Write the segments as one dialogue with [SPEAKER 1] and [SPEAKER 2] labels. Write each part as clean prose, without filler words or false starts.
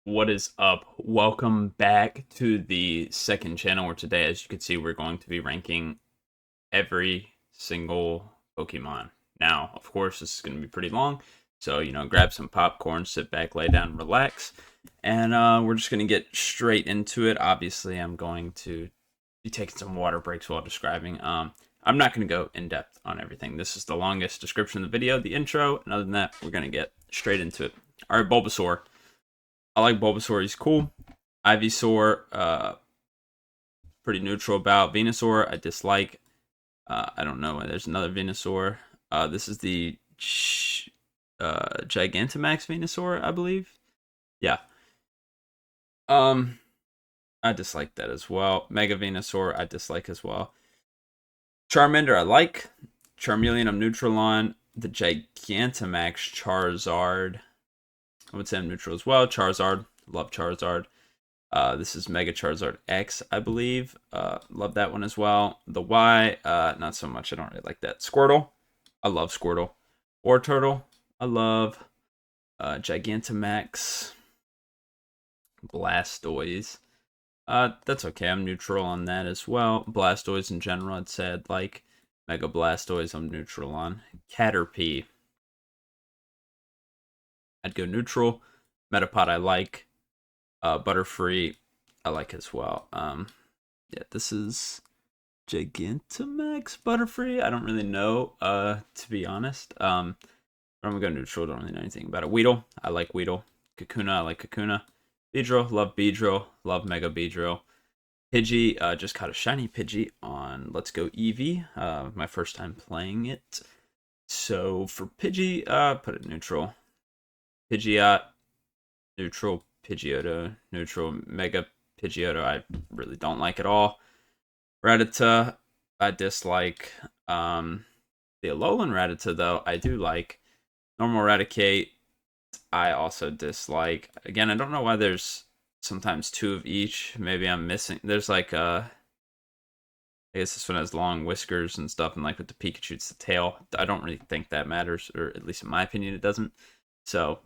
[SPEAKER 1] What is up? Welcome back to the second channel where today, as you can see, we're going to be ranking every single Pokemon. Now, of course, this is going to be pretty long, so, grab some popcorn, sit back, lay down, relax, and we're just going to get straight into it. Obviously, I'm going to be taking some water breaks while describing. I'm not going to go in depth on everything. This is the longest description of the video, the intro, and other than that, we're going to get straight into it. All right, Bulbasaur. I like Bulbasaur. He's cool. Ivysaur, pretty neutral about. Venusaur, I dislike. I don't know. There's another Venusaur. This is the Gigantamax Venusaur, I believe. Yeah. I dislike that as well. Mega Venusaur, I dislike as well. Charmander, I like. Charmeleon, I'm neutral on. The Gigantamax Charizard, I would say I'm neutral as well. Charizard, love Charizard. This is Mega Charizard X, I believe. Love that one as well. The Y, not so much. I don't really like that. Squirtle, I love Squirtle. Wartortle, I love. Gigantamax. Blastoise. That's okay. I'm neutral on that as well. Blastoise in general, I'd say I'd like. Mega Blastoise, I'm neutral on. Caterpie, I'd go neutral. Metapod, I like. Butterfree, I like as well. Yeah, this is Gigantamax Butterfree. I don't really know, to be honest. I'm gonna go neutral. Don't really know anything about it. Weedle, I like Weedle. Kakuna, I like Kakuna. Beedrill, love Beedrill. Love Mega Beedrill. Pidgey, just caught a shiny Pidgey on Let's Go Eevee. My first time playing it. So for Pidgey, put it neutral. Pidgeot, neutral. Pidgeotto, neutral. Mega Pidgeotto, I really don't like at all. Rattata, I dislike. The Alolan Rattata, though, I do like. Normal Raticate, I also dislike. Again, I don't know why there's sometimes two of each. Maybe I'm missing. There's like, I guess this one has long whiskers and stuff, and like with the Pikachu, it's the tail. I don't really think that matters, or at least in my opinion, it doesn't. So,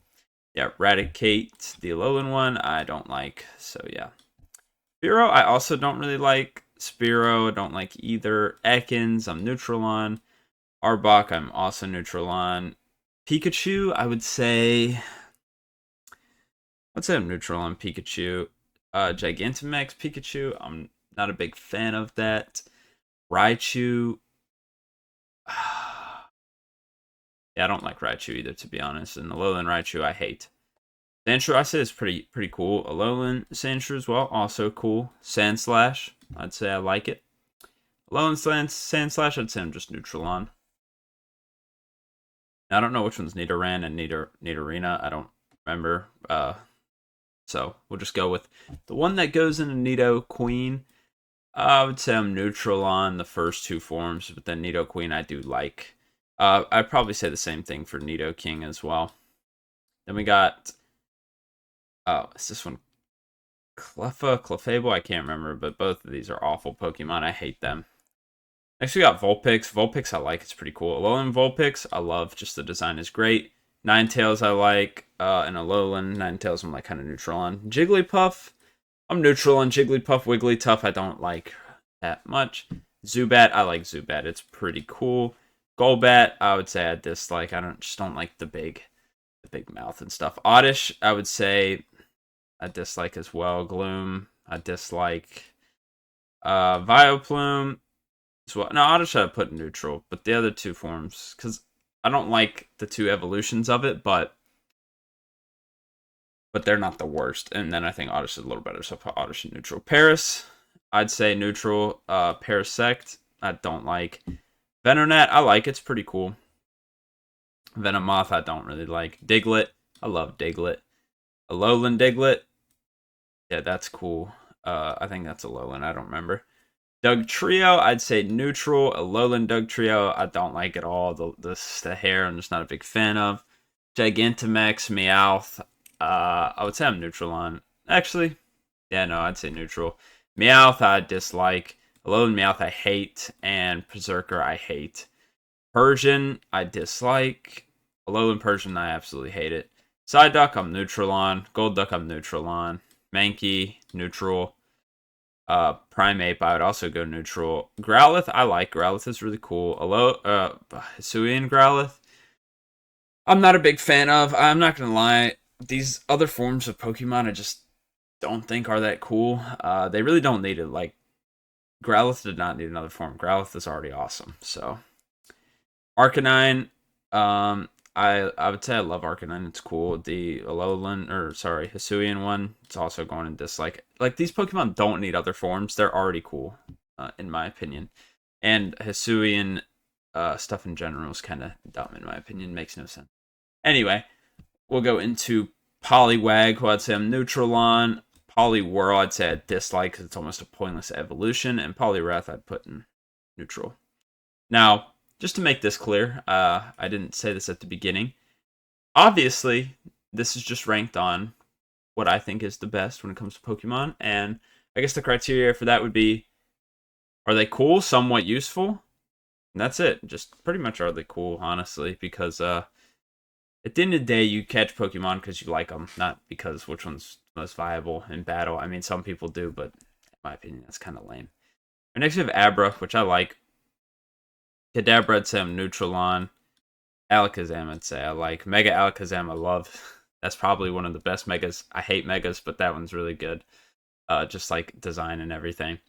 [SPEAKER 1] yeah, Raticate, the Alolan one, I don't like. So, yeah. Spearow, I also don't really like. Spearow, I don't like either. Ekans, I'm neutral on. Arbok, I'm also neutral on. Pikachu, I'd say I'm neutral on Pikachu. Gigantamax Pikachu, I'm not a big fan of that. Raichu, yeah, I don't like Raichu either, to be honest. And Alolan Raichu, I hate. Sandshrew, I say is pretty cool. Alolan Sandshrew as well, also cool. Sandslash, I'd say I like it. Alolan Sandslash, I'd say I'm just neutral on. I don't know which one's Nidoran and Nidorina. I don't remember. So we'll just go with the one that goes into Nidoqueen. I would say I'm neutral on the first two forms, but then Nidoqueen I do like. I'd probably say the same thing for Nidoking as well. Then we got, oh, is this one Clefable? I can't remember, but both of these are awful Pokemon. I hate them. Next, we got Vulpix. Vulpix, I like. It's pretty cool. Alolan Vulpix, I love. Just the design is great. Ninetales, I like. And Alolan Ninetales, I'm like kind of neutral on. Jigglypuff, I'm neutral on Jigglypuff. Wigglytuff, I don't like that much. Zubat, I like Zubat. It's pretty cool. Golbat, I would say I dislike. I don't like the big mouth and stuff. Oddish, I would say I dislike as well. Gloom, I dislike. Vileplume, well, no, Oddish I put neutral, but the other two forms, because I don't like the two evolutions of it, but they're not the worst. And then I think Oddish is a little better, so I put Oddish in neutral. Paris, I'd say neutral. Parasect, I don't like. Venonat, I like. It's pretty cool. Venomoth, I don't really like. Diglett, I love Diglett. Alolan Diglett, yeah, that's cool. I think that's Alolan. I don't remember. Dugtrio, I'd say neutral. Alolan Dugtrio, I don't like at all. The hair, I'm just not a big fan of. Gigantamax Meowth, I would say I'm neutral on. Actually, yeah, no, I'd say neutral. Meowth, I dislike. Alolan Meowth, I hate. And Berserker, I hate. Persian, I dislike. Alolan Persian, I absolutely hate it. Psyduck, I'm neutral on. Golduck, I'm neutral on. Mankey, neutral. Primeape, I would also go neutral. Growlithe, I like. Growlithe is really cool. Hisuian Growlithe, I'm not a big fan of. I'm not gonna lie. These other forms of Pokemon, I just don't think are that cool. They really don't need it. Like, Growlithe did not need another form. Growlithe is already awesome. So, Arcanine, I would say I love Arcanine. It's cool. The Hisuian one, it's also going in dislike. Like, these Pokemon don't need other forms. They're already cool, in my opinion. And Hisuian stuff in general is kind of dumb, in my opinion. Makes no sense. Anyway, we'll go into Poliwag, who I'd say I'm neutral on. Poliwhirl, I'd say I dislike because it's almost a pointless evolution. And Poliwrath, I'd put in neutral. Now, just to make this clear, I didn't say this at the beginning. Obviously, this is just ranked on what I think is the best when it comes to Pokemon. And I guess the criteria for that would be, are they cool, somewhat useful? And that's it. Just pretty much are they cool, honestly, because at the end of the day, you catch Pokemon because you like them, not because which one's most viable in battle. I mean, some people do, but in my opinion, that's kind of lame. And next we have Abra, which I like. Kadabra, I'd say I'm neutral on. Alakazam, I'd say I like. Mega Alakazam, I love. That's probably one of the best Megas. I hate Megas, but that one's really good. Just like design and everything.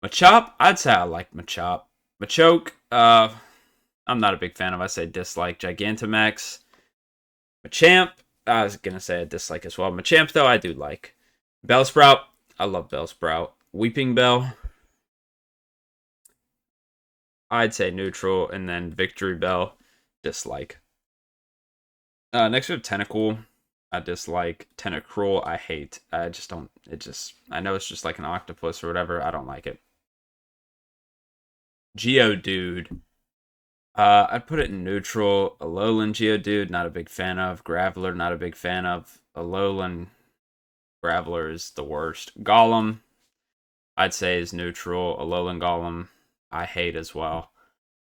[SPEAKER 1] Machop, I'd say I like Machop. Machoke, I'm not a big fan of. I say dislike. Gigantamax. Machamp, I was going to say a dislike as well. Machamp, though, I do like. Bellsprout, I love Bellsprout. Weeping Bell, I'd say neutral. And then Victory Bell, dislike. Next we have Tentacool. I dislike. Tentacruel, I hate. I just don't, I know it's just like an octopus or whatever. I don't like it. Geodude. I'd put it in neutral. Alolan Geodude, not a big fan of. Graveler, not a big fan of. Alolan Graveler is the worst. Golem, I'd say is neutral. Alolan Golem, I hate as well.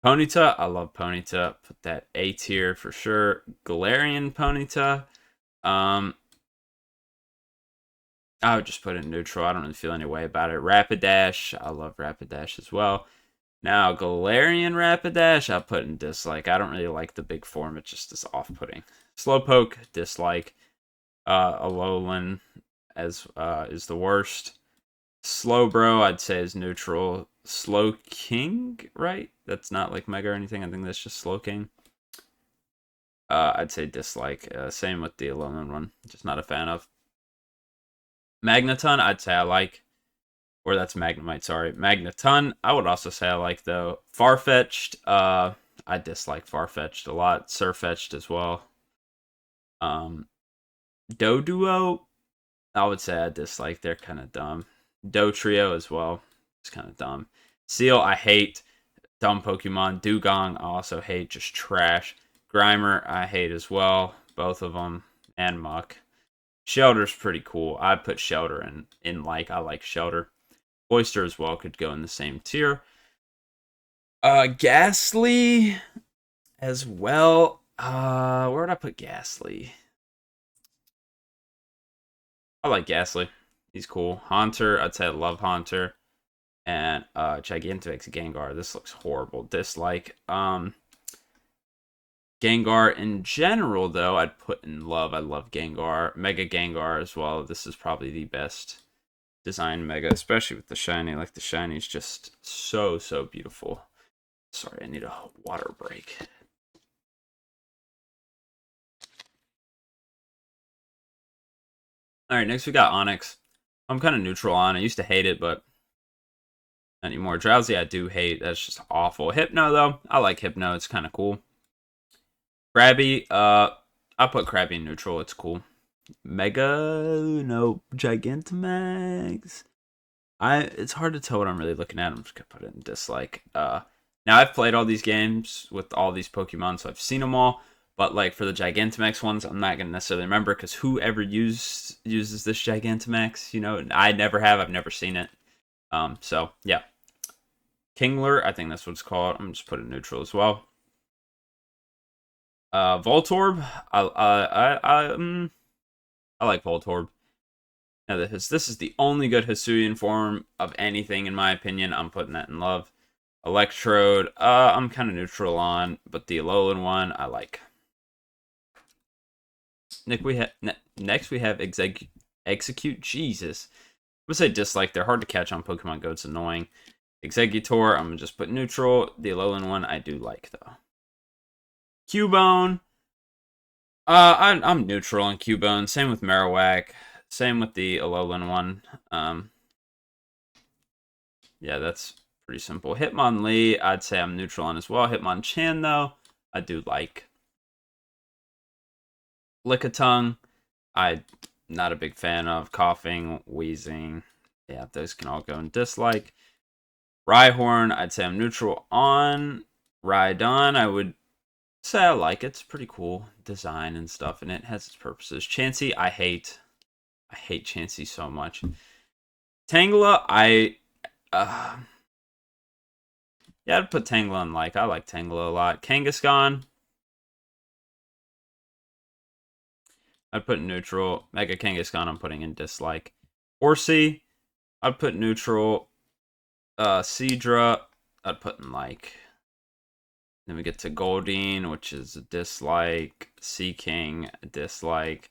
[SPEAKER 1] Ponyta, I love Ponyta. Put that A tier for sure. Galarian Ponyta, I would just put it in neutral. I don't really feel any way about it. Rapidash, I love Rapidash as well. Now, Galarian Rapidash, I'll put in dislike. I don't really like the big form. It just is off-putting. Slowpoke, dislike. Alolan is the worst. Slowbro, I'd say is neutral. Slowking, right? That's not like Mega or anything. I think that's just Slowking. I'd say dislike. Same with the Alolan one. Just not a fan of. Magneton, I'd say I like. Or that's Magnemite, sorry. Magneton, I would also say I like, though. Farfetch'd, I dislike Farfetch'd a lot. Surfetch'd as well. Doduo, I would say I dislike. They're kind of dumb. Dotrio as well. It's kind of dumb. Seal, I hate. Dumb Pokemon. Dugong, I also hate. Just trash. Grimer, I hate as well. Both of them. And Muck. Shelter's pretty cool. I'd put Shelter in like. I like Shelter. Oyster as well could go in the same tier. Ghastly as well. Where would I put Ghastly? I like Ghastly. He's cool. Haunter, I'd say I love Haunter. And Gigantamax Gengar. This looks horrible. Dislike. Gengar in general, though, I'd put in love. I love Gengar. Mega Gengar as well. This is probably the best design Mega, especially with the shiny. Like, the shiny is just so beautiful. Sorry, I need a water break. Alright, next we got Onix. I'm kind of neutral on. I used to hate it, but not anymore. Drowsy, I do hate. That's just awful. Hypno, though, I like Hypno. It's kind of cool. Krabby, I'll put Krabby in neutral. It's cool. Gigantamax. It's hard to tell what I'm really looking at. I'm just gonna put it in dislike. Now I've played all these games with all these Pokemon, so I've seen them all. But like for the Gigantamax ones, I'm not gonna necessarily remember because whoever uses this Gigantamax, I never have. I've never seen it. So yeah. Kingler, I think that's what it's called. I'm just putting neutral as well. Voltorb. I like Voltorb. Now this is the only good Hisuian form of anything in my opinion. I'm putting that in love. Electrode, I'm kind of neutral on, but the Alolan one I like. Next we have Execute. Jesus, I'm gonna say dislike. They're hard to catch on Pokemon Go. It's annoying. Exeggutor, I'm gonna just put neutral. The Alolan one I do like though. Cubone, I'm neutral on Cubone. Same with Marowak. Same with the Alolan one. Yeah, that's pretty simple. Hitmonlee, I'd say I'm neutral on as well. Hitmonchan, though, I do like. Lickitung, I'm not a big fan of. Coughing, wheezing, yeah, those can all go in dislike. Rhyhorn, I'd say I'm neutral on. Rhydon, I would say I like it. It's pretty cool design and stuff, and it has its purposes. Chansey, I hate Chansey so much. Tangela, yeah, I'd put Tangela in like. I like Tangela a lot. Kangaskhan, I'd put neutral. Mega Kangaskhan, I'm putting in dislike. Horsey, I'd put neutral. Seadra, I'd put in like. Then we get to Goldeen, which is a dislike. Seaking, a dislike.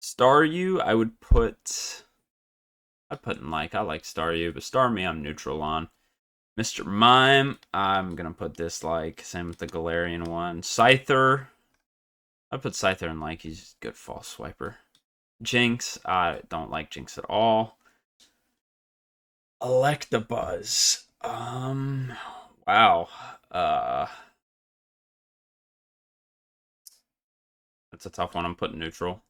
[SPEAKER 1] Staryu, I'd put in like. I like Staryu, but Starmie, I'm neutral on. Mr. Mime, I'm gonna put dislike. Same with the Galarian one. Scyther, I put Scyther in like. He's a good false swiper. Jinx, I don't like Jinx at all. Electabuzz, wow. That's a tough one. I'm putting neutral.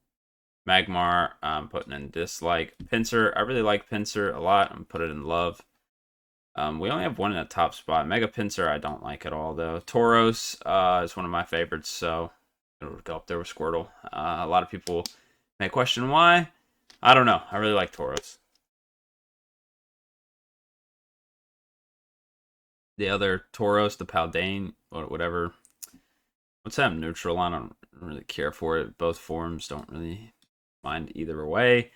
[SPEAKER 1] Magmar, I'm putting in dislike. Pinsir, I really like Pinsir a lot. I'm putting it in love. We only have one in the top spot. Mega Pinsir, I don't like at all though. Tauros is one of my favorites, so it would go up there with Squirtle. A lot of people may question why. I don't know. I really like Tauros. The other Tauros, the Paldean, or whatever. Let's have neutral on. I don't really care for it. Both forms don't really mind either way.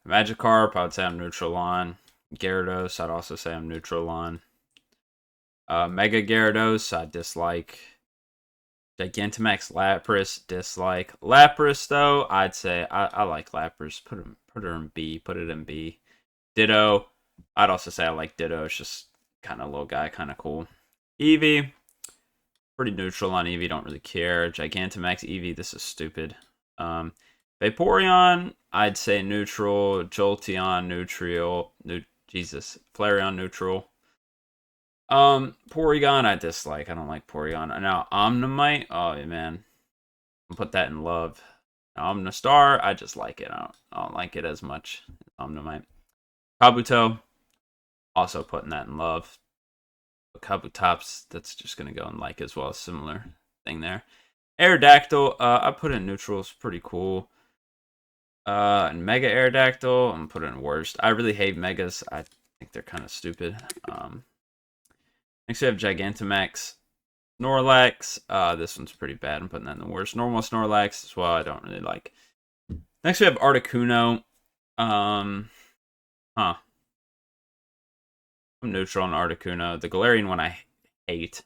[SPEAKER 1] Magikarp, I would say I'm neutral on. Gyarados, I'd also say I'm neutral on. Mega Gyarados, I dislike. Gigantamax Lapras, dislike. Lapras, though, I'd say I like Lapras. Put her in B. Put it in B. Ditto, I'd also say I like Ditto. It's just kind of a little guy, kind of cool. Eevee, pretty neutral on Eevee. Don't really care. Gigantamax Eevee, this is stupid. Vaporeon, I'd say neutral. Jolteon, neutral. Flareon, neutral. Porygon, I dislike. I don't like Porygon. Now, Omnimite, oh man, I'll put that in love. Omnistar, I just like it. I don't like it as much. Omnimite. Kabuto, also putting that in love. But Kabutops, that's just gonna go in like as well. Similar thing there. Aerodactyl, I put in neutral. It's pretty cool. And Mega Aerodactyl, I'm putting in worst. I really hate Megas. I think they're kind of stupid. Next we have Gigantamax Snorlax. This one's pretty bad. I'm putting that in the worst. Normal Snorlax as well. I don't really like. Next we have Articuno. I'm neutral on Articuno. The Galarian one I hate.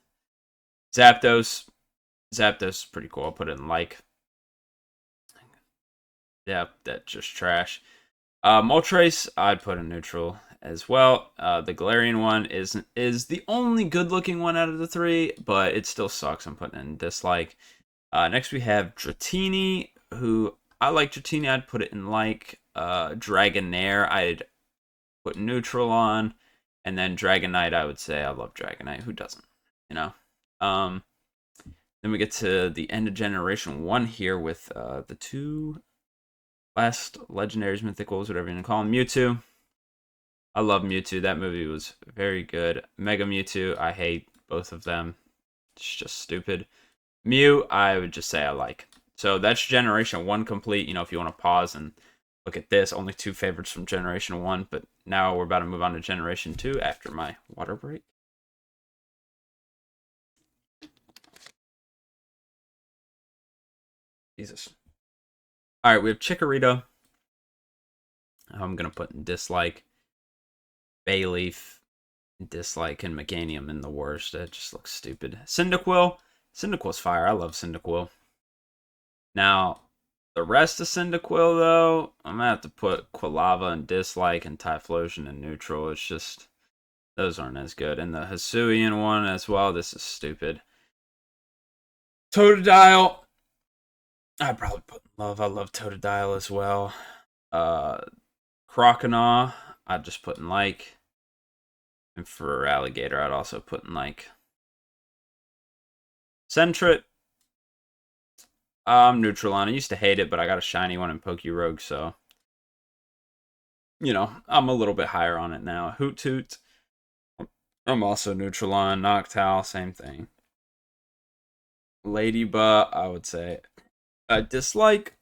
[SPEAKER 1] Zapdos. Zapdos is pretty cool. I'll put it in like. Yeah, that's just trash. Moltres, I'd put in neutral as well. The Galarian one is the only good-looking one out of the three, but it still sucks. I'm putting in dislike. Next we have Dratini, who I like Dratini. I'd put it in like. Dragonair, I'd put neutral on. And then Dragonite, I would say I love Dragonite. Who doesn't? You know? Then we get to the end of Generation 1 here with the two last legendaries, mythicals, whatever you want to call them. Mewtwo. I love Mewtwo. That movie was very good. Mega Mewtwo, I hate both of them. It's just stupid. Mew, I would just say I like. So that's Generation 1 complete. You know, if you want to pause and look at this, only 2 favorites from Generation 1. But now we're about to move on to Generation 2 after my water break. Jesus. All right, we have Chikorita. I'm going to put in dislike. Bayleaf, dislike, and Meganium in the worst. It just looks stupid. Cyndaquil. Cyndaquil's fire. I love Cyndaquil. Now, the rest of Cyndaquil, though, I'm going to have to put Quilava in dislike and Typhlosion in neutral. It's just, those aren't as good. And the Hisuian one as well, this is stupid. Totodile. I'd probably put in love. I love Totodile as well. Croconaw, I'd just put in like. And for Alligator, I'd also put in like. Sentret, I'm neutral on. I used to hate it, but I got a shiny one in Pokerogue, so. You know, I'm a little bit higher on it now. Hoot, I'm also neutral on. Noctowl, same thing. Ladybug, I would say dislike.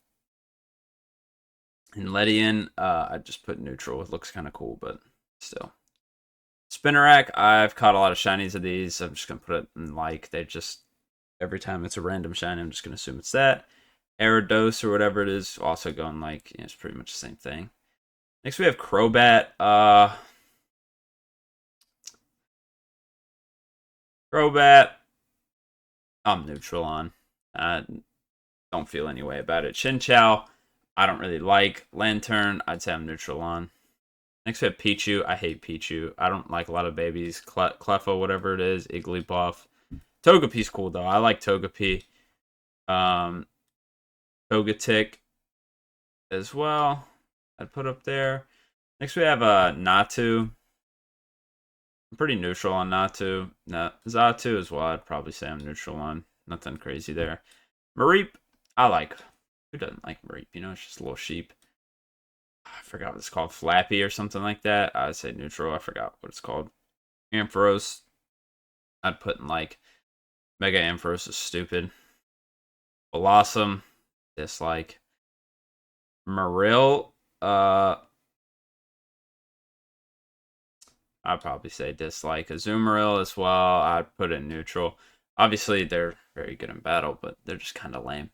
[SPEAKER 1] And Ledian, I just put neutral. It looks kind of cool, but still. Spinarak, I've caught a lot of shinies of these. I'm just going to put it in like. They just, every time it's a random shiny, I'm just going to assume it's that. Aerodose or whatever it is, also going like, it's pretty much the same thing. Next we have Crobat. Crobat, I'm neutral on. Don't feel any way about it. Chinchou, I don't really like. Lantern, I'd say I'm neutral on. Next we have Pichu. I hate Pichu. I don't like a lot of babies. Cleffa, whatever it is. Igglybuff. Togepi's cool though. I like Togepi. Togetic as well. I'd put up there. Next we have Natu. I'm pretty neutral on Natu. Xatu as well. I'd probably say I'm neutral on. Nothing crazy there. Mareep, I like. Who doesn't like Mareep? You know, it's just a little sheep. I forgot what it's called. Flappy or something like that. I'd say neutral. I forgot what it's called. Ampharos, I'd put in like. Mega Ampharos is stupid. Blossom, dislike. Marill, I'd probably say dislike. Azumarill as well, I'd put in neutral. Obviously, they're very good in battle, but they're just kind of lame.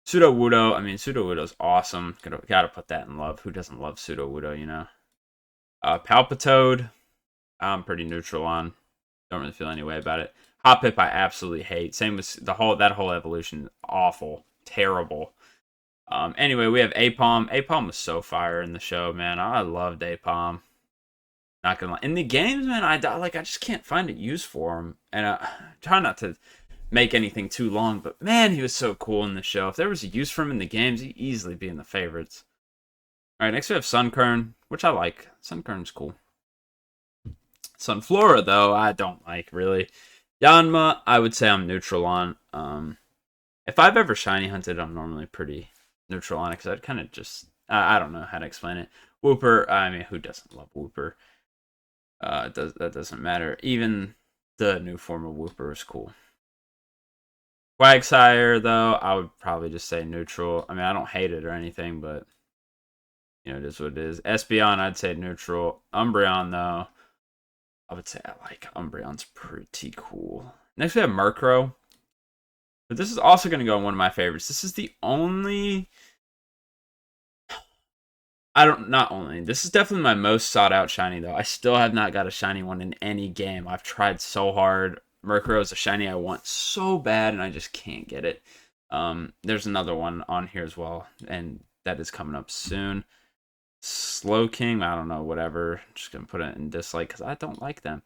[SPEAKER 1] Sudowoodo, I mean, Sudowoodo's awesome. Gotta put that in love. Who doesn't love Sudowoodo, you know? Palpitoad, I'm pretty neutral on. Don't really feel any way about it. Hoppip, I absolutely hate. Same with that whole evolution. Awful. Terrible. Anyway, we have Apom. Apom was so fire in the show, man. I loved Apom. Not gonna lie. In the games, man, I just can't find a use for him. And I try not to make anything too long, but man, he was so cool in the show. If there was a use for him in the games, he'd easily be in the favorites. Alright, next we have Sunkern, which I like. Sunkern's cool. Sunflora, though, I don't like, really. Yanma, I would say I'm neutral on. If I've ever shiny hunted, I'm normally pretty neutral on it, because I'd kind of just, I don't know how to explain it. Wooper, I mean, who doesn't love Wooper? That doesn't matter. Even the new form of Wooper is cool. Quagsire, though, I would probably just say neutral. I mean, I don't hate it or anything, but, you know, it is what it is. Espeon, I'd say neutral. Umbreon, though, I would say I like. Umbreon's pretty cool. Next, we have Murkrow. But this is also going to go in one of my favorites. This is the only... This is definitely my most sought out shiny, though. I still have not got a shiny one in any game. I've tried so hard. Murkrow is a shiny I want so bad, and I just can't get it. There's another one on here as well, and that is coming up soon. Slowking, I don't know, whatever. I'm just going to put it in dislike because I don't like them.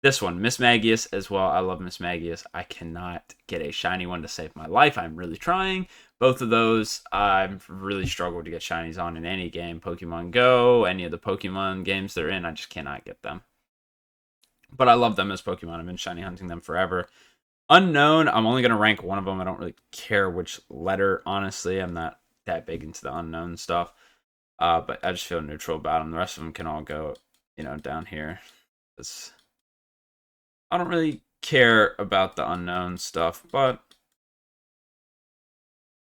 [SPEAKER 1] This one, Mismagius as well. I love Mismagius. I cannot get a shiny one to save my life. I'm really trying. Both of those, I've really struggled to get shinies on in any game. Pokemon Go, any of the Pokemon games they're in, I just cannot get them. But I love them as Pokemon. I've been shiny hunting them forever. Unknown, I'm only going to rank one of them. I don't really care which letter, honestly. I'm not that big into the unknown stuff. But I just feel neutral about them. The rest of them can all go, you know, down here. I don't really care about the unknown stuff, but,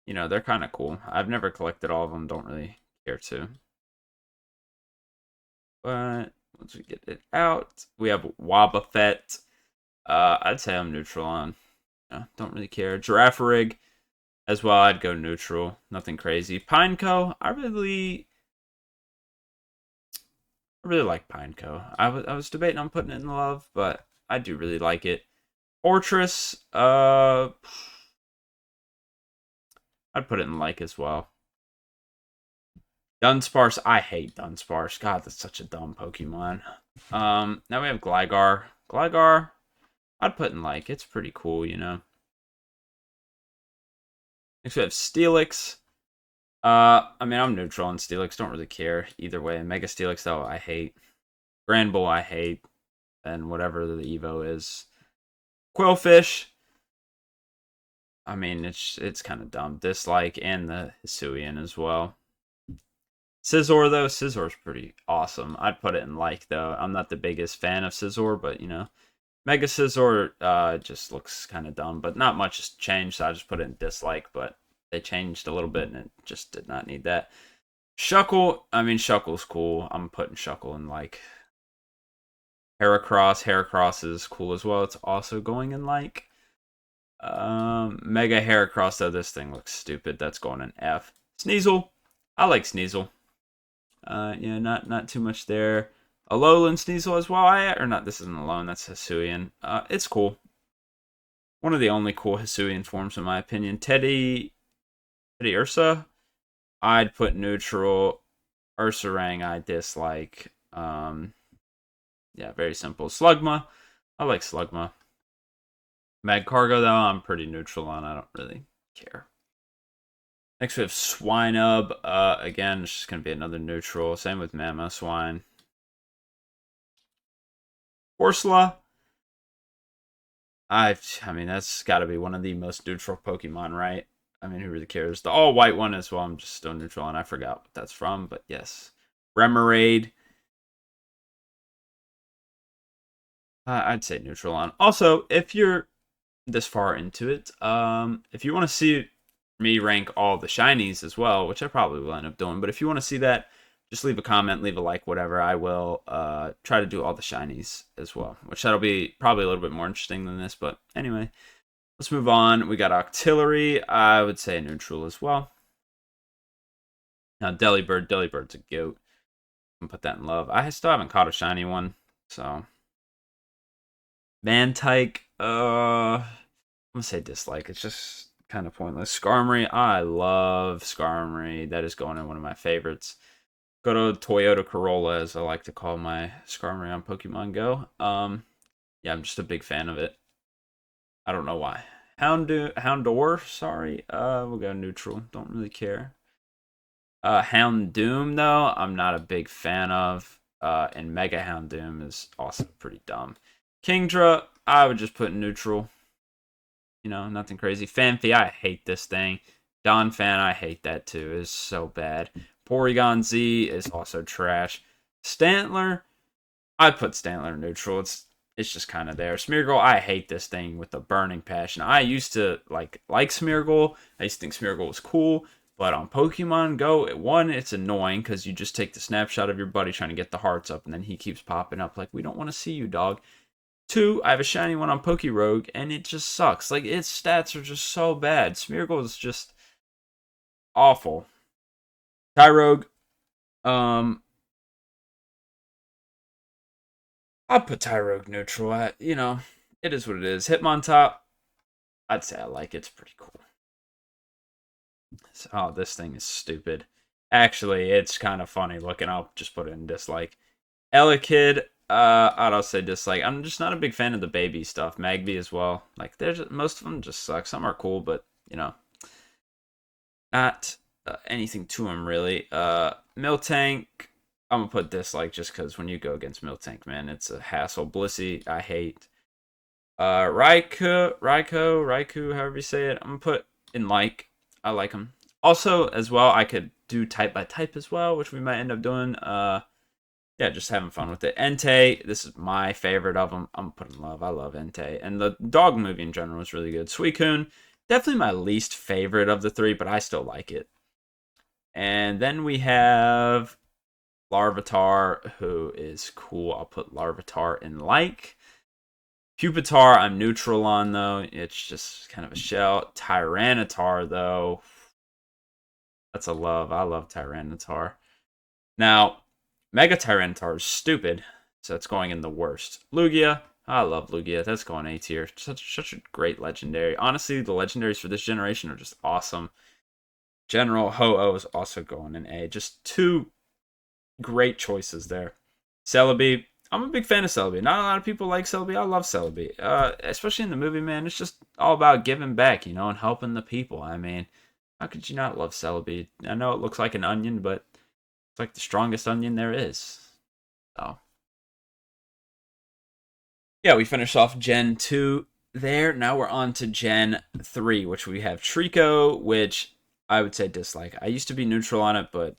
[SPEAKER 1] you know, they're kind of cool. I've never collected all of them. Don't really care to. But once we get it out, we have Wobbuffet. I'd say I'm neutral on. Don't really care. Girafarig. as well, I'd go neutral. Nothing crazy. Pineco, I really like Pineco. I was debating on putting it in love, but I do really like it. Fortress, I'd put it in like as well. Dunsparce, I hate Dunsparce. God, that's such a dumb Pokemon. Now we have Gligar. Gligar, I'd put in like. It's pretty cool, you know. Next we have Steelix. I mean, I'm neutral on Steelix. Don't really care either way. Mega Steelix, though, I hate. Granbull, I hate. And whatever the Evo is. Quillfish. I mean, it's kind of dumb. Dislike, and the Hisuian as well. Scizor, though, Scizzor's pretty awesome. I'd put it in like, though. I'm not the biggest fan of Scizor, but, you know. Mega Scizor just looks kind of dumb, but not much has changed, so I just put it in dislike, but they changed a little bit, and it just did not need that. Shuckle, I mean, Shuckle's cool. I'm putting Shuckle in like. Heracross is cool as well. It's also going in like. Mega Heracross, though, this thing looks stupid. That's going in F. Sneasel, I like Sneasel. Yeah, not too much there. Alolan Sneasel as well. Or not, this isn't Alolan, that's Hisuian. It's cool. One of the only cool Hisuian forms, in my opinion. Teddy Ursa, I'd put neutral. Ursaring, I dislike. Yeah, very simple. Slugma, I like Slugma. Magcargo, though, I'm pretty neutral on. I don't really care. Next we have Swinub. Again, it's just going to be another neutral. Same with Mamoswine. Corsola. I mean, that's got to be one of the most neutral Pokemon, right? I mean, who really cares? The all-white one as well, I'm just still neutral on. I forgot what that's from, but yes. Remoraid. I'd say neutral on. Also, if you're this far into it, if you want to see me rank all the shinies as well, which I probably will end up doing, but if you want to see that, just leave a comment, leave a like, whatever. I will try to do all the shinies as well, which that'll be probably a little bit more interesting than this. But anyway, let's move on. We got Octillery. I would say neutral as well. Now, Delibird's a goat. I'm gonna put that in love. I still haven't caught a shiny one, so. Mantike, I'm gonna say dislike. It's just kind of pointless. Skarmory, I love Skarmory. That is going in one of my favorites. Go to Toyota Corolla, as I like to call my Skarmory on Pokemon Go. Yeah, I'm just a big fan of it. I don't know why. Houndour, sorry. We'll go neutral. Don't really care. Houndoom, though, I'm not a big fan of. And Mega Houndoom is also pretty dumb. Kingdra, I would just put neutral. You know, nothing crazy. Phanpy, I hate this thing. Donphan, I hate that too. It's so bad. Porygon Z is also trash. Stantler, I'd put Stantler neutral. It's just kind of there. Smeargle, I hate this thing with a burning passion. I used to like Smeargle. I used to think Smeargle was cool. But on Pokemon Go, it's annoying because you just take the snapshot of your buddy trying to get the hearts up, and then he keeps popping up like, we don't want to see you, dog. 2, I have a shiny one on Pokerogue, and it just sucks. Like, its stats are just so bad. Smeargle is just awful. Tyrogue, I'll put Tyrogue neutral. It is what it is. Hitmontop, I'd say I like it. It's pretty cool. Oh, this thing is stupid. Actually, it's kind of funny looking. I'll just put it in dislike. Elekid, I'd also say dislike. I'm just not a big fan of the baby stuff. Magby as well. Like, most of them just suck. Some are cool, but, not anything to them, really. Miltank, I'm going to put dislike just because when you go against Miltank, man, it's a hassle. Blissey, I hate. Raikou, however you say it, I'm going to put in like. I like them. Also, as well, I could do type by type as well, which we might end up doing. Yeah, just having fun with it. Entei, this is my favorite of them. I'm putting love. I love Entei. And the dog movie in general is really good. Suicune, definitely my least favorite of the 3, but I still like it. And then we have Larvitar, who is cool. I'll put Larvitar in like. Pupitar, I'm neutral on, though. It's just kind of a shell. Tyranitar, though. That's a love. I love Tyranitar. Now, Mega Tyranitar is stupid, so it's going in the worst. Lugia, I love Lugia. That's going A tier. Such a great legendary. Honestly, the legendaries for this generation are just awesome. General Ho-Oh is also going in A. Just two great choices there. Celebi, I'm a big fan of Celebi. Not a lot of people like Celebi. I love Celebi. Especially in the movie, man. It's just all about giving back, and helping the people. I mean, how could you not love Celebi? I know it looks like an onion, but it's like the strongest onion there is. So, yeah, we finished off Gen 2 there. Now we're on to Gen 3, which we have Trico, which I would say dislike. I used to be neutral on it, but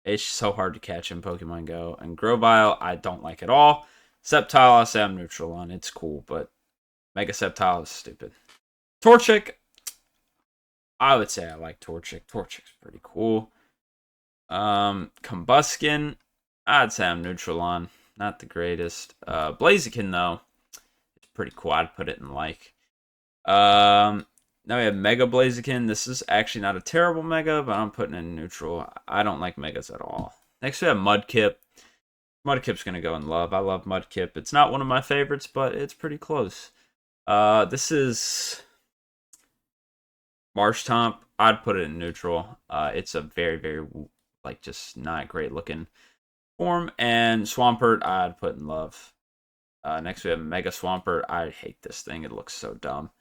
[SPEAKER 1] it's so hard to catch in Pokemon Go. And Grovyle, I don't like at all. Sceptile, I'll say I'm neutral on. It's cool, but Mega Sceptile is stupid. Torchic, I would say I like Torchic. Torchic's pretty cool. Combuskin, I'd say I'm neutral on. Not the greatest. Blaziken, though, it's pretty cool. I'd put it in like. Now we have Mega Blaziken. This is actually not a terrible Mega, but I'm putting it in neutral. I don't like Megas at all. Next we have Mudkip. Mudkip's going to go in love. I love Mudkip. It's not one of my favorites, but it's pretty close. This is Marshtomp. I'd put it in neutral. It's a very, very, just not great looking form. And Swampert, I'd put in love. Next we have Mega Swampert. I hate this thing. It looks so dumb.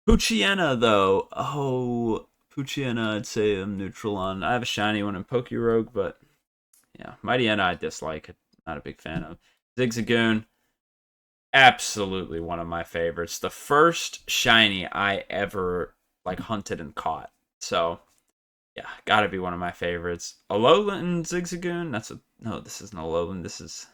[SPEAKER 1] Poochyena, though. Oh, Poochyena, I'd say I'm neutral on. I have a shiny one in Pokerogue, but yeah. Mightyena, I dislike. Not a big fan of. Zigzagoon, absolutely one of my favorites. The first shiny I ever hunted and caught. So, yeah, gotta be one of my favorites. Alolan Zigzagoon, no, this isn't Alolan. This is,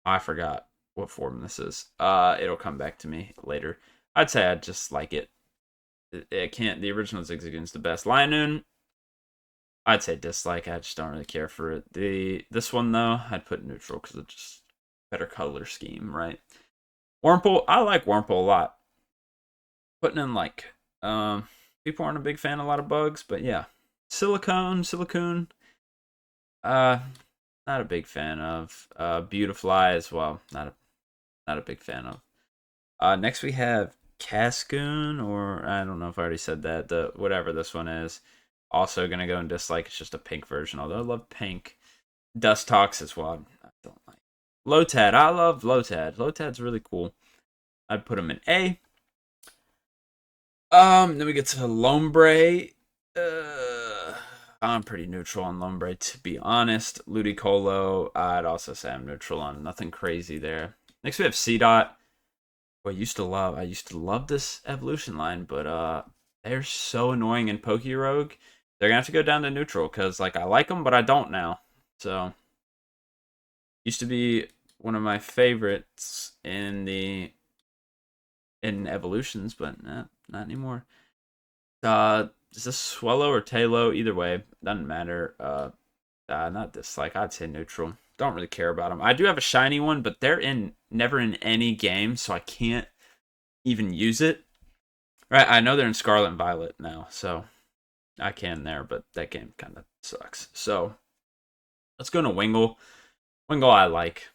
[SPEAKER 1] I forgot what form this is. It'll come back to me later. I'd say I just like it. It can't. The original Zigzagoon's the best. Lionune, I'd say dislike. I just don't really care for it. This one though, I'd put neutral because it's just better color scheme, right? Wurmple, I like Wurmple a lot. Putting in people aren't a big fan of a lot of bugs, but yeah. Silicone, not a big fan of. Beautifly as well, not a big fan of. Next we have Cascoon, or I don't know if I already said that. The whatever this one is, also gonna go in dislike. It's just a pink version, although I love pink. Dustox as well. I don't like. Lotad, I love Lotad. Lotad's really cool. I'd put him in A. Then we get to Lombre. I'm pretty neutral on Lombre, to be honest. Ludicolo, I'd also say I'm neutral on. Nothing crazy there. Next we have Seedot. I used to love this evolution line, but they're so annoying in Pokerogue. They're gonna have to go down to neutral because I like them, but I don't now. So used to be one of my favorites in evolutions, but not anymore. Is this Swellow or Tailo? Either way, doesn't matter. Not dislike. I'd say neutral. Don't really care about them. I do have a shiny one, but they're never in any game, so I can't even use it. Right? I know they're in Scarlet and Violet now, so I can there, but that game kind of sucks. So let's go to Wingull. Wingull I like.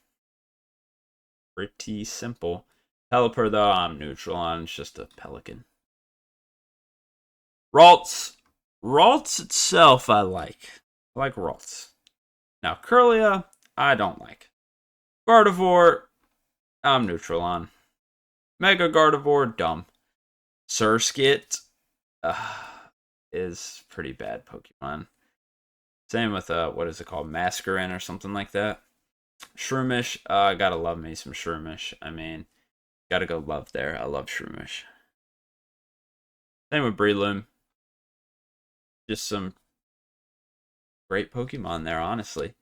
[SPEAKER 1] Pretty simple. Pelipper, though, I'm neutral on. It's just a pelican. Ralts. Ralts itself, I like. I like Ralts. Now, Kirlia, I don't like. Gardevoir, I'm neutral on. Mega Gardevoir, dumb. Surskit is pretty bad Pokemon. Same with, what is it called? Masquerain or something like that. Shroomish, gotta love me some Shroomish. I mean, gotta go love there. I love Shroomish. Same with Breloom. Just some great Pokemon there, honestly.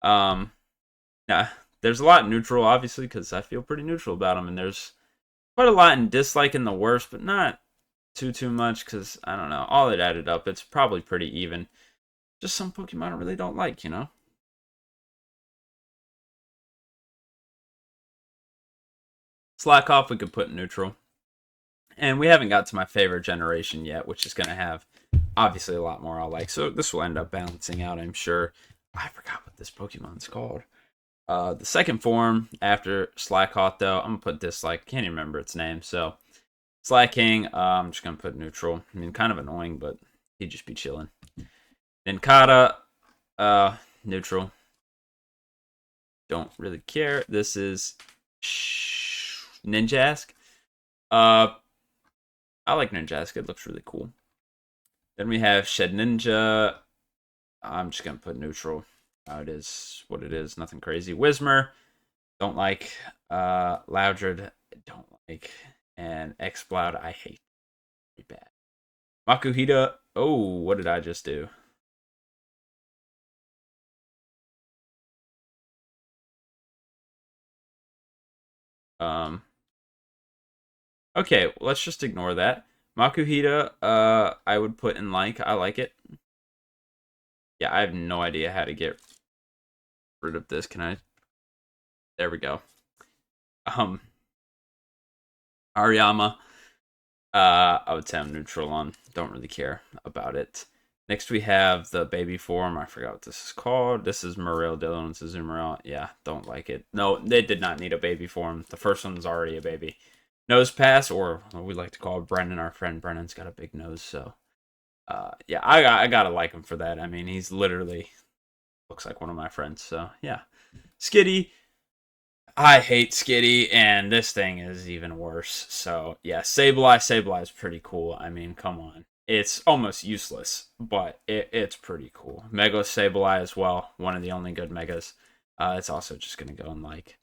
[SPEAKER 1] Yeah, there's a lot neutral, obviously, because I feel pretty neutral about them, and there's quite a lot in dislike in the worst, but not too much, because, I don't know, all it added up, it's probably pretty even. Just some Pokemon I really don't like, Slack off, we could put neutral. And we haven't got to my favorite generation yet, which is going to have obviously a lot more I'll like. So this will end up balancing out, I'm sure. I forgot what this Pokemon's called. The second form after Slackhawk, though, I'm going to put Dislike. Can't even remember its name. So Slacking, I'm just going to put neutral. I mean, kind of annoying, but he'd just be chilling. Nincada, neutral. Don't really care. This is Ninjask. I like Ninjask. It looks really cool. Then we have Shedinja. I'm just going to put neutral. It is what it is. Nothing crazy. Whismer. Don't like. Loudred. Don't like. And Exploud. I hate. Very bad. Makuhita. Oh, what did I just do? Okay, let's just ignore that. Makuhita, I would put in like. I like it. Yeah, I have no idea how to get rid of this. Can I? There we go. Ariyama, I would say I'm neutral on. Don't really care about it. Next we have the baby form. I forgot what this is called. This is Morel Dillon Suzumarel. Yeah, don't like it. No, they did not need a baby form. The first one's already a baby. Nose pass, or what we like to call Brennan, our friend Brennan's got a big nose, so yeah, I gotta like him for that. I mean, he's literally looks like one of my friends, so yeah. Skitty, I hate Skitty, and this thing is even worse. So yeah, Sableye is pretty cool. I mean, come on. It's almost useless, but it's pretty cool. Mega Sableye as well, one of the only good megas. It's also just gonna go in like.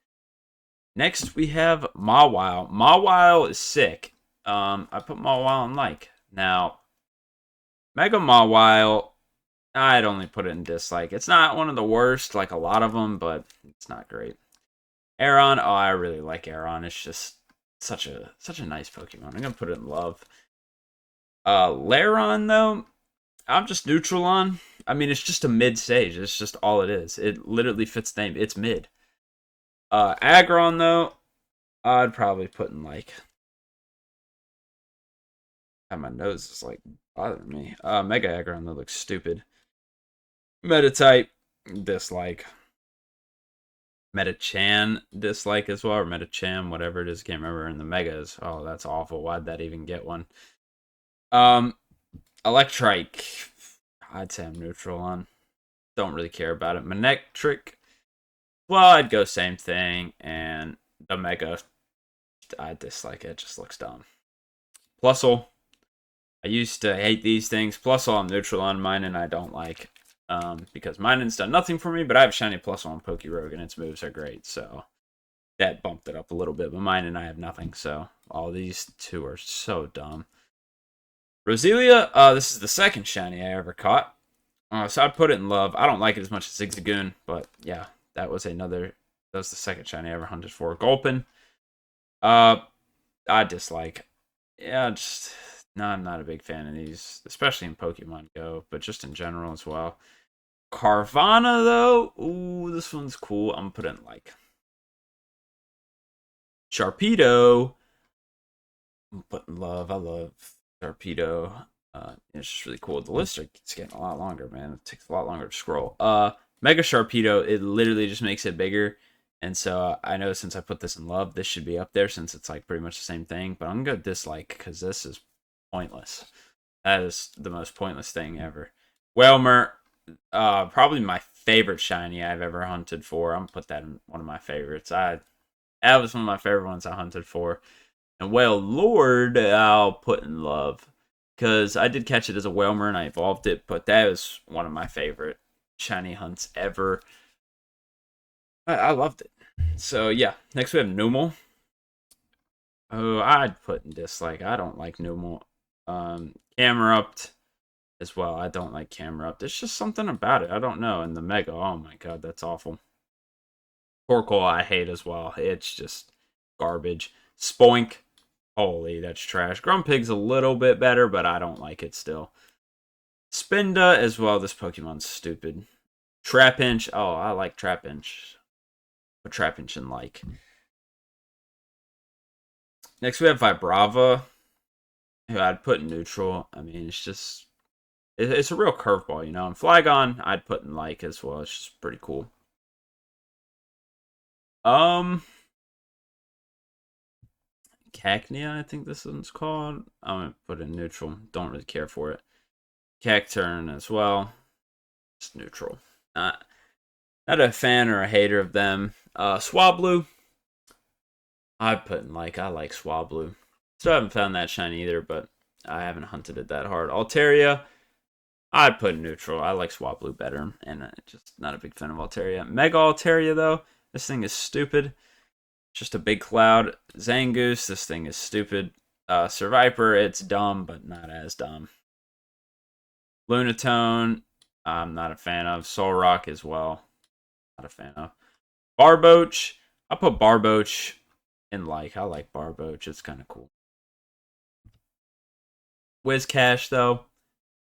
[SPEAKER 1] Next we have Mawile. Mawile is sick. I put Mawile in like. Now, Mega Mawile, I'd only put it in dislike. It's not one of the worst, like a lot of them, but it's not great. Aron, oh, I really like Aron. It's just such a nice Pokemon. I'm gonna put it in love. Lairon though, I'm just neutral on. I mean, it's just a mid stage. It's just all it is. It literally fits the name. It's mid. Aggron though, I'd probably put in like. My nose is like bothering me. Mega Aggron though looks stupid. Metatype, dislike. Metachan, dislike as well, or Metacham, whatever it is, can't remember. In the Megas, oh, that's awful. Why'd that even get one? Electrike, I'd say I'm neutral on. Don't really care about it. Manectric, well, I'd go same thing. And the Mega, I dislike it. It just looks dumb. Plusle, I used to hate these things. Plusle, I'm neutral on. Mine, and I don't like. Because Minun's done nothing for me, but I have Shiny Plusle on Pokerogue, and its moves are great, so that bumped it up a little bit. But mine and I have nothing, so all these two are so dumb. Roselia, this is the second Shiny I ever caught, so I'd put it in love. I don't like it as much as Zigzagoon, but yeah, that was the second Shiny I ever hunted for. Gulpin, I dislike. Yeah, just no, I'm not a big fan of these, especially in Pokemon Go, but just in general as well. Carvana, though, ooh, this one's cool. I'm putting like Sharpedo. I'm putting love. I love Sharpedo. It's just really cool. The list is getting a lot longer, man. It takes a lot longer to scroll. Mega Sharpedo, it literally just makes it bigger. And so I know since I put this in love, this should be up there since it's like pretty much the same thing. But I'm gonna go dislike because this is pointless. That is the most pointless thing ever. Whelmer, probably my favorite shiny I've ever hunted for. I'm gonna put that in one of my favorites. That was one of my favorite ones I hunted for. And Wailord, I'll put in love because I did catch it as a Whelmer and I evolved it, but that was one of my favorite shiny hunts ever. I loved it. So yeah, next we have Numel. Oh, I'd put in dislike. I don't like Numel. Camerupt as well. I don't like Camerupt. There's just something about it. I don't know. And the Mega, oh my god, that's awful. Torkoal I hate as well. It's just garbage. Spoink, holy, that's trash. Grumpig's a little bit better, but I don't like it still. Spinda as well. This Pokemon's stupid. Trapinch, oh, I like Trapinch. Put Trapinch in like. Next we have Vibrava, who I'd put in neutral. I mean, it's a real curveball, you know. And Flygon, I'd put in like as well. It's just pretty cool. Cacnea, I think this one's called. I'm gonna put it in neutral. Don't really care for it. Cacturn as well. It's neutral. Not a fan or a hater of them. Swablu, I put in like. I like Swablu. Still haven't found that shiny either, but I haven't hunted it that hard. Altaria, I'd put in neutral. I like Swablu better, and just not a big fan of Altaria. Mega Altaria, though, this thing is stupid. Just a big cloud. Zangoose, this thing is stupid. Survivor, it's dumb, but not as dumb. Lunatone, I'm not a fan of. Solrock as well, not a fan of. Barboach, I'll put Barboach in like. I like Barboach, it's kind of cool. Whiscash, though,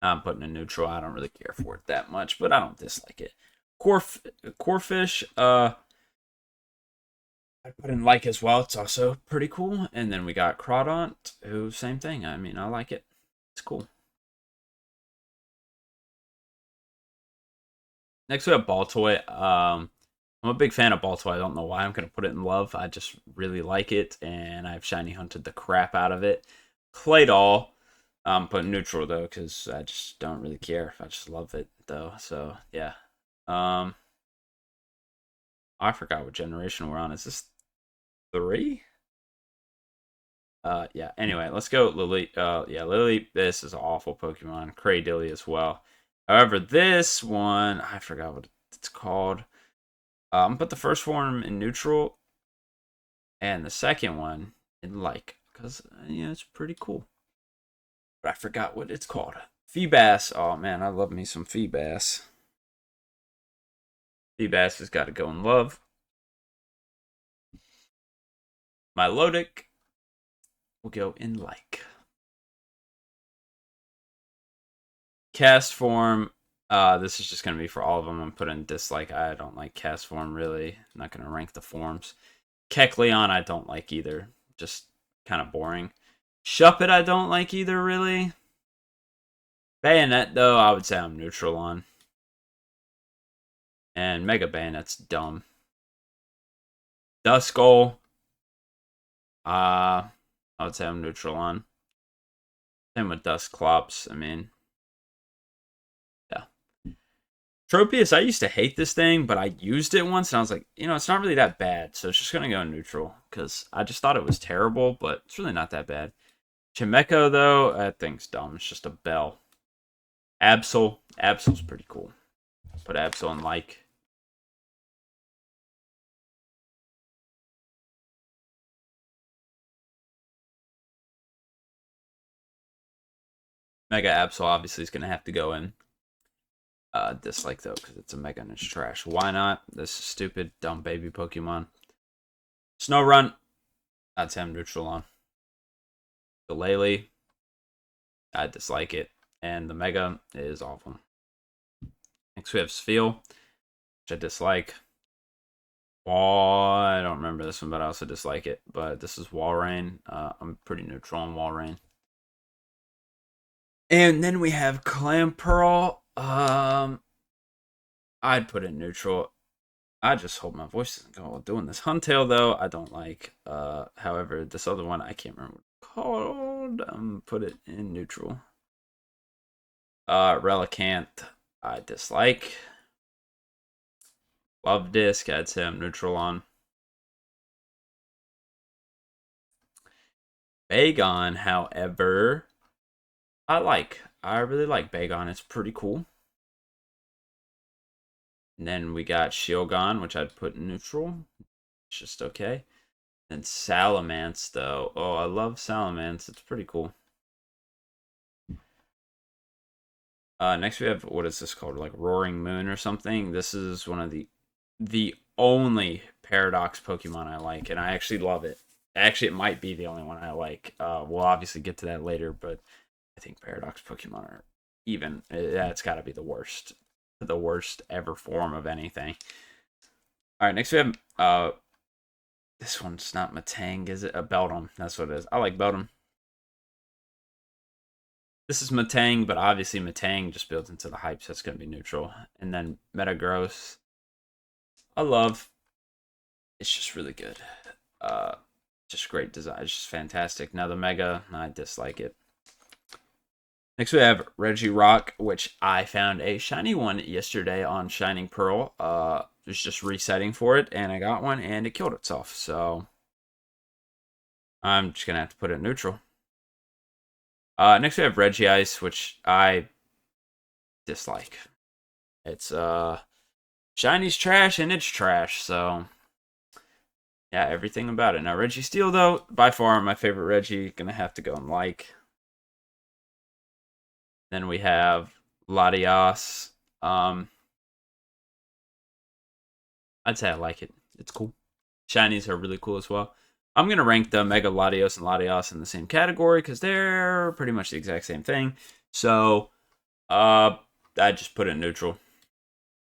[SPEAKER 1] I'm putting in neutral. I don't really care for it that much, but I don't dislike it. Corphish, I put in like as well. It's also pretty cool. And then we got Crawdaunt, who same thing. I mean, I like it. It's cool. Next we have Baltoy. I'm a big fan of Baltoy. I don't know why I'm gonna put it in love. I just really like it, and I've shiny hunted the crap out of it. Claydol, I'm putting neutral though, because I just don't really care. I just love it though. So yeah. I forgot what generation we're on. Is this 3? Yeah. Anyway, let's go Lily. Yeah, Lily. This is an awful Pokemon. Cradily as well. However, this one I forgot what it's called. Put the first form in neutral, and the second one in like, cause yeah, it's pretty cool. But I forgot what it's called. Feebas. Oh man, I love me some Feebas. Feebas has got to go in love. Milotic will go in like. Cast form. This is just gonna be for all of them. I'm putting dislike. I don't like cast form really. I'm not gonna rank the forms. Kecleon, I don't like either. Just kind of boring. Shuppet, I don't like either really. Bayonet though, I would say I'm neutral on. And Mega Bayonet's dumb. Duskull, I would say I'm neutral on. Same with Dusclops. I mean, yeah. Tropius, I used to hate this thing, but I used it once and I was like, you know, it's not really that bad. So it's just going to go neutral because I just thought it was terrible, but it's really not that bad. Chimecho, though, that thing's dumb. It's just a bell. Absol. Absol's pretty cool. Put Absol in like. Mega Absol obviously is going to have to go in. Dislike though, because it's a mega and it's trash. Why not? This is stupid, dumb baby Pokemon. Snorunt, I'd say I'm neutral on. Galele, I dislike it. And the mega is awful. Next we have Spheal, which I dislike. I don't remember this one, but I also dislike it. But this is Walrein. I'm pretty neutral on Walrein. And then we have Clamperl. I'd put it neutral. I just hope my voice doesn't go while doing this. Huntail, though, I don't like. However, this other one, I can't remember what it's called. Put it in neutral. Relicanth, I dislike. Love Disc, I'd say I'm neutral on. Bagon, however, I like. I really like Bagon. It's pretty cool. And then we got Shieldgon, which I'd put in neutral. It's just okay. And Salamence, though. Oh, I love Salamence. It's pretty cool. Next we have, what is this called? Like Roaring Moon or something. This is one of the only Paradox Pokemon I like, and I actually love it. Actually, it might be the only one I like. We'll obviously get to that later, but I think Paradox Pokemon are even. It's got to be the worst ever form of anything. All right, next we have This one's not Metang, is it? A Beldum. That's what it is. I like Beldum. This is Metang, but obviously Metang just builds into the hype, so it's going to be neutral. And then Metagross. I love. It's just really good. Just great design. It's just fantastic. Now the Mega, I dislike it. Next we have Regirock, which I found a shiny one yesterday on Shining Pearl. Was just resetting for it, and I got one, and it killed itself. So I'm just gonna have to put it neutral. Next we have Regice, which I dislike. It's shiny's trash, and it's trash. So yeah, everything about it. Now Registeel, though, by far my favorite Reggie. Gonna have to go and like. Then we have Latias. I'd say I like it. It's cool. Shinies are really cool as well. I'm going to rank the Mega Latios and Latias in the same category because they're pretty much the exact same thing. So, I just put it neutral.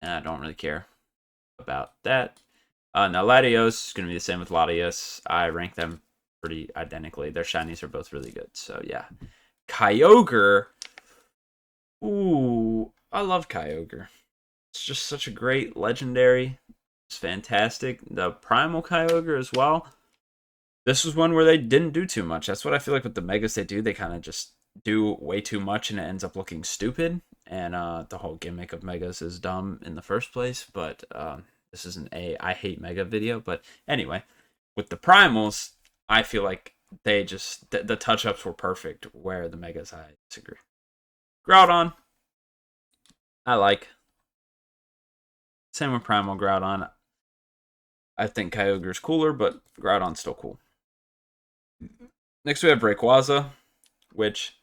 [SPEAKER 1] And I don't really care about that. Now, Latios is going to be the same with Latias. I rank them pretty identically. Their shinies are both really good. So, yeah. Kyogre. Ooh, I love Kyogre. It's just such a great legendary. It's fantastic. The Primal Kyogre as well. This was one where they didn't do too much. That's what I feel like with the Megas they do. They kind of just do way too much and it ends up looking stupid. And the whole gimmick of Megas is dumb in the first place. But this isn't a I hate Mega video. But anyway, with the Primals, I feel like they just, the touch-ups were perfect, where the Megas, I disagree. Groudon, I like. Same with Primal Groudon. I think Kyogre's cooler, but Groudon's still cool. Next we have Rayquaza, which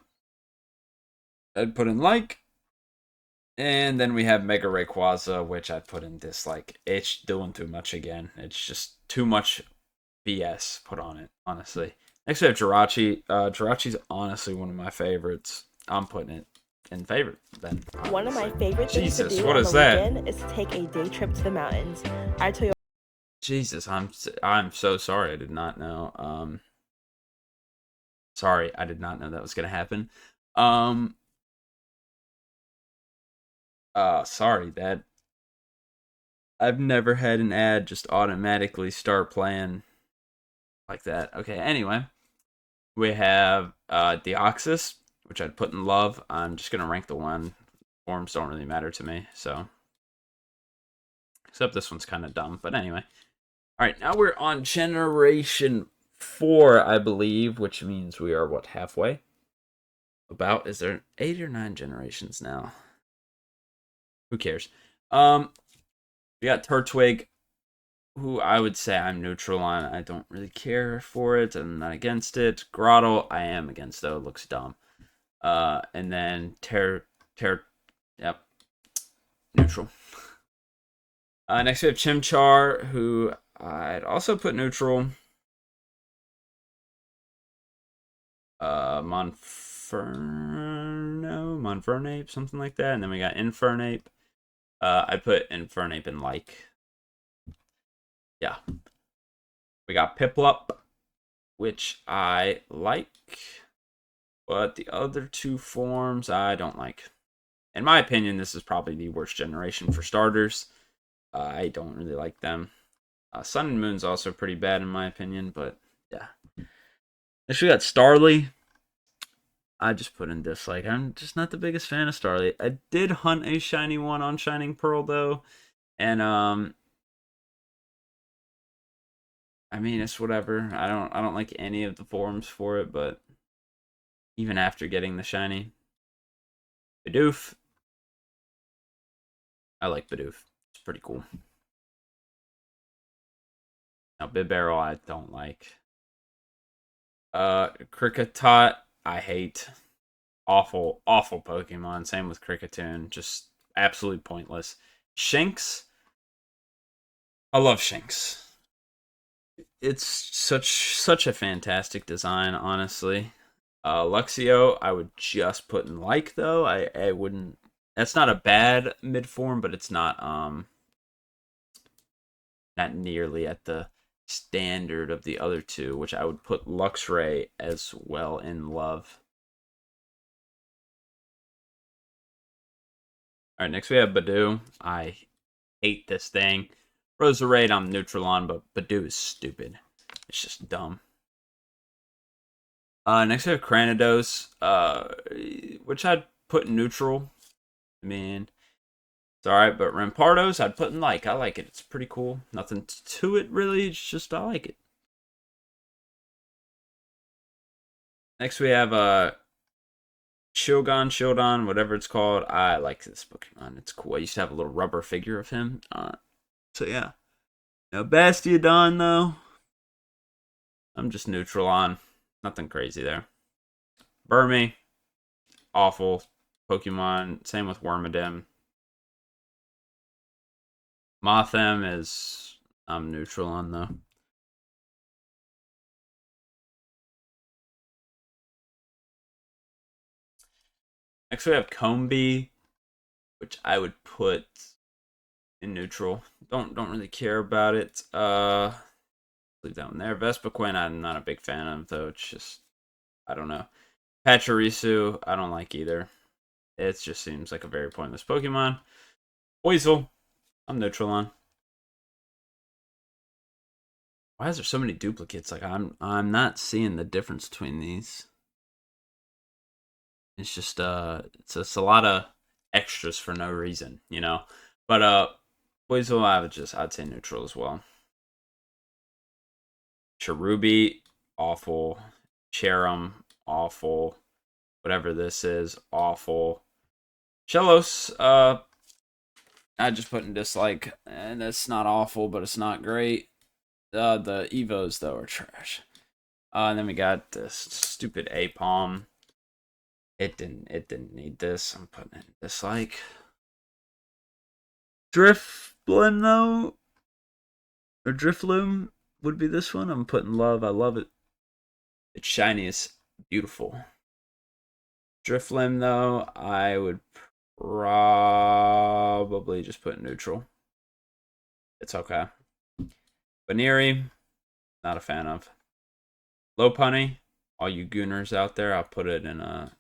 [SPEAKER 1] I'd put in like. And then we have Mega Rayquaza, which I'd put in dislike. It's doing too much again. It's just too much BS put on it, honestly. Next we have Jirachi. Jirachi's honestly one of my favorites. I'm putting it in favorite then. Obviously.
[SPEAKER 2] One of my favorite things to do
[SPEAKER 1] what
[SPEAKER 2] on
[SPEAKER 1] is
[SPEAKER 2] the
[SPEAKER 1] that?
[SPEAKER 2] weekend is to take a day trip to the mountains. I tell you.
[SPEAKER 1] Jesus, I'm so sorry. I did not know. Sorry, I did not know that was gonna happen. Sorry, that I've never had an ad just automatically start playing like that. Okay, anyway, we have Deoxys, which I'd put in love. I'm just gonna rank the one. Forms don't really matter to me, so except this one's kind of dumb. But anyway, all right, now we're on Generation 4, I believe, which means we are what, halfway? About, is there 8 or 9 generations now? Who cares? We got Turtwig, who I would say I'm neutral on. I don't really care for it. I'm not against it. Grottle, I am against, though. It looks dumb. And then yep, neutral. Next we have Chimchar, who I'd also put neutral. Monfernape, something like that. And then we got Infernape. I put Infernape in like. Yeah. We got Piplup, which I like. But the other two forms I don't like. In my opinion, this is probably the worst generation for starters. I don't really like them. Sun and Moon's also pretty bad in my opinion, but yeah. Next we got Starly. I just put in dislike. I'm just not the biggest fan of Starly. I did hunt a shiny one on Shining Pearl though, and I mean it's whatever. I don't like any of the forms for it, but even after getting the shiny, Bidoof. I like Bidoof. It's pretty cool. Now Bibarel I don't like. Kricketot I hate. Awful Pokemon. Same with Kricketune. Just absolutely pointless. Shinx. I love Shinx. It's such a fantastic design, honestly. Luxio, I would just put in like though. I wouldn't. That's not a bad mid form, but it's not nearly at the standard of the other two, which I would put Luxray as well in love. All right, next we have Badoo. I hate this thing. Roserade, I'm neutral on, but Badoo is stupid. It's just dumb. Next we have Cranidos, which I'd put neutral. I mean, it's alright, but Rampardos I'd put in like. I like it. It's pretty cool. Nothing to it really. It's just I like it. Next we have Shieldon, whatever it's called. I like this Pokemon. It's cool. I used to have a little rubber figure of him. So yeah. Now Bastiodon though, I'm just neutral on. Nothing crazy there. Burmy, awful Pokemon. Same with Wormadam. Mothim is I'm neutral on though. Next we have Combee, which I would put in neutral. Don't really care about it. Leave that one there. Vespiquen, I'm not a big fan of though. It's just I don't know. Pachirisu, I don't like either. It just seems like a very pointless Pokemon. Weasel, I'm neutral on. Why is there so many duplicates? Like I'm not seeing the difference between these. It's just it's just a lot of extras for no reason, you know. But Weasel, I'd say neutral as well. Cherubi, awful. Cherum, awful. Whatever this is, awful. Shellos, I just put in dislike, and it's not awful, but it's not great. The Evos though are trash. And then we got this stupid Apom. It didn't need this. I'm putting in dislike. Drifblim though, or Drifloom would be this one. I'm putting love. I love it. It's shiny. It's beautiful. Drifloom though, I would probably just put neutral. It's okay. Baneri, not a fan of. Lopunny, all you gooners out there, I'll put it in a.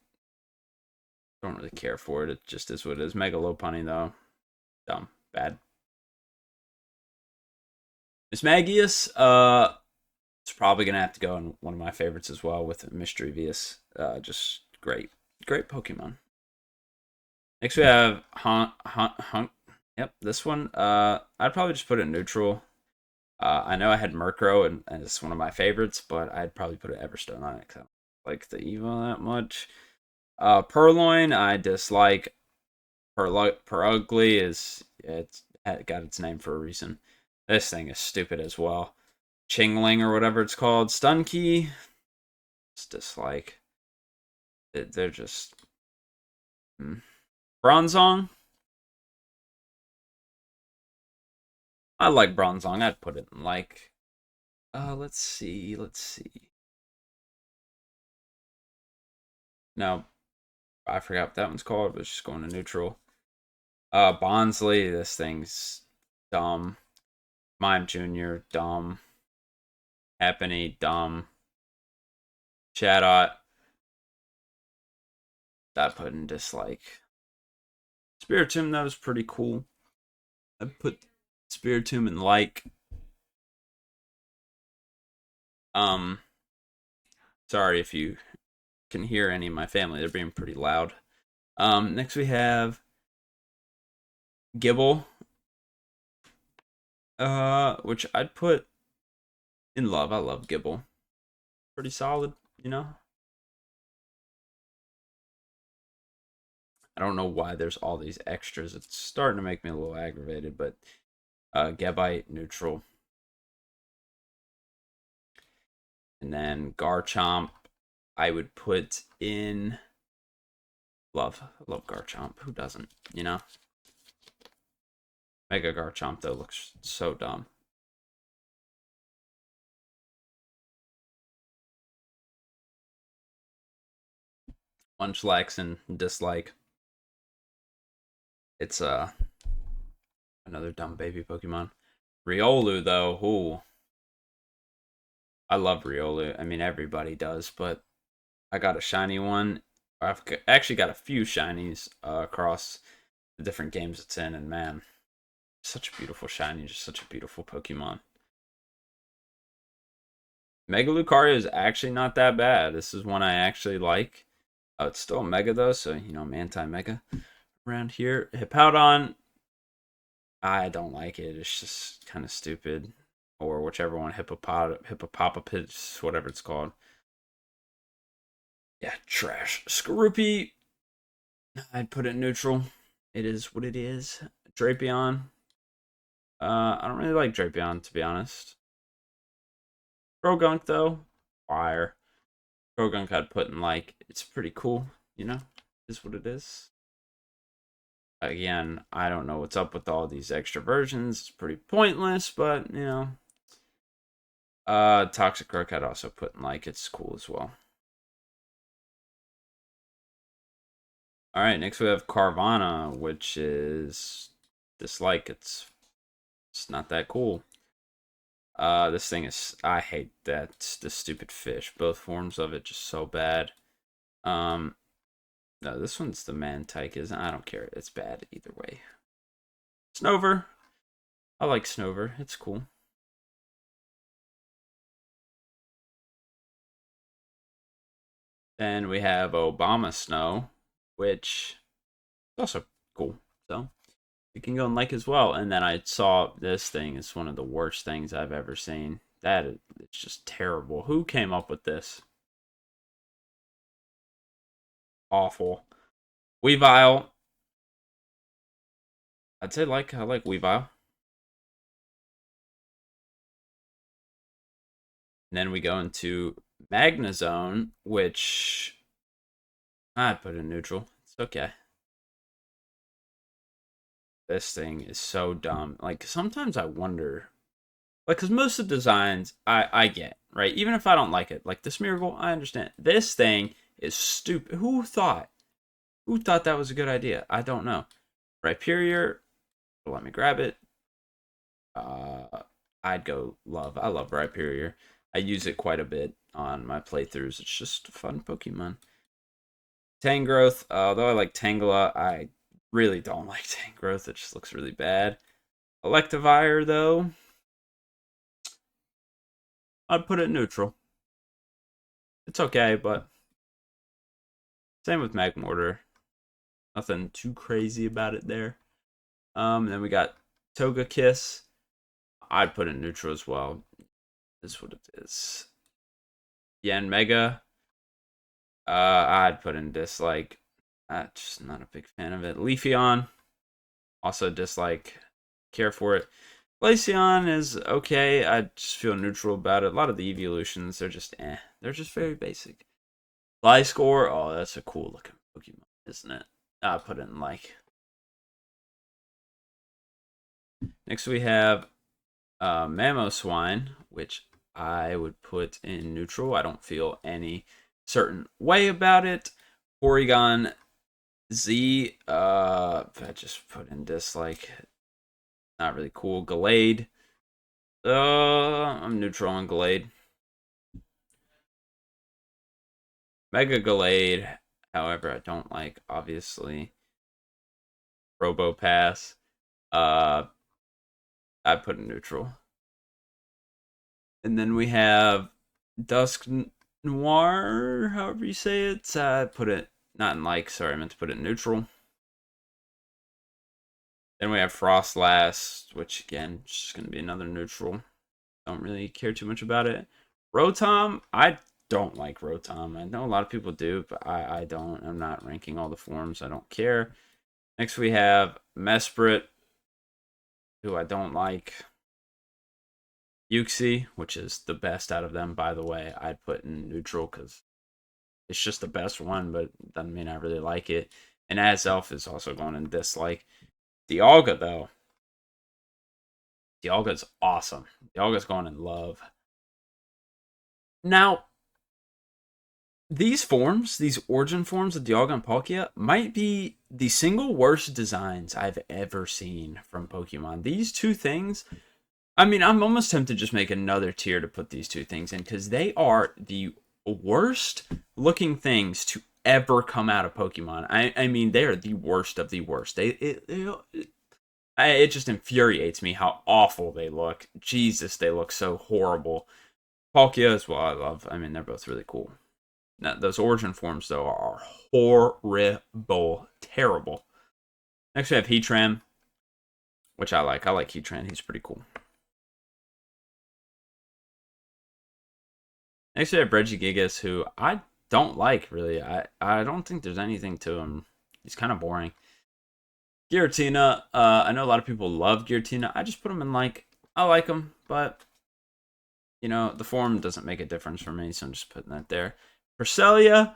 [SPEAKER 1] Don't really care for it. It just is what it is. Mega Lopunny though, dumb, bad. Mismagius, it's probably gonna have to go in one of my favorites as well with Mischievous. Just great Pokemon. Next we have Hunk. Yep, this one. I'd probably just put it neutral. I know I had Murkrow and it's one of my favorites, but I'd probably put an Everstone on it because I don't like the Evo that much. Purloin, I dislike. Purugly it's got its name for a reason. This thing is stupid as well. Chingling or whatever it's called. Stunky, it's dislike. They're just. Bronzong. I like Bronzong. I'd put it in like. Let's see. No, I forgot what that one's called. But it's just going to neutral. Bonsly. This thing's dumb. Mime Jr. Dumb. Happiny. Dumb. Chatot. That put in dislike. Spiritomb, that was pretty cool. I put Spiritomb in like. Sorry if you can hear any of my family. They're being pretty loud. Next we have Gibble. Which I'd put in love. I love Gibble. Pretty solid, you know? I don't know why there's all these extras. It's starting to make me a little aggravated, but Gabite, neutral. And then Garchomp, I would put in love. I love Garchomp. Who doesn't, you know? Mega Garchomp, though, looks so dumb. Munchlax and dislike. It's another dumb baby Pokemon. Riolu though, ooh. I love Riolu. I mean, everybody does, but I got a shiny one. Actually got a few shinies across the different games it's in, and man, such a beautiful shiny, just such a beautiful Pokemon. Mega Lucario is actually not that bad. This is one I actually like. It's still a Mega though, so you know I'm anti-Mega around here. Hippowdon, I don't like it. It's just kind of stupid, or whichever one, Hippopotapus, whatever it's called. Yeah, trash. Skorupi, I'd put it neutral. It is what it is. Drapion, I don't really like Drapion, to be honest. Croagunk though, fire. Croagunk I'd put in like, it's pretty cool, you know, is what it is. Again, I don't know what's up with all these extra versions. It's pretty pointless, but you know. Toxicroak I'd also put in like, it's cool as well. Alright, next we have Carvana, which is dislike. It's not that cool. This thing is, I hate that, the stupid fish. Both forms of it just so bad. No, this one's the Mantike, isn't it? I don't care. It's bad either way. Snover. I like Snover. It's cool. Then we have Abomasnow, which is also cool. So you can go and like as well. And then I saw this thing is one of the worst things I've ever seen. It's just terrible. Who came up with this? Awful. Weavile. I'd say I like Weavile. And then we go into Magnezone, which I'd put in neutral. It's okay. This thing is so dumb. Like, sometimes I wonder, like, because most of the designs I get, right? Even if I don't like it. Like, this Miracle, I understand. This thing is stupid. Who thought that was a good idea? I don't know. Rhyperior, let me grab it. I'd go love. I love Rhyperior. I use it quite a bit on my playthroughs. It's just a fun Pokemon. Tangrowth, although I like Tangela, I really don't like Tangrowth. It just looks really bad. Electivire, though, I'd put it neutral. It's okay, but same with Magmortar. Nothing too crazy about it there. Then we got Togekiss. I'd put it neutral as well. Is what it is. Yanmega. I'd put in dislike. I'm just not a big fan of it. Leafeon. Also dislike. Care for it. Glaceon is okay. I just feel neutral about it. A lot of the evolutions, they're just They're just very basic. Gliscor. Oh, that's a cool looking Pokemon, isn't it? I'll put it in like. Next we have Mamoswine, which I would put in neutral. I don't feel any certain way about it. Porygon Z, I just put in dislike. Not really cool. Gallade. I'm neutral on Gallade. Mega Gallade, however, I don't like, obviously. Robopass. I put in neutral. And then we have Dusk Noir, however you say it. I put it not in like, sorry, I meant to put it in neutral. Then we have Frostlass, which again, is just going to be another neutral. Don't really care too much about it. Rotom, I don't like Rotom. I know a lot of people do, but I don't. I'm not ranking all the forms. I don't care. Next we have Mesprit, who I don't like. Uxie, which is the best out of them, by the way. I'd put in neutral because it's just the best one, but doesn't mean I really like it. And Azelf is also going in dislike. Dialga, though. Dialga's awesome. Dialga's going in love. Now, these forms, these origin forms of Dialga and Palkia, might be the single worst designs I've ever seen from Pokemon. These two things, I mean, I'm almost tempted to just make another tier to put these two things in because they are the worst looking things to ever come out of Pokemon. I mean, they are the worst of the worst. It just infuriates me how awful they look. Jesus, they look so horrible. Palkia as well, I love. I mean, they're both really cool. Now, those origin forms, though, are horrible. Terrible. Next, we have Heatran, which I like. I like Heatran. He's pretty cool. Next, we have Regigigas, who I don't like, really. I don't think there's anything to him. He's kind of boring. Giratina, I know a lot of people love Giratina. I just put him in like, I like him, but, you know, the form doesn't make a difference for me, so I'm just putting that there. Cresselia,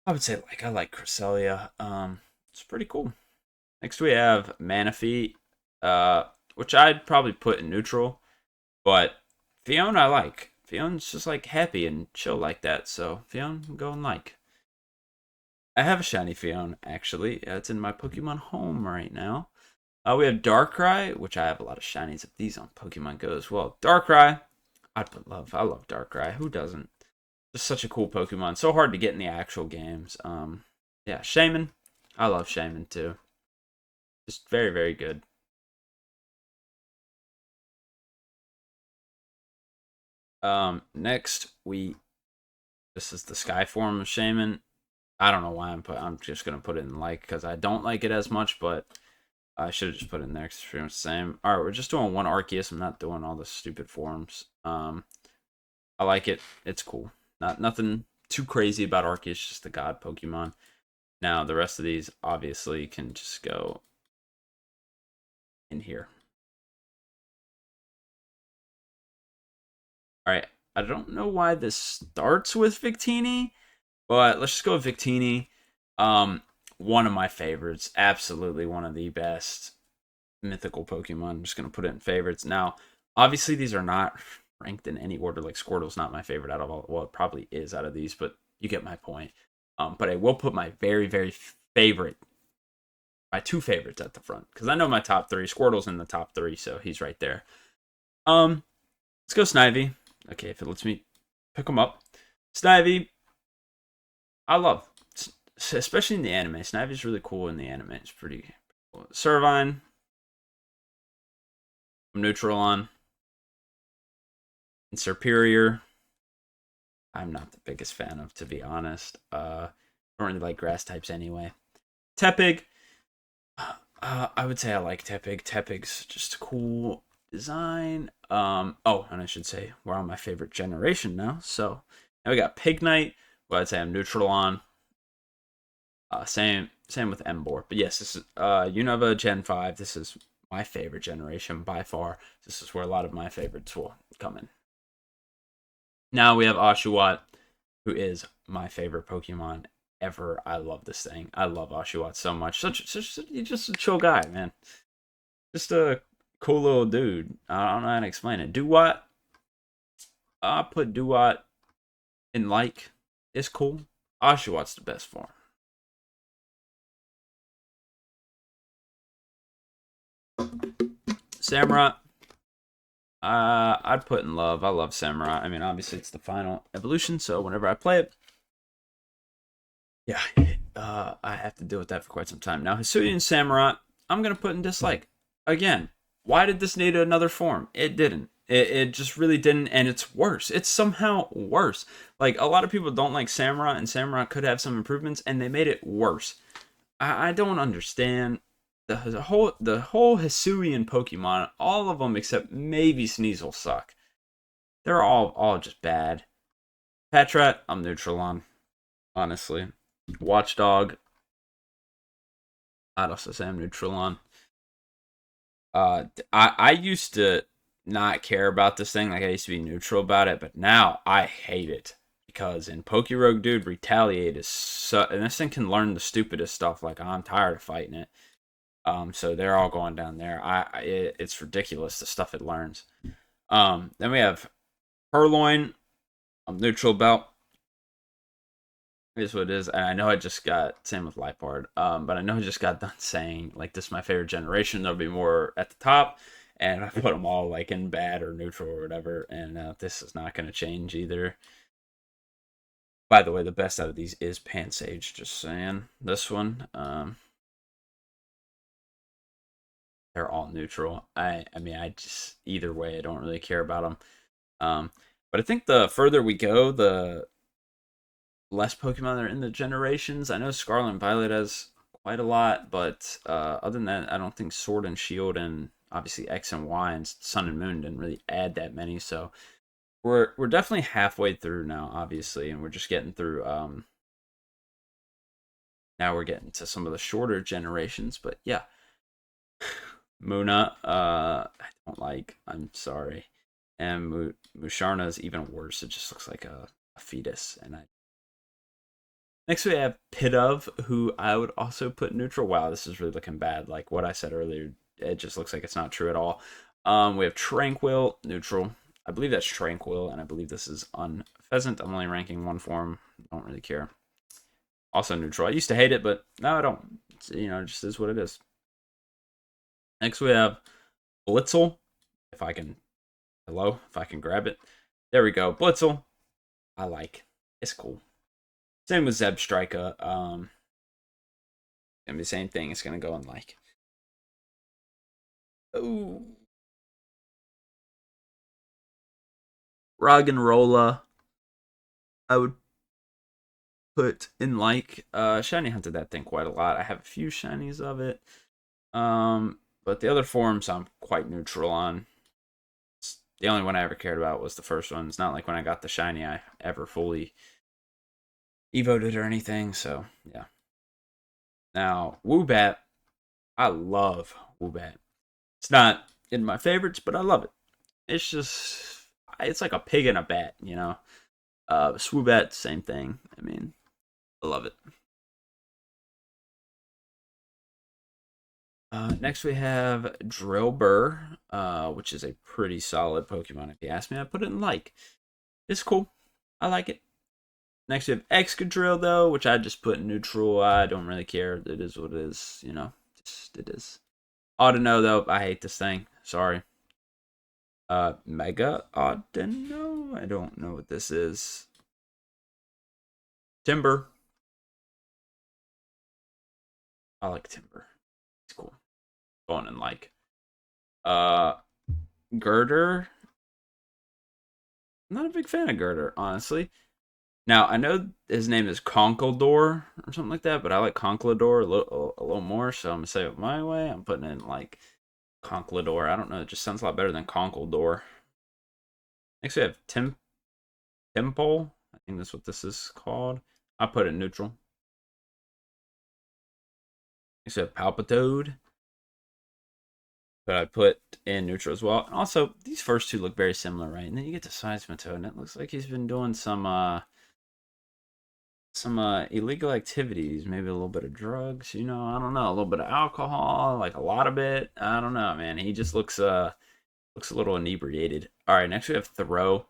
[SPEAKER 1] I would say like, I like Cresselia. It's pretty cool. Next we have Manaphy, which I'd probably put in neutral, but Fiona I like. Fiona's just like happy and chill like that, so Fiona I'm going like. I have a shiny Fiona, actually. It's in my Pokemon home right now. We have Darkrai, which I have a lot of shinies of these on Pokemon Go as well. Darkrai, I'd put love. I love Darkrai. Who doesn't? Just such a cool Pokemon. So hard to get in the actual games. Yeah, Shaman. I love Shaman too. Just very, very good. Next this is the Sky form of Shaman. I don't know why I'm just gonna put it in like because I don't like it as much, but I should have just put it in there because it's pretty much the same. All right, we're just doing one Arceus. I'm not doing all the stupid forms. I like it. It's cool. Nothing too crazy about Arceus. Just the god Pokemon. Now the rest of these obviously can just go in here. All right. I don't know why this starts with Victini, but let's just go with Victini. One of my favorites. Absolutely one of the best mythical Pokemon. I'm just going to put it in favorites. Now, obviously, these are not ranked in any order. Like, Squirtle's not my favorite out of all. Well, it probably is out of these, but you get my point. But I will put my very, very favorite, my two favorites at the front. Because I know my top three. Squirtle's in the top three, so he's right there. Let's go Snivy. Okay, if it lets me pick them up. Snivy, I love, especially in the anime. Snivy's really cool in the anime. It's pretty cool. Servine, I'm neutral on. And Serperior, I'm not the biggest fan of, to be honest. I don't really like grass types anyway. Tepig, I would say I like Tepig. Tepig's just a cool design. Oh, and I should say we're on my favorite generation now. So now we got Pignite, who I'd say I'm neutral on. Same with Emboar. But yes, this is Unova Gen 5. This is my favorite generation by far. This is where a lot of my favorites will come in. Now we have Oshawott, who is my favorite Pokemon ever. I love this thing. I love Oshawott so much. He's just a chill guy, man. Just a cool little dude. I don't know how to explain it. Duat. I put Duat in like. It's cool. Oshawott's the best form. Samurott. I'd put in love. I love Samurott. I mean, obviously it's the final evolution, so whenever I play it, yeah, I have to deal with that for quite some time. Now, Hisuian Samurott, I'm gonna put in dislike. Again, why did this need another form? It didn't. It just really didn't, and it's worse. It's somehow worse. Like, a lot of people don't like Samurott, and Samurott could have some improvements, and they made it worse. I don't understand. The whole Hisuian Pokemon, all of them except maybe Sneasel suck. They're all just bad. Patrat, I'm neutral on, honestly. Watchdog, I'd also say I'm neutral on. I used to not care about this thing. Like, I used to be neutral about it, but now I hate it. Because in Pokerogue, dude, Retaliate is so... And this thing can learn the stupidest stuff. Like, I'm tired of fighting it. So they're all going down there. It's ridiculous, the stuff it learns. Then we have Purloin. I'm neutral about. It is what it is. And I know I just got... Same with Liepard. But I know I just got done saying, like, this is my favorite generation. There'll be more at the top. and I put them all like in bad or neutral or whatever. And this is not going to change either. By the way, the best out of these is Pansage. Just saying, this one. They're all neutral. I mean, I just either way, I don't really care about them. But I think the further we go, the less Pokemon are in the generations. I know Scarlet and Violet has quite a lot, but other than that, I don't think Sword and Shield and obviously X and Y and Sun and Moon didn't really add that many. So we're definitely halfway through now, obviously, and we're just getting through. Now we're getting to some of the shorter generations, but yeah. Muna, I don't like. I'm sorry. And Musharna is even worse. It just looks like a fetus. And next we have Pidove, who I would also put neutral. Wow, this is really looking bad. Like what I said earlier, it just looks like it's not true at all. We have Tranquil, neutral. I believe that's Tranquil, and I believe this is Unfezant. I'm only ranking one form. Don't really care. Also neutral. I used to hate it, but now I don't. It's, it just is what it is. Next we have Blitzel. If I can grab it. There we go. Blitzel. I like. It's cool. Same with Zebstrika. Gonna be the same thing. It's gonna go in like. Ooh. Roggenrola. I would put in like. Shiny hunted that thing quite a lot. I have a few shinies of it. But the other forms I'm quite neutral on. The only one I ever cared about was the first one. It's not like when I got the shiny I ever fully evoted or anything. So yeah. Now Woobat, I love Woobat. It's not in my favorites, but I love it. It's like a pig in a bat, Swoobat, same thing. I mean, I love it. Next we have Drillbur, which is a pretty solid Pokemon if you ask me. I put it in like. It's cool. I like it. Next we have Excadrill though, which I just put in neutral. I don't really care. It is what it is, Just it is. Audino though, I hate this thing. Sorry. Mega Audino? I don't know what this is. Timber. I like Timber. It's cool. Going in like. Girder. I'm not a big fan of Girder, honestly. Now I know his name is Conkeldurr or something like that, but I like Conkeldurr a little more, so I'm gonna say it my way. I'm putting in like Conkeldurr. I don't know. It just sounds a lot better than Conkeldurr. Next we have Temple. I think that's what this is called. I put it neutral. Next we have Palpitoad. But I put in neutral as well. And also, these first two look very similar, right? And then you get to Seismitoad, and it looks like he's been doing some illegal activities, maybe a little bit of drugs, I don't know, a little bit of alcohol, like a lot of it. I don't know, man. He just looks a little inebriated. All right, next we have Throw.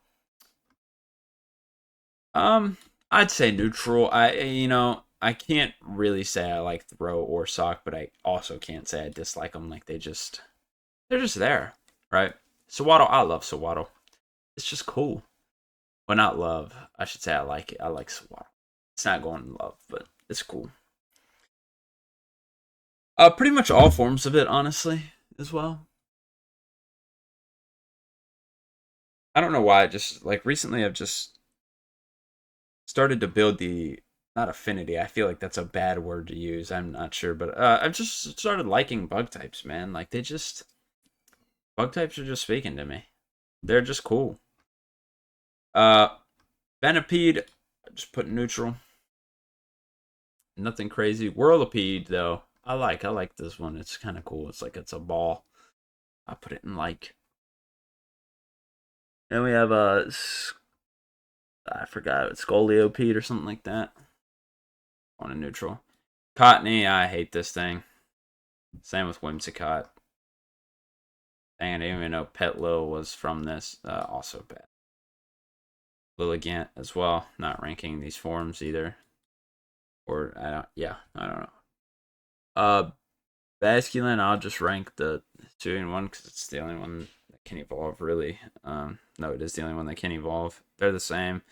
[SPEAKER 1] I'd say neutral. I can't really say I like Throw or Sock, but I also can't say I dislike them. Like they're just there, right? Sewaddle, I love Sewaddle. It's just cool. Well, not love. I should say I like it. I like Sewaddle. It's not going in love, but it's cool. Pretty much all forms of it, honestly, as well. I don't know why. Just like recently, I've just started to build the not affinity. I feel like that's a bad word to use. I'm not sure, but I've just started liking bug types, man. Like bug types are just speaking to me. They're just cool. Venipede, just put neutral. Nothing crazy. Whirlipede though, I like this one. It's kind of cool. It's like it's a ball. I put it in like. Then we have I forgot Scoliopede or something like that. On a neutral. Cottony, I hate this thing. Same with Whimsicott. Dang, I didn't even know Petlil was from this. Also bad. Lilligant as well. Not ranking these forms either. Or I don't know. Basculin, I'll just rank the Hisuian one because it's the only one that can evolve, really. No, it is the only one that can evolve. They're the same.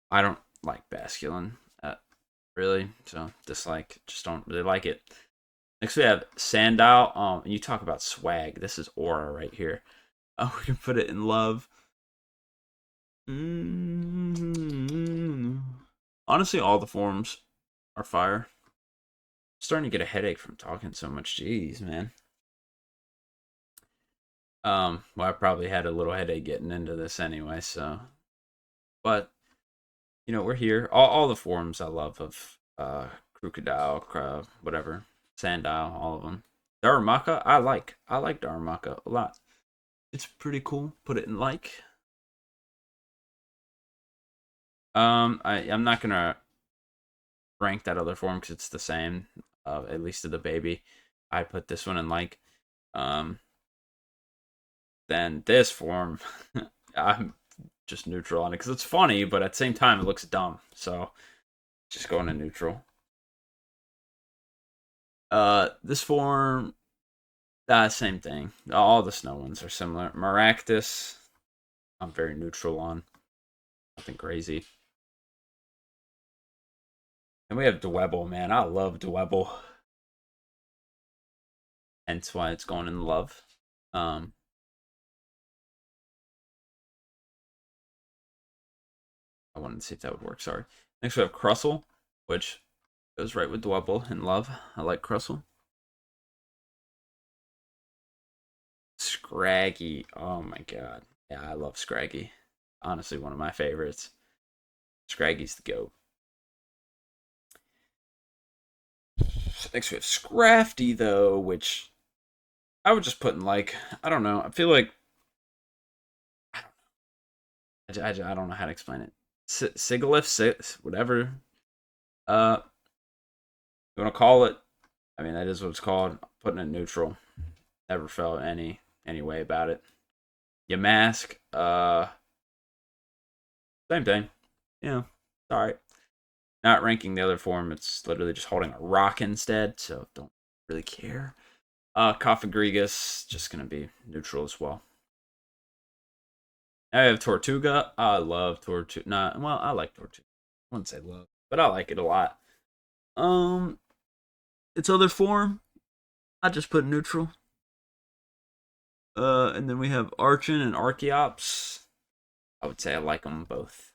[SPEAKER 1] I don't like Basculin, really, so dislike. Just don't really like it. Next we have Sandile. And you talk about swag. This is Aura right here. Oh, we can put it in love. Honestly, all the forms are fire. Starting to get a headache from talking so much. Jeez, man. Well, I probably had a little headache getting into this anyway, so. But, we're here. All the forms I love of Crocodile, whatever. Sandile, all of them. Darumaka, I like. I like Darumaka a lot. It's pretty cool. Put it in like. I'm not gonna rank that other form because it's the same. At least to the baby, I put this one in like. Then this form, I'm just neutral on it because it's funny, but at the same time it looks dumb. So just going to neutral. This form, same thing. All the snow ones are similar. Maractus, I'm very neutral on. Nothing crazy. And we have Dwebble, man. I love Dwebble. Hence why it's going in love. I wanted to see if that would work. Sorry. Next we have Crustle, which goes right with Dwebble in love. I like Crustle. Scraggy. Oh my god. Yeah, I love Scraggy. Honestly, one of my favorites. Scraggy's the GOAT. Next we have Scrafty, though, which I would just put in like, I don't know. I feel like, I don't know how to explain it. Sigilyph, whatever. You want to call it? I mean, that is what it's called. Putting it neutral. Never felt any way about it. Yamask, same thing. Yeah, all right. Not ranking the other form. It's literally just holding a rock instead, so don't really care. Cofagrigus, just gonna be neutral as well. I have Tortuga. I love Tortuga. Well, I like Tortuga. I wouldn't say love, but I like it a lot. Its other form, I just put neutral. And then we have Archon and Archeops. I would say I like them both.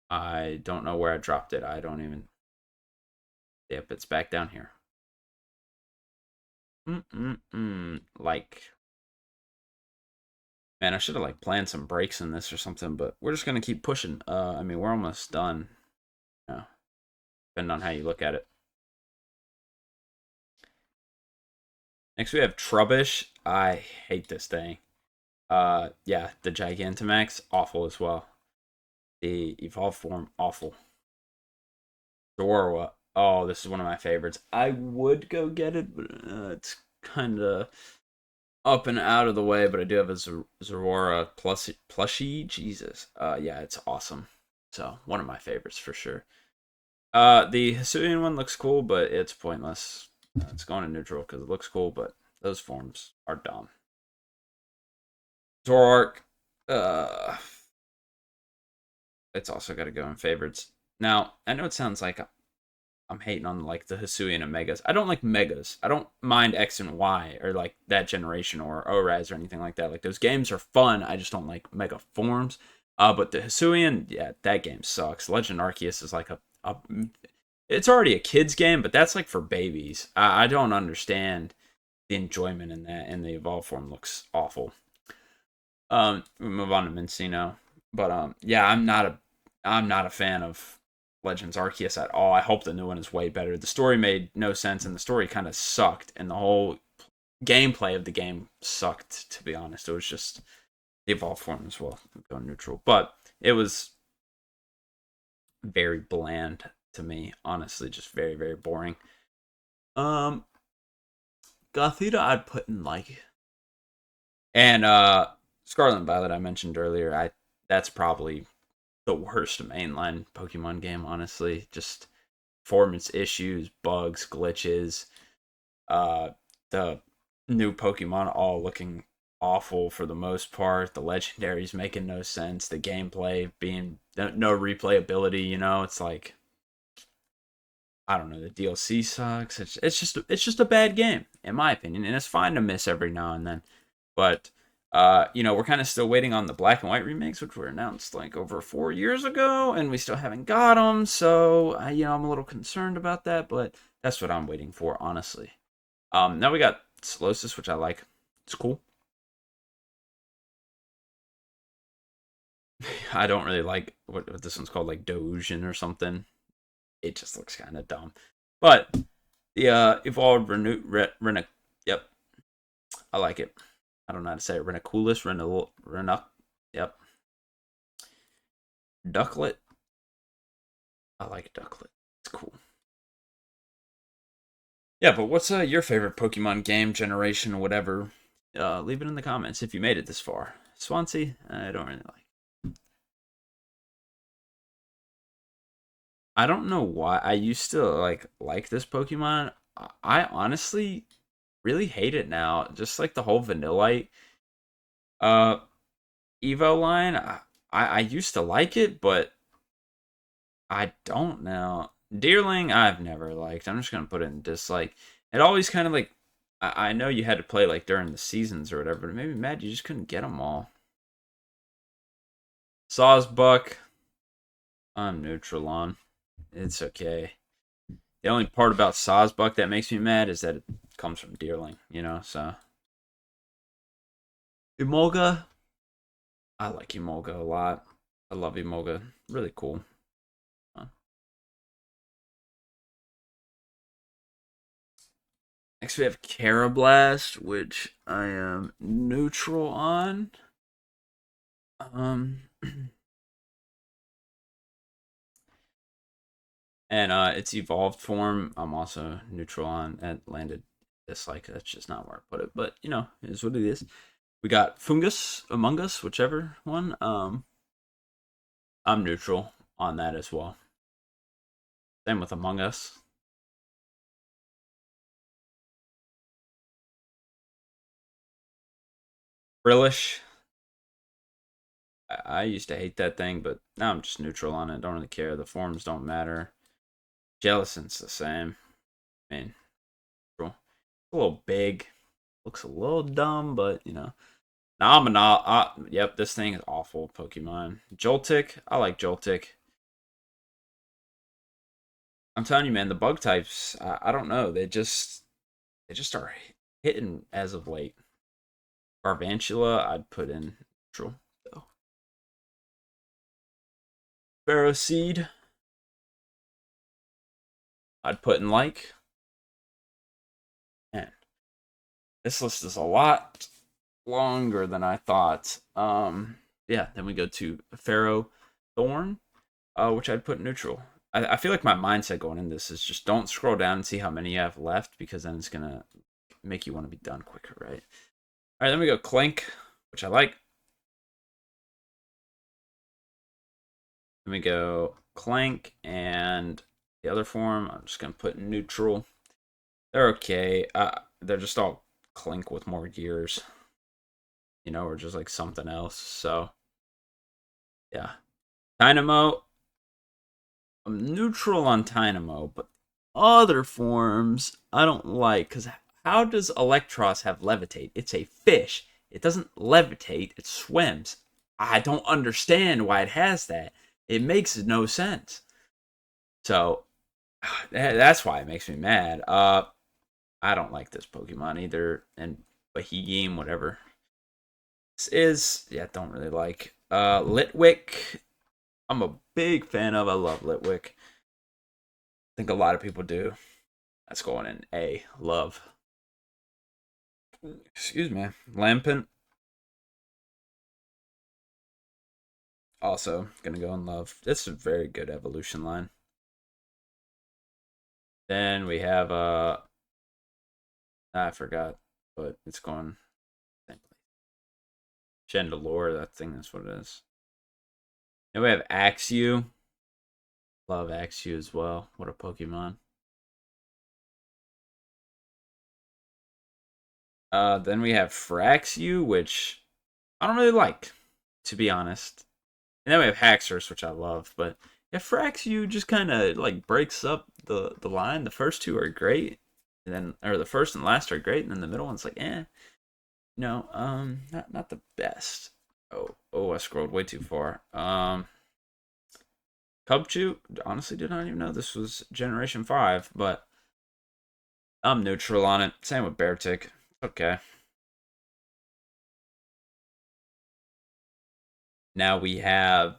[SPEAKER 1] I don't know where I dropped it. I don't even. Yep, it's back down here. Like, man, I should have like planned some breaks in this or something, but we're just gonna keep pushing. I mean, we're almost done. Yeah, depending on how you look at it. Next we have Trubbish. I hate this thing. Yeah, the Gigantamax, awful as well. The evolved form, awful. Zorua, oh, this is one of my favorites. I would go get it, but it's kind of up and out of the way. But I do have a Zorua plushie. Jesus, yeah, it's awesome. So one of my favorites for sure. The Hisuian one looks cool, but it's pointless. It's going to neutral because it looks cool, but those forms are dumb. Zoroark, it's also got to go in favorites. Now, I know it sounds like I'm hating on like the Hisuian and Megas. I don't like Megas. I don't mind X and Y or like that generation or ORAS or anything like that. Like those games are fun. I just don't like Mega forms. But the Hisuian, yeah, that game sucks. Legend Arceus is like it's already a kid's game, but that's like for babies. I don't understand the enjoyment in that, and the evolved form looks awful. We move on to Mincino, but yeah, I'm not a fan of Legends Arceus at all. I hope the new one is way better. The story made no sense, and the story kind of sucked, and the whole gameplay of the game sucked. To be honest, it was just the evolved form as well, going neutral, but it was very bland to me. Honestly, just very very boring. Gothita I'd put in like, and Scarlet and Violet I mentioned earlier. That's probably the worst mainline Pokemon game, honestly. Just performance issues, bugs, glitches. Uh, the new Pokemon all looking awful for the most part. The legendaries making no sense. The gameplay being no replayability. It's like I don't know. The DLC sucks. It's just a bad game in my opinion, and it's fine to miss every now and then. But we're kind of still waiting on the Black and White remakes, which were announced like over 4 years ago, and we still haven't got them. So I'm a little concerned about that, but that's what I'm waiting for, honestly. Now we got Solosis, which I like. It's cool. I don't really like what this one's called, like Dojin or something. It just looks kind of dumb. But the evolved yep, I like it. I don't know how to say it. Reniculus. Yep. Ducklet. I like Ducklet. It's cool. Yeah, but what's your favorite Pokemon game, generation, whatever? Leave it in the comments if you made it this far. Swansea, I don't really like. I don't know why. I used to like this Pokemon. I honestly really hate it now. Just like the whole Vanillite uh Evo line. I used to like it, but I don't now. Deerling, I've never liked. I'm just gonna put it in dislike. It always kind of like I know you had to play like during the seasons or whatever, but maybe Matt, you just couldn't get them all. Sawsbuck, I'm neutral on. It's okay. The only part about Sawsbuck that makes me mad is that it comes from Deerling, so. Emolga, I like Emolga a lot. I love Emolga. Really cool. Next we have Carablast, which I am neutral on. And its evolved form, I'm also neutral on. And landed dislike. That's just not where I put it, but it is what it is. We got Fungus, Among Us, whichever one. I'm neutral on that as well. Same with Among Us. Brillish. I used to hate that thing, but now I'm just neutral on it. Don't really care. The forms don't matter. Jellicent's the same. I mean, a little big. Looks a little dumb, but Yep, this thing is awful. Pokemon. Joltik. I like Joltik. I'm telling you, man, the bug types. I don't know. They just are hitting as of late. Garvantula, I'd put in neutral though. Ferroseed, I'd put in like. Man, this list is a lot longer than I thought. Yeah. Then we go to Pharaoh Thorn, which I'd put neutral. I feel like my mindset going in this is just don't scroll down and see how many you have left because then it's gonna make you want to be done quicker, right? All right, then we go Clank, which I like. Then we go Clank and the other form. I'm just gonna put neutral. They're okay. They're just all Clink with more gears, or just like something else. So yeah, Dynamo. I'm neutral on Dynamo, but other forms I don't like because how does Electros have levitate? It's a fish. It doesn't levitate. It swims. I don't understand why it has that. It makes no sense. So that's why it makes me mad. I don't like this Pokemon either, and Bahigim, whatever. This is don't really like. Litwick, I'm a big fan of. I love Litwick. I think a lot of people do. That's going in A. Love. Excuse me. Lampent. Also gonna go in love. It's a very good evolution line. Then we have I forgot, but it's going. Chandelure, that thing is what it is. Then we have Axew. Love Axew as well. What a Pokemon. Then we have Fraxu, which I don't really like, to be honest. And then we have Haxorus, which I love, but yeah, Fraxu just kind of like breaks up the line. The first two are great, and then or the first and last are great, and then the middle one's like, no, not the best. Oh, I scrolled way too far. Cubchoo, honestly, did not even know this was Generation 5, but I'm neutral on it. Same with Beartic. Okay. Now we have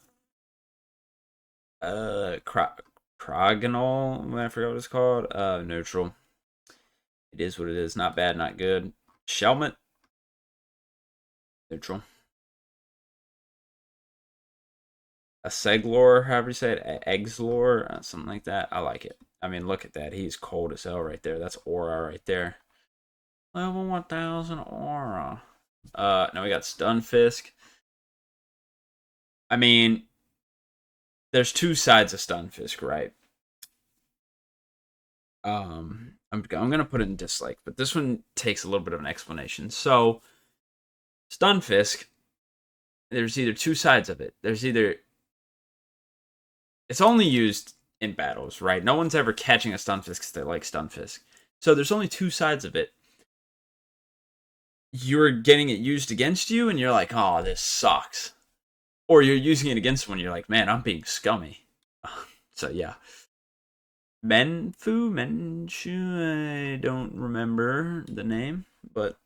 [SPEAKER 1] Crogonal, I forgot what it's called. Neutral. It is what it is. Not bad, not good. Shelmet. Neutral. A Seglor, however you say it, Eggslore, something like that. I like it. I mean, look at that. He's cold as hell right there. That's Aura right there. Level 1000 Aura. Now we got Stunfisk. I mean, there's two sides of Stunfisk, right? I'm gonna put it in dislike, but this one takes a little bit of an explanation. So, Stunfisk, there's either two sides of it. There's either it's only used in battles, right? No one's ever catching a Stunfisk because they like Stunfisk. So there's only two sides of it. You're getting it used against you, and you're like, oh, this sucks. Or you're using it against one, you're like, man, I'm being scummy. So yeah. Menshu, I don't remember the name, but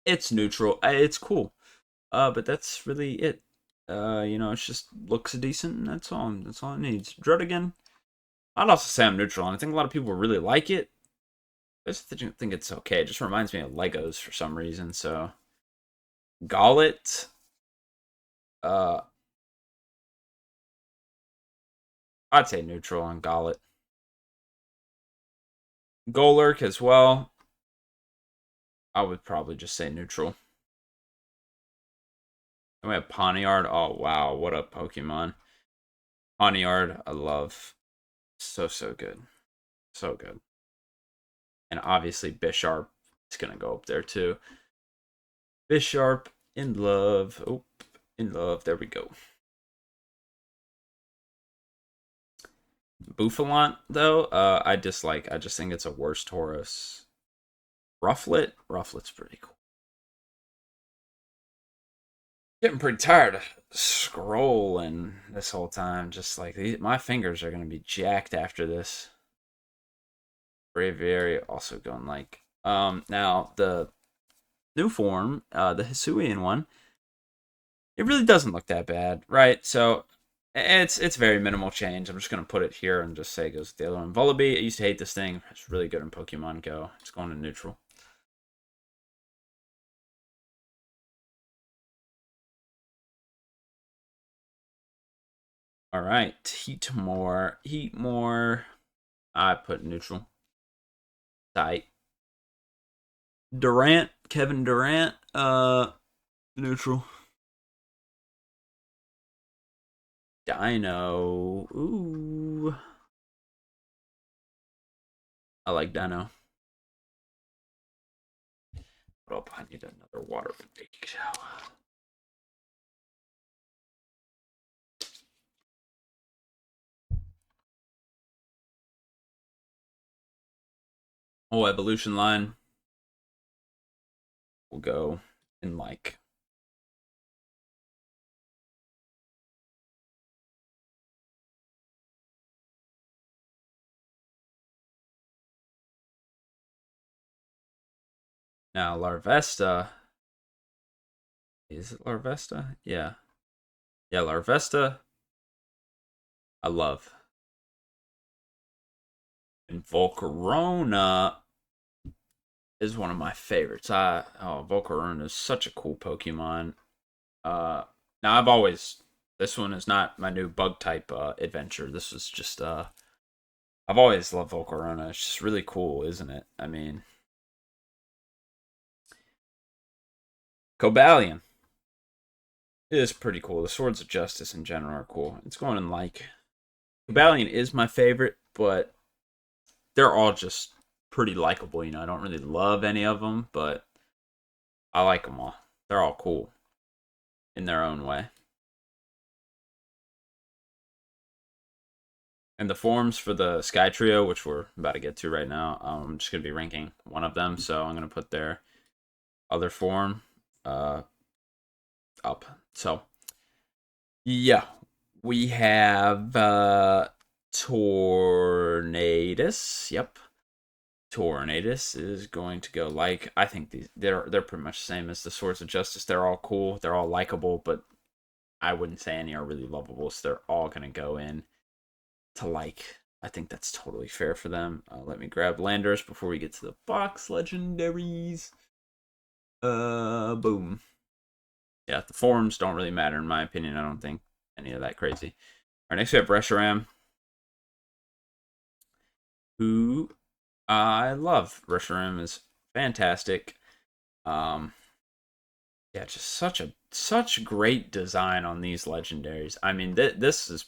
[SPEAKER 1] it's neutral. It's cool. But that's really it. It just looks decent, and that's all. That's all it needs. Druddigon, I'd also say I'm neutral, and I think a lot of people really like it. I just think it's okay. It just reminds me of Legos for some reason. So, Gollet, I'd say neutral on Gollet. Golurk as well. I would probably just say neutral. And we have Pawniard. Oh, wow. What a Pokemon. Pawniard, I love. So good. So good. And obviously, Bisharp is going to go up there too. Bisharp in love. Oh, in love. There we go. Bouffalant, though, I dislike. I just think it's a worse Tauros. Rufflet's pretty cool. Getting pretty tired of scrolling this whole time. Just like my fingers are gonna be jacked after this. Braviary also going like. Now the new form, the Hisuian one, it really doesn't look that bad, right? So it's very minimal change. I'm just gonna put it here and just say it goes with the other one. Vullaby, I used to hate this thing. It's really good in Pokemon Go. It's going to neutral. All right, Heatmore. I put neutral. Tight. Durant, Kevin Durant, neutral. Dino, ooh. I like Dino. What up? I need another water break. Oh, evolution line. We'll go in like. Now, Larvesta. Is it Larvesta? Yeah. Yeah, Larvesta. I love. And Volcarona is one of my favorites. Volcarona is such a cool Pokemon. Now I've always this one is not my new bug type adventure. This is just I've always loved Volcarona. It's just really cool, isn't it? I mean, Cobalion is pretty cool. The Swords of Justice in general are cool. It's going in like Cobalion is my favorite, but they're all just pretty likable. You know, I don't really love any of them, but I like them all. They're all cool in their own way. And the forms for the Sky Trio, which we're about to get to right now, I'm just going to be ranking one of them. So I'm going to put their other form up. So, yeah. We have Tornadus. Yep. Tornadus is going to go like, I think they're pretty much the same as the Swords of Justice. They're all cool. They're all likable, but I wouldn't say any are really lovable. So they're all going to go in to like. I think that's totally fair for them. Let me grab Landers before we get to the box legendaries. Boom. Yeah, the forms don't really matter in my opinion. I don't think any of that crazy. All right, next we have Reshiram, who I love. Reshiram is fantastic. Yeah, just such great design on these legendaries. I mean, this is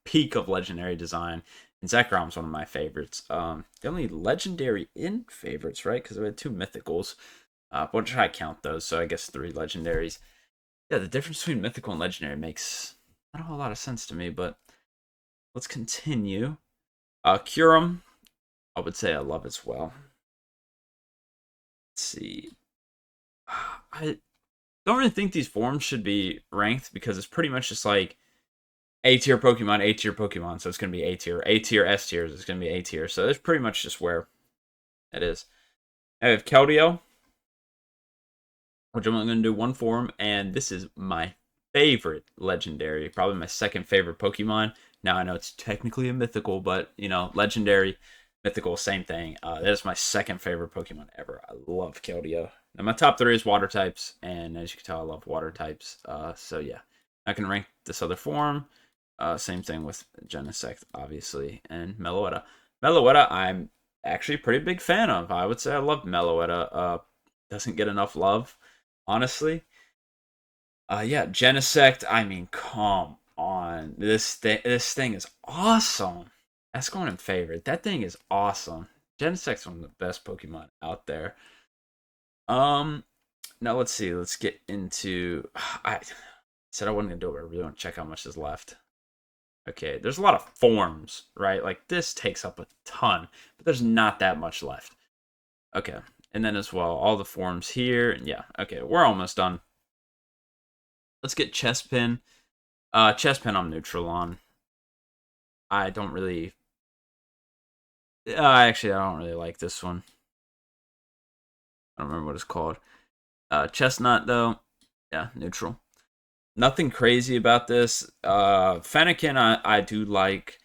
[SPEAKER 1] peak of legendary design. And Zekrom's one of my favorites. The only legendary in favorites, right? Because we had 2 mythicals. What should I count those? So I guess 3 legendaries. Yeah, the difference between mythical and legendary makes not a whole lot of sense to me, but let's continue. Kyurem, I would say I love as well. Let's see. I don't really think these forms should be ranked because it's pretty much just like A tier Pokemon, A tier Pokemon. So it's going to be A tier. A tier, S tiers, it's going to be A tier. So that's pretty much just where it is. I have Keldeo, which I'm only going to do one form, and this is my favorite legendary, probably my second favorite Pokemon. Now I know it's technically a mythical, but you know, legendary, mythical, same thing. That is my second favorite Pokemon ever. I love Keldeo. Now my top 3 is water types, and as you can tell, I love water types. So yeah, I can rank this other form. Same thing with Genesect, obviously, and Meloetta. Meloetta, I'm actually a pretty big fan of. I would say I love Meloetta. Doesn't get enough love, honestly. Yeah, Genesect. I mean, come on, this thing is awesome. That's going in favorite. That thing is awesome. Genesect's one of the best Pokemon out there. Now let's see. Let's get into. I said I wasn't gonna do it, but I really want to check how much is left. Okay, there's a lot of forms, right? Like this takes up a ton, but there's not that much left. Okay, and then as well, all the forms here. Yeah, okay, we're almost done. Let's get Chespin. Chespin I'm neutral on. I don't really... actually, I don't really like this one. I don't remember what it's called. Chestnut, though. Yeah, neutral. Nothing crazy about this. Fennekin, I do like.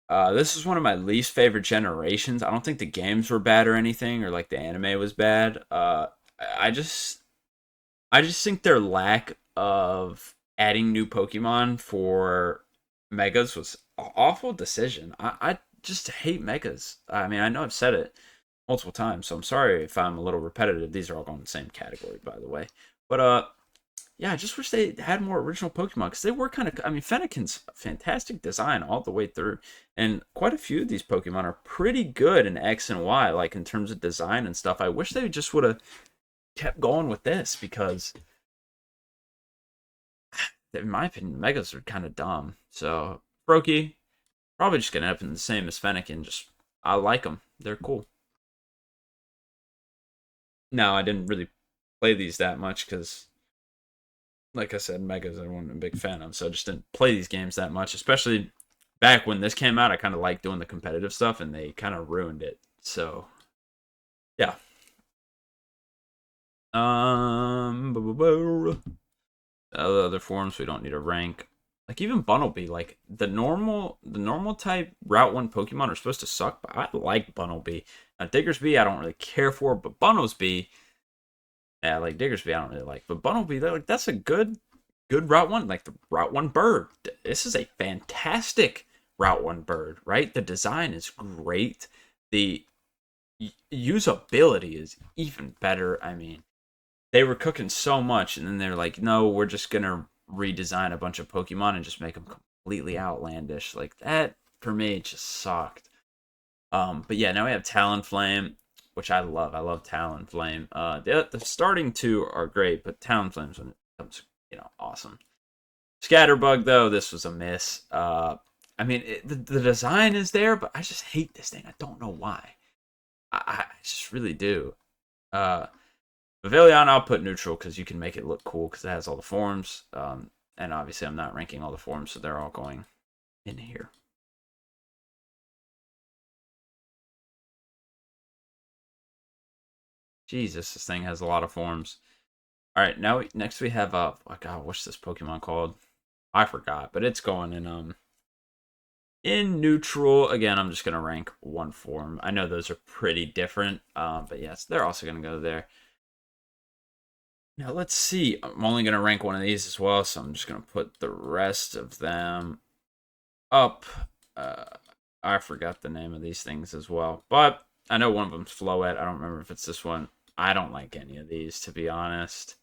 [SPEAKER 1] This is one of my least favorite generations. I don't think the games were bad or anything, or like the anime was bad. I just think their lack of adding new Pokemon for Megas was an awful decision. I just hate Megas. I mean, I know I've said it multiple times, so I'm sorry if I'm a little repetitive. These are all going in the same category, by the way. But yeah, I just wish they had more original Pokemon because they were kind of. I mean, Fennekin's fantastic design all the way through, and quite a few of these Pokemon are pretty good in X and Y, like in terms of design and stuff. I wish they just would have kept going with this because, in my opinion, Megas are kind of dumb. So Froakie, probably just gonna end up in the same as Fennekin. Just I like them; they're cool. No, I didn't really play these that much because like I said, Megas I wasn't a big fan of, so I just didn't play these games that much. Especially back when this came out, I kind of liked doing the competitive stuff, and they kind of ruined it. So yeah. Other forms we don't need to rank. Like even Bunnelby, like the normal type Route 1 Pokemon are supposed to suck, but I like Bunnelby. Now Diggersby I don't really care for, but Bunnelsby, yeah, like Diggersby I don't really like. But Bunnelby, like that's a good Route 1, like the Route 1 bird. This is a fantastic Route 1 bird, right? The design is great. The usability is even better. I mean, they were cooking so much, and then they're like, no, we're just gonna redesign a bunch of Pokemon and just make them completely outlandish. Like that for me just sucked. But yeah, now we have Talonflame, which I love. I love Talonflame. The starting two are great, but Talonflame's when it becomes, awesome. Scatterbug, though, this was a miss. I mean, the design is there, but I just hate this thing. I don't know why. I just really do. Pavilion, I'll put neutral because you can make it look cool because it has all the forms. And obviously, I'm not ranking all the forms, so they're all going in here. Jesus, this thing has a lot of forms. All right, next we have oh God, what's this Pokemon called? I forgot, but it's going in neutral. Again, I'm just gonna rank one form. I know those are pretty different, but yes, they're also gonna go there. Now let's see. I'm only gonna rank one of these as well, so I'm just gonna put the rest of them up. I forgot the name of these things as well, but I know one of them's Floette. I don't remember if it's this one. I don't like any of these, to be honest.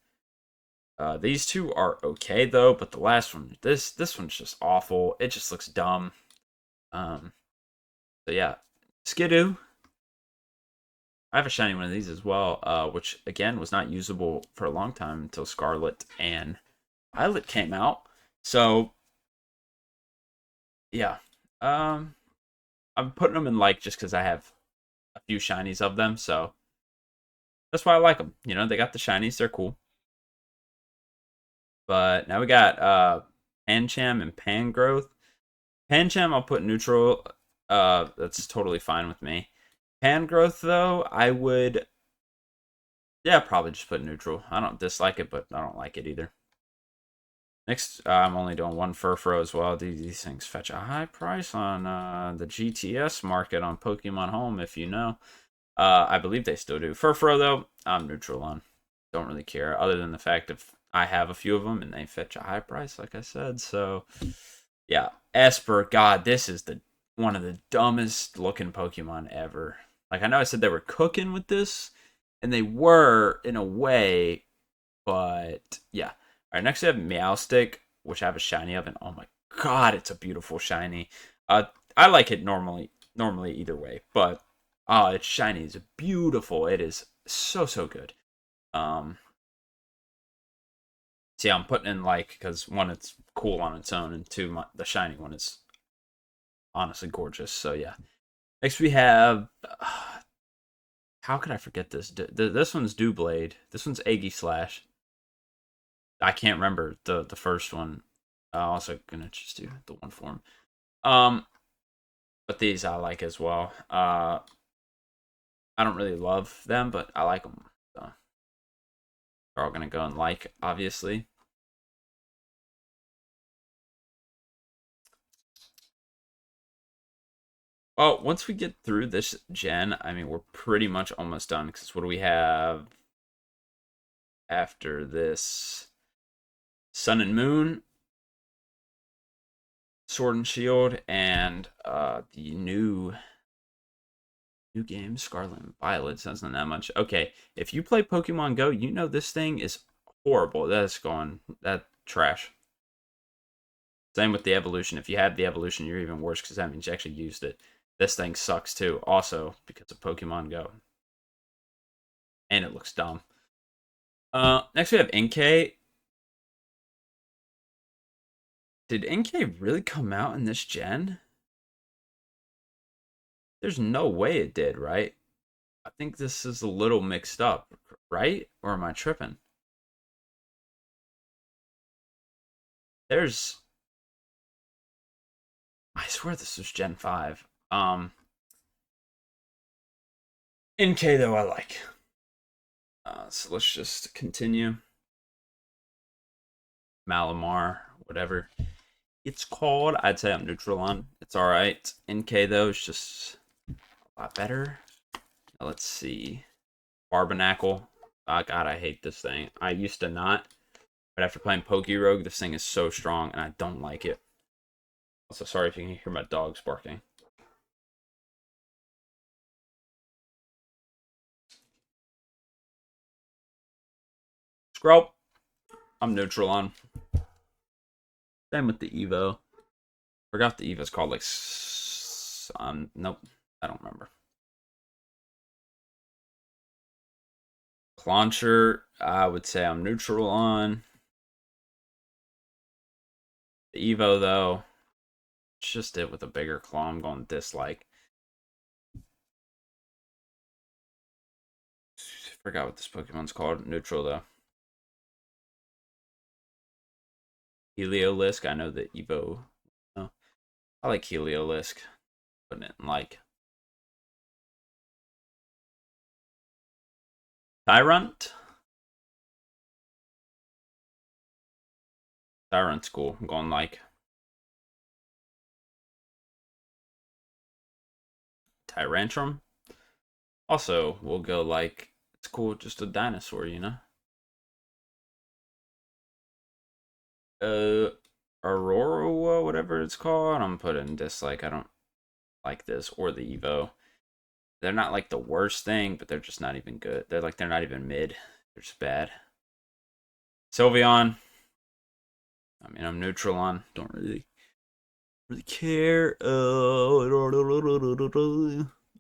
[SPEAKER 1] These two are okay though, but the last one, this one's just awful. It just looks dumb. So yeah, Skidoo. I have a shiny one of these as well, which again was not usable for a long time until Scarlet and Violet came out. So yeah, I'm putting them in like just because I have a few shinies of them, so that's why I like them. They got the shinies; they're cool. But now we got Pancham and Pangrowth. Pancham, I'll put neutral. That's totally fine with me. Pangrowth, though, I would, probably just put neutral. I don't dislike it, but I don't like it either. Next, I'm only doing one Furfrou as well. These things fetch a high price on the GTS market on Pokemon Home, if you know. I believe they still do. Furfrou, though, I'm neutral on. Don't really care, other than the fact of I have a few of them and they fetch a high price, like I said. So, yeah. Esper, God, this is one of the dumbest looking Pokemon ever. Like, I know I said they were cooking with this, and they were in a way, but yeah. All right, next we have Meowstic, which I have a shiny of, and oh my God, it's a beautiful shiny. I like it normally either way, but its shiny is beautiful. It is so good. See, I'm putting in like because one, it's cool on its own, and two, the shiny one is honestly gorgeous. So yeah. Next we have. How could I forget this? This one's Doublade. This one's Aegislash. I can't remember the first one. Also gonna just do the one form. But these I like as well. I don't really love them, but I like them. So they're all gonna go in like, obviously. Well, once we get through this gen, I mean, we're pretty much almost done. Because what do we have after this? Sun and Moon, Sword and Shield, and the new game, Scarlet and Violet. Sounds not that much. Okay, if you play Pokemon Go, you know this thing is horrible. That's trash. Same with the evolution. If you have the evolution, you're even worse because that means you actually used it. This thing sucks too, also because of Pokemon Go. And it looks dumb. Next we have Inkay. Did Inkay really come out in this gen? There's no way it did, right? I think this is a little mixed up, right? Or am I tripping? I swear this was Gen 5. Inkay, though, I like. So let's just continue. Malamar, whatever it's called. I'd say I'm neutral on. It's alright. Inkay, though, is just a lot better. Now, let's see. Barbonacle. Oh, God, I hate this thing. I used to not. But after playing Pokerogue, this thing is so strong, and I don't like it. Also, sorry if you can hear my dogs barking. Skrelp, I'm neutral on. Same with the Evo. Forgot the Evo's called like. Nope. I don't remember. Clauncher, I would say I'm neutral on. The Evo, though, it's just it with a bigger claw. I'm going dislike. Forgot what this Pokemon's called. Neutral, though. Heliolisk, I know the Evo. Oh, I like Heliolisk. Putting it in like. Tyrant. Tyrant's cool. I'm going like. Tyrantrum. Also, we'll go like. It's cool, just a dinosaur, you know? Aurora, whatever it's called. I'm putting dislike. I don't like this or the Evo. They're not like the worst thing, but they're just not even good. They're not even mid. They're just bad. Sylveon. I mean, I'm neutral on. Don't really care.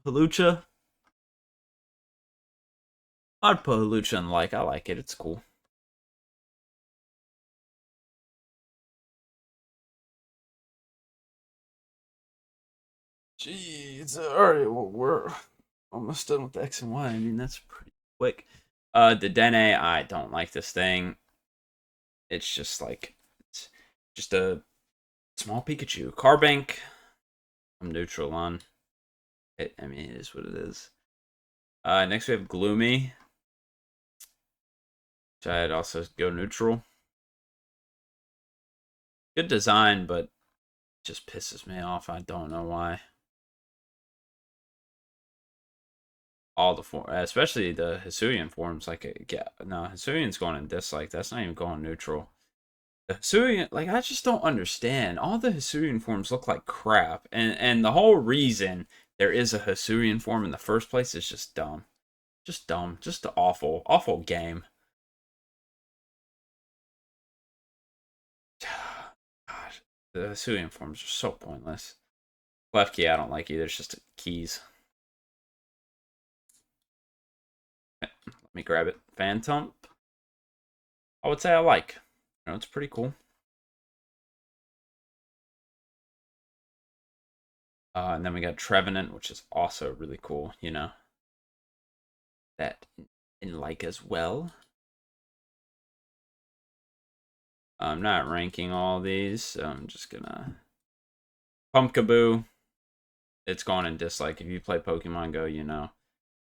[SPEAKER 1] Halucha. I'd put Halucha in like. I like it. It's cool. Jeez. Alright, well, we're almost done with the X and Y. I mean, that's pretty quick. The Dene, I don't like this thing. It's just like, it's just a small Pikachu. Carbank, I'm neutral on. I mean, it is what it is. Next we have Gloomy, which I'd also go neutral. Good design, but just pisses me off. I don't know why. All the form, especially the Hisuian forms, like yeah, no, Hisuian's going in dislike. That's not even going neutral. The Hisuian, like I just don't understand. All the Hisuian forms look like crap, and the whole reason there is a Hisuian form in the first place is just dumb, just an awful game. Gosh, the Hisuian forms are so pointless. Left key I don't like either. It's just keys. Let me grab it. Phantom. I would say I like. You know, it's pretty cool. And then we got Trevenant, which is also really cool, you know. That in like as well. I'm not ranking all these, so I'm just gonna. Pumpkaboo. It's gone in dislike. If you play Pokemon Go, you know.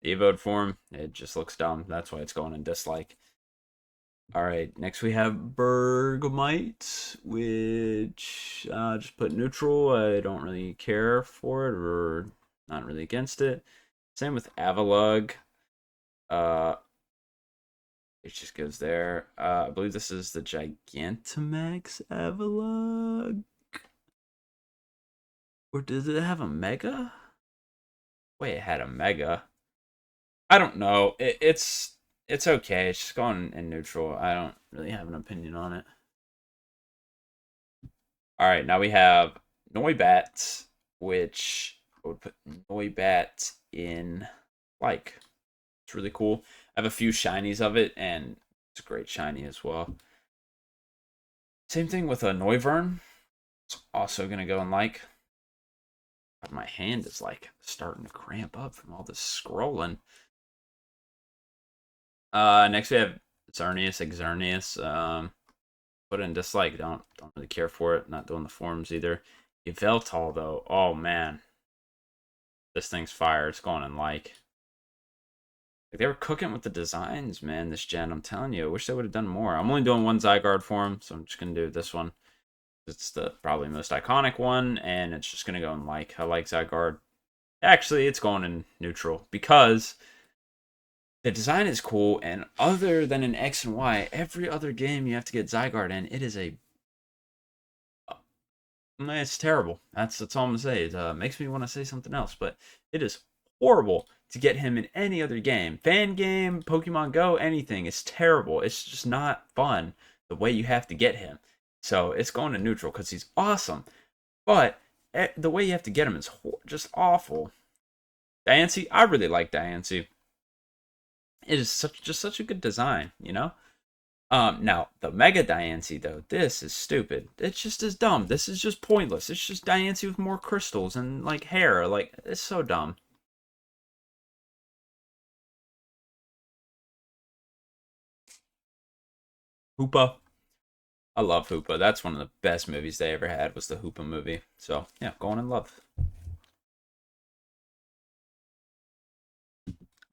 [SPEAKER 1] The Evoed form, it just looks dumb. That's why it's going in dislike. Alright, next we have Bergmite, which just put neutral. I don't really care for it or not really against it. Same with Avalugg. It just goes there. I believe this is the Gigantamax Avalugg. Or did it have a Mega? Wait, it had a Mega. I don't know. It's okay. It's just going in neutral. I don't really have an opinion on it. All right, now we have Noibat, which I would put Noibat in like. It's really cool. I have a few shinies of it, and it's a great shiny as well. Same thing with a Noivern. It's also gonna go in like. My hand is like starting to cramp up from all this scrolling. Next we have Xerneas. Put in dislike. Don't really care for it. Not doing the forms either. Yveltal though. Oh man, this thing's fire. It's going in like. They were cooking with the designs, man. This gen, I'm telling you. I wish they would have done more. I'm only doing one Zygarde form, so I'm just gonna do this one. It's the probably most iconic one, and it's just gonna go in like. I like Zygarde. Actually, it's going in neutral because the design is cool, and other than an X and Y, every other game you have to get Zygarde in, it is a. It's terrible. That's all I'm gonna say. It makes me want to say something else, but it is horrible to get him in any other game. Fan game, Pokemon Go, anything. It's terrible. It's just not fun the way you have to get him. So it's going to neutral because he's awesome. But the way you have to get him is just awful. Diancie, I really like Diancie. It is just such a good design, you know? Now the Mega Diancie though, this is stupid. It's just as dumb. This is just pointless. It's just Diancie with more crystals and like hair. Like it's so dumb. Hoopa. I love Hoopa. That's one of the best movies they ever had was the Hoopa movie. So yeah, going in love.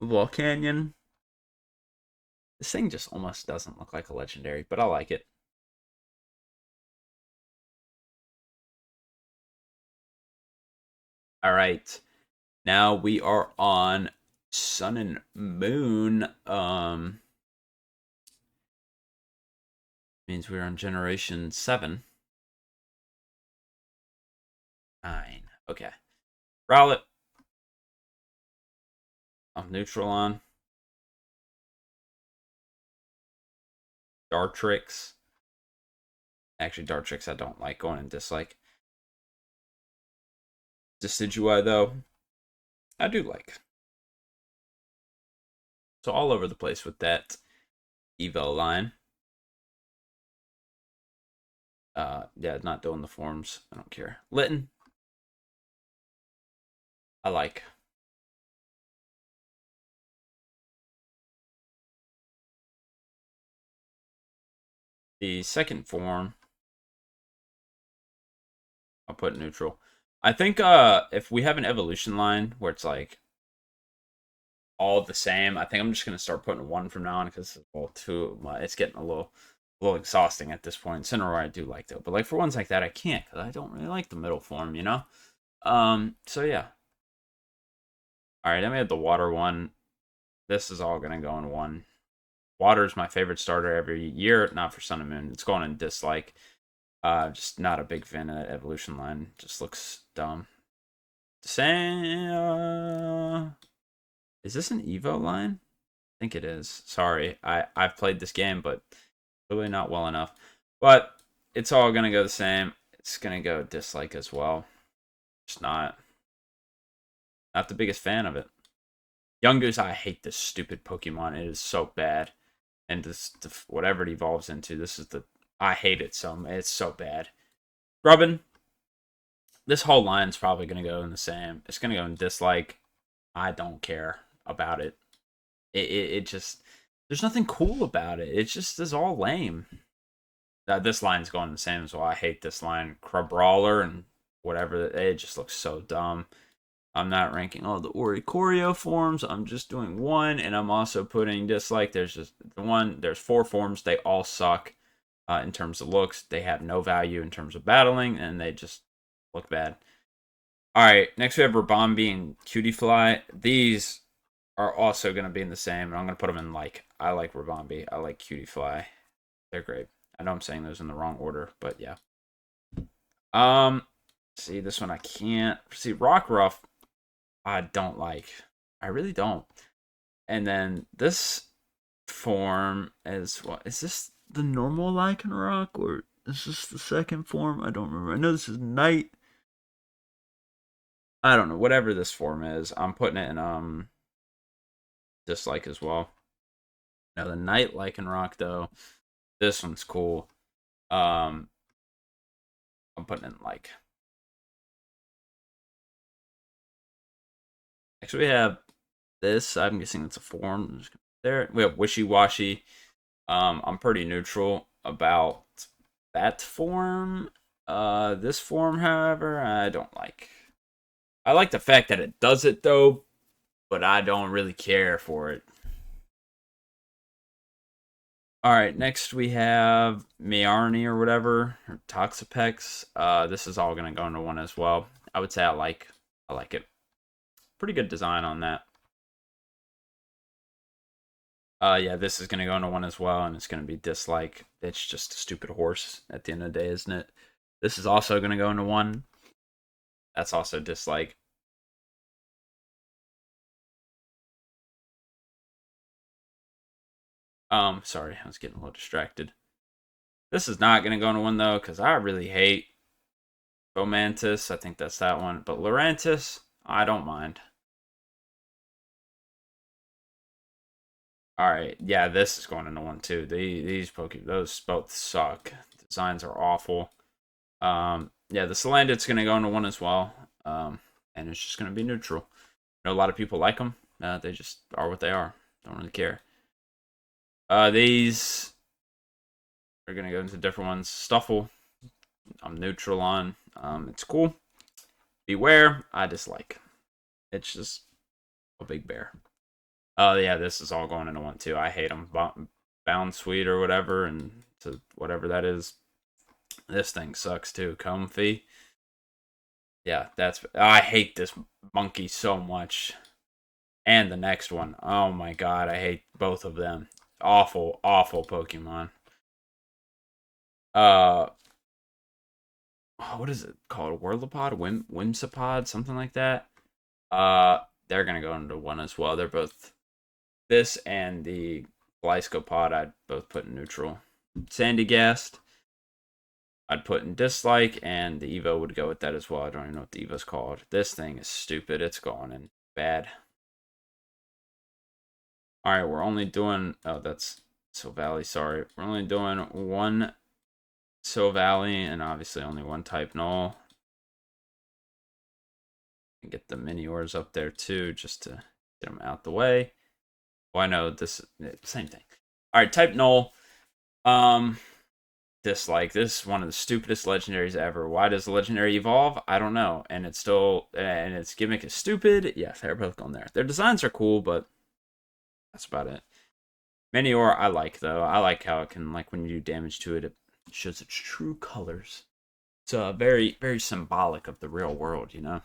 [SPEAKER 1] Volcanion. This thing just almost doesn't look like a legendary, but I like it. All right. Now we are on Sun and Moon. Means we're on generation 7. 9. Okay. Rowlet. I'm neutral on. Dartrix. Actually, Dartrix I don't like. Going in dislike. Decidueye, though, I do like. So all over the place with that Evo line. Yeah, not doing the forms. I don't care. Litten. I like. The second form, I'll put neutral. I think if we have an evolution line where it's like all the same, I think I'm just gonna start putting one from now on because it's getting a little exhausting at this point. Cineroar I do like though, but like for ones like that I can't because I don't really like the middle form, you know. So yeah. All right, then we have the water one. This is all gonna go in one. Water is my favorite starter every year, not for Sun and Moon. It's going in dislike. Just not a big fan of that evolution line. Just looks dumb. Same. Is this an Evo line? I think it is. Sorry, I've played this game, but really not well enough. But it's all gonna go the same. It's gonna go dislike as well. Just not the biggest fan of it. Yungoos, I hate this stupid Pokemon. It is so bad, and this whatever it evolves into, this is the I hate it so. It's so bad. Grubbin. This whole line's probably gonna go in the same. It's gonna go in dislike. I don't care about it. It just there's nothing cool about it. It just is all lame. This line's going the same as well. I hate this line. Crabrawler and whatever. It just looks so dumb. I'm not ranking all the Oricorio forms. I'm just doing one, and I'm also putting dislike. There's just the one. There's 4 forms. They all suck in terms of looks. They have no value in terms of battling, and they just look bad. All right, next we have Rabombi and Cutiefly. These are also going to be in the same, and I'm going to put them in like. I like Rabombi. I like Cutiefly. They're great. I know I'm saying those in the wrong order, but yeah. See, this one I can't. See, Rockruff, I don't like. I really don't. And then this form is what? Is this the normal Lycanroc, or is this the second form? I don't remember. I know this is Night. I don't know. Whatever this form is, I'm putting it in dislike as well. Now the Night Lycanroc though, this one's cool. I'm putting in like. Next we have this. I'm guessing it's a form. There we have Wishy Washy. I'm pretty neutral about that form. This form, however, I don't like. I like the fact that it does it though, but I don't really care for it. All right, next we have Meowni or whatever, or Toxapex. This is all gonna go into one as well. I would say I like it. Pretty good design on that. Yeah, this is gonna go into one as well, and it's gonna be dislike. It's just a stupid horse at the end of the day, isn't it? This is also gonna go into one. That's also dislike. Sorry, I was getting a little distracted. This is not gonna go into one though, because I really hate Fomantis. I think that's that one. But Lurantis, I don't mind. Alright, yeah, this is going into 1 too. These those both suck. Designs are awful. Yeah, the Salandit's going to go into 1 as well. And it's just going to be neutral. I know a lot of people like them. They just are what they are. Don't really care. These are going to go into different ones. Stuffle, I'm neutral on. It's cool. Beware, I dislike. It's just a big bear. Oh, yeah, this is all going into 1 too. I hate them. Bound Sweet or whatever, and to whatever that is. This thing sucks too. Comfy. Yeah, I hate this monkey so much. And the next one. Oh my god, I hate both of them. Awful, awful Pokemon. What is it called? Whirlipod? Whimsipod? Something like that. They're gonna go into 1 as well. They're both this and the Gliscopod I'd both put in neutral. Sandygast I'd put in dislike, and the Evo would go with that as well. I don't even know what the Evo's called. This thing is stupid. It's going in bad. Alright, we're only doing... Oh, that's Silvally, sorry. We're only doing 1 Silvally, and obviously only 1 type null. And get the Miniors up there too, just to get them out the way. Oh, I know this same thing. All right, type null. Dislike. This is one of the stupidest legendaries ever. Why does the legendary evolve? I don't know. And it's still, and its gimmick is stupid. Yeah, they're both going there. Their designs are cool, but that's about it. Minior I like though. I like how it can, like, when you do damage to it, it shows its true colors. It's very, very symbolic of the real world, you know.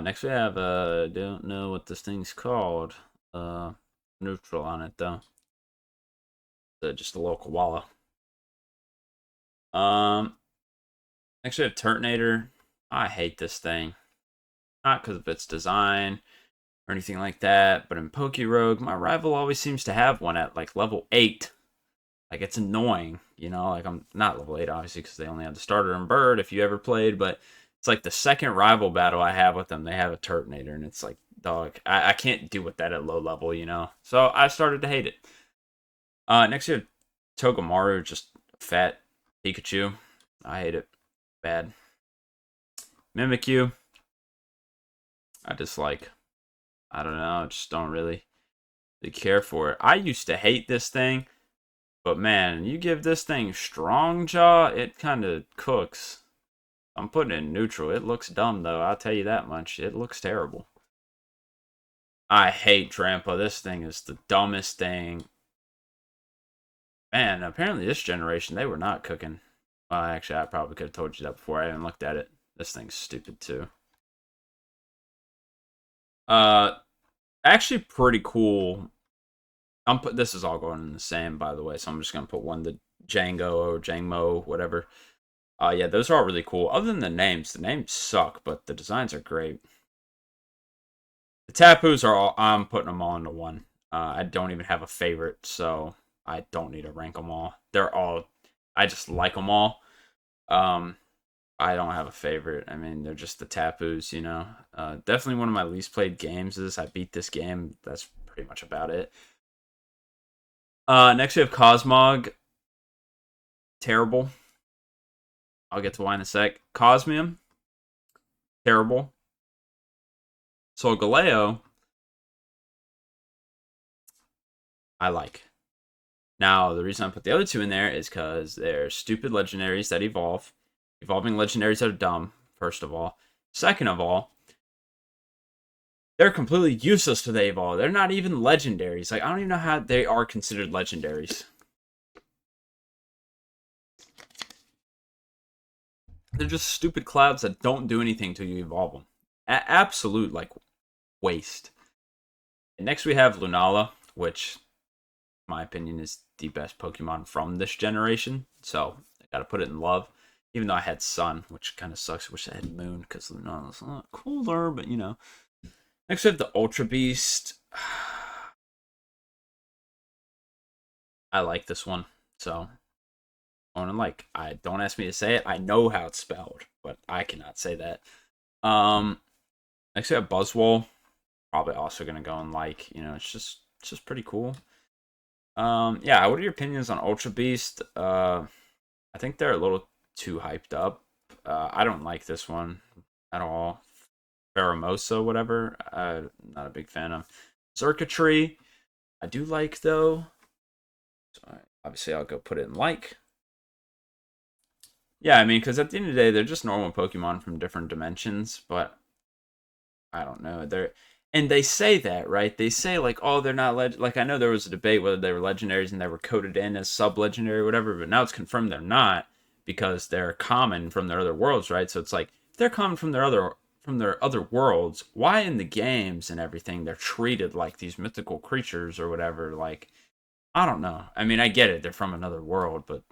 [SPEAKER 1] Next we have don't know what this thing's called. Neutral on it though. Just a little koala. Next we have Turtonator. I hate this thing. Not because of its design or anything like that, but in Pokerogue, my rival always seems to have one at like level 8. Like, it's annoying, you know? Like, I'm not level 8, obviously, because they only have the starter and bird if you ever played, but it's like the second rival battle I have with them, they have a Turtonator, and it's like, dog, I can't deal with that at low level, you know? So I started to hate it. Next, you have Togamaru, just fat Pikachu. I hate it. Bad. Mimikyu. I dislike. I don't know, I just don't really care for it. I used to hate this thing, but man, you give this thing Strong Jaw, it kind of cooks. I'm putting it in neutral. It looks dumb, though. I'll tell you that much. It looks terrible. I hate Trampa. This thing is the dumbest thing. Man, apparently this generation, they were not cooking. Well, actually, I probably could have told you that before. I haven't looked at it. This thing's stupid, too. Actually pretty cool. This is all going in the same, by the way, so I'm just going to put 1 to Django or Jangmo, whatever. Yeah, those are all really cool. Other than the names suck, but the designs are great. The Tapus are all, I'm putting them all into 1. I don't even have a favorite, so I don't need to rank them all. They're all, I just like them all. I don't have a favorite. I mean, they're just the Tapus, you know. Definitely one of my least played games is I beat this game. That's pretty much about it. Next we have Cosmog. Terrible. I'll get to why in a sec. Cosmium. Terrible. Solgaleo. I like. Now, the reason I put the other 2 in there is because they're stupid legendaries that evolve. Evolving legendaries are dumb, first of all. Second of all, they're completely useless to they evolve. They're not even legendaries. Like, I don't even know how they are considered legendaries. They're just stupid clouds that don't do anything till you evolve them. Absolute, like, waste. And next we have Lunala, which, in my opinion, is the best Pokemon from this generation. So, I gotta put it in love. Even though I had Sun, which kind of sucks. I wish I had Moon, because Lunala's a lot cooler, but, you know. Next we have the Ultra Beast. I like this one, so I don't ask me to say it. I know how it's spelled, but I cannot say that. Next we have Buzzwole. Probably also gonna go in like, it's just pretty cool. Yeah, what are your opinions on Ultra Beast? I think they're a little too hyped up. I don't like this one at all. Pheromosa, whatever. Not a big fan of. Circuitry, I do like though. So obviously, I'll go put it in like. Yeah, I mean, because at the end of the day, they're just normal Pokemon from different dimensions. But I don't know. And they say that, right? They say like, oh, they're not like I know there was a debate whether they were legendaries and they were coded in as sub-legendary or whatever, but now it's confirmed they're not because they're common from their other worlds, right? So it's like if they're common from their other worlds, why in the games and everything they're treated like these mythical creatures or whatever? Like, I don't know. I mean, I get it, they're from another world, but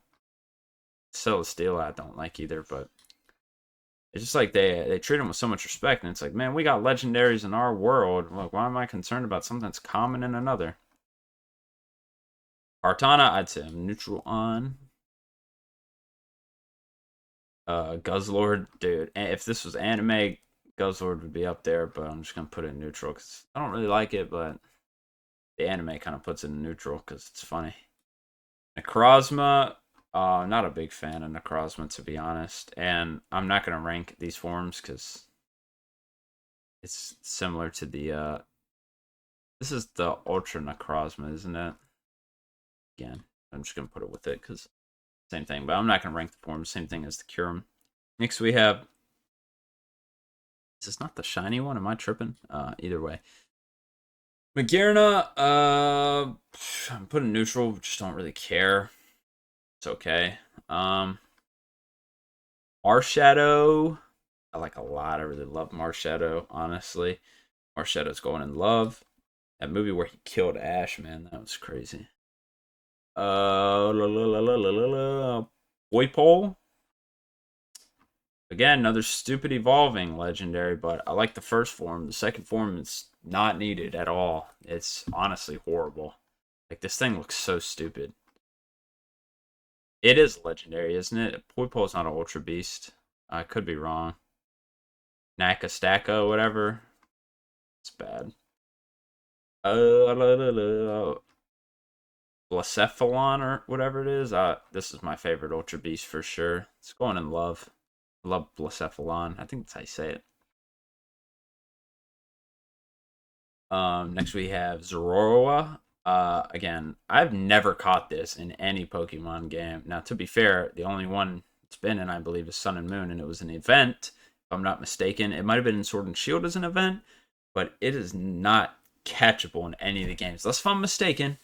[SPEAKER 1] Celesteela I don't like either, but it's just like they treat them with so much respect, and it's like, man, we got legendaries in our world. Like, why am I concerned about something that's common in another? Artana, I'd say I'm neutral on. Guzzlord, dude. If this was anime, Guzzlord would be up there, but I'm just gonna put it in neutral because I don't really like it, but the anime kind of puts it in neutral because it's funny. Necrozma, not a big fan of Necrozma, to be honest, and I'm not gonna rank these forms because it's similar to the this is the Ultra Necrozma, isn't it? Again, I'm just gonna put it with it because same thing, but I'm not gonna rank the forms. Same thing as the Kyurem. Next we have. Is this not the shiny one? Am I tripping? Either way. Magearna, I'm putting neutral. Just don't really care. It's okay. Marshadow, I like a lot. I really love Marshadow, honestly. Marshadow's going in love. That movie where he killed Ash, man, that was crazy. Boypole. Again, another stupid evolving legendary, but I like the first form. The second form is not needed at all. It's honestly horrible. Like, this thing looks so stupid. It is legendary, isn't it? Poipole's not an Ultra Beast. I could be wrong. Naka Stacka, whatever. It's bad. Blacephalon or whatever it is. This is my favorite Ultra Beast for sure. It's going in love. I love Blacephalon. I think that's how you say it. Next we have Zoroark. Again, I've never caught this in any Pokemon game. Now, to be fair, the only one it's been in, I believe, is Sun and Moon, and it was an event, if I'm not mistaken. It might have been in Sword and Shield as an event, but it is not catchable in any of the games. Unless if I'm mistaken,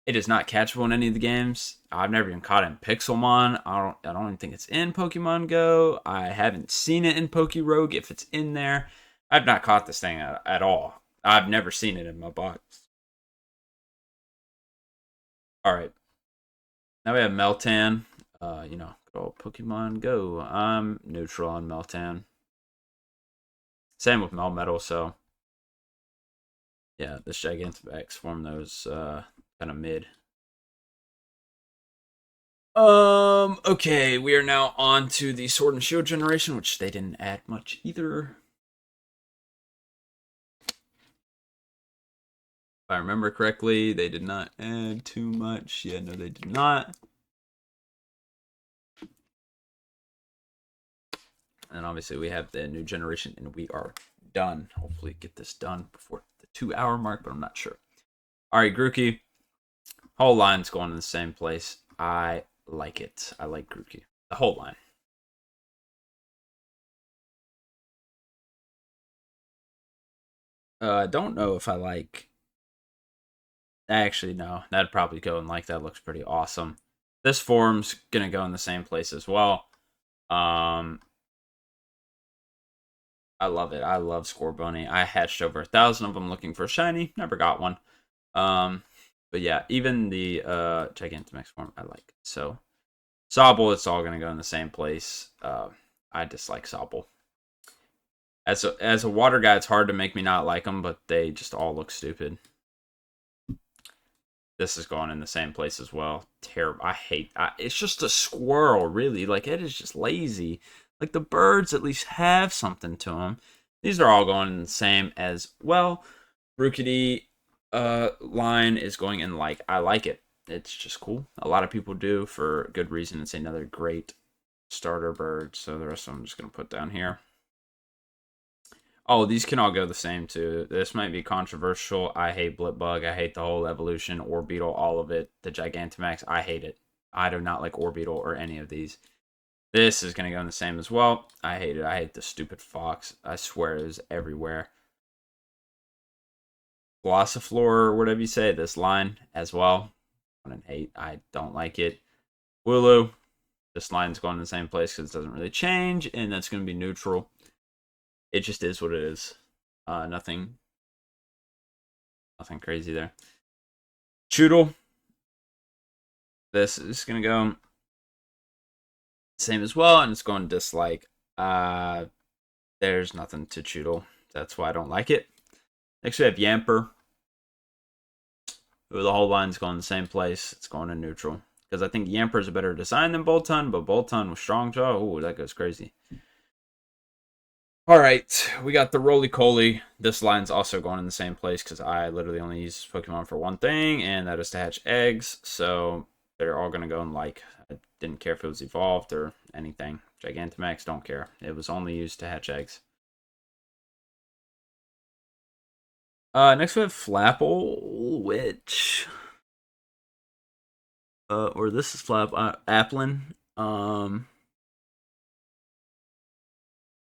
[SPEAKER 1] it is not catchable in any of the games. I've never even caught it in Pixelmon. I don't even think it's in Pokemon Go. I haven't seen it in Pokerogue if it's in there. I've not caught this thing at all. I've never seen it in my box. All right. Now we have Meltan. Good old Pokemon Go. I'm neutral on Meltan. Same with Melmetal, so yeah, this Gigantamax form those kind of mid. Okay, we are now on to the Sword and Shield generation, which they didn't add much either. If I remember correctly, they did not add too much. Yeah, no, they did not. And obviously we have the new generation, and we are done. Hopefully get this done before the 2-hour mark, but I'm not sure. All right, Grookey. Whole line's going in the same place. I like it. I like Grookey. The whole line. I don't know if I like. Actually, no. That'd probably go in like that. Looks pretty awesome. This form's gonna go in the same place as well. I love it. I love Scorbunny. I hatched over 1,000 of them looking for a shiny. Never got one. But yeah, even the Gigantamax form I like. So Sobble, it's all gonna go in the same place. I dislike Sobble. As a water guy, it's hard to make me not like them, but they just all look stupid. This is going in the same place as well. Terrible. It's just a squirrel, really. Like, it is just lazy. Like, the birds at least have something to them. These are all going the same as well. Rookity line is going in like. I like it. It's just cool. A lot of people do for good reason. It's another great starter bird. So the rest of them I'm just going to put down here. Oh, these can all go the same too. This might be controversial. I hate Blipbug. I hate the whole evolution, Orbeetle, all of it. The Gigantamax, I hate it. I do not like Orbeetle or any of these. This is going to go in the same as well. I hate it. I hate the stupid fox. I swear it is everywhere. Glossiflor, or whatever you say, this line as well. 1 and 8. I don't like it. Wooloo. This line's going in the same place because it doesn't really change, and that's going to be neutral. It just is what it is. Nothing crazy there. Choodle. This is going to go same as well, and it's going dislike. There's nothing to Choodle. That's why I don't like it. Next we have Yamper. The whole line's going the same place. It's going to neutral. Because I think Yamper is a better design than Boltund, but Boltund with Strong Jaw, ooh, that goes crazy. Alright, we got the Roly-Coly. This line's also going in the same place because I literally only use Pokemon for one thing, and that is to hatch eggs. So they're all going to go in like. I didn't care if it was evolved or anything. Gigantamax, don't care. It was only used to hatch eggs. Next we have Flapple, which... or this is Applin.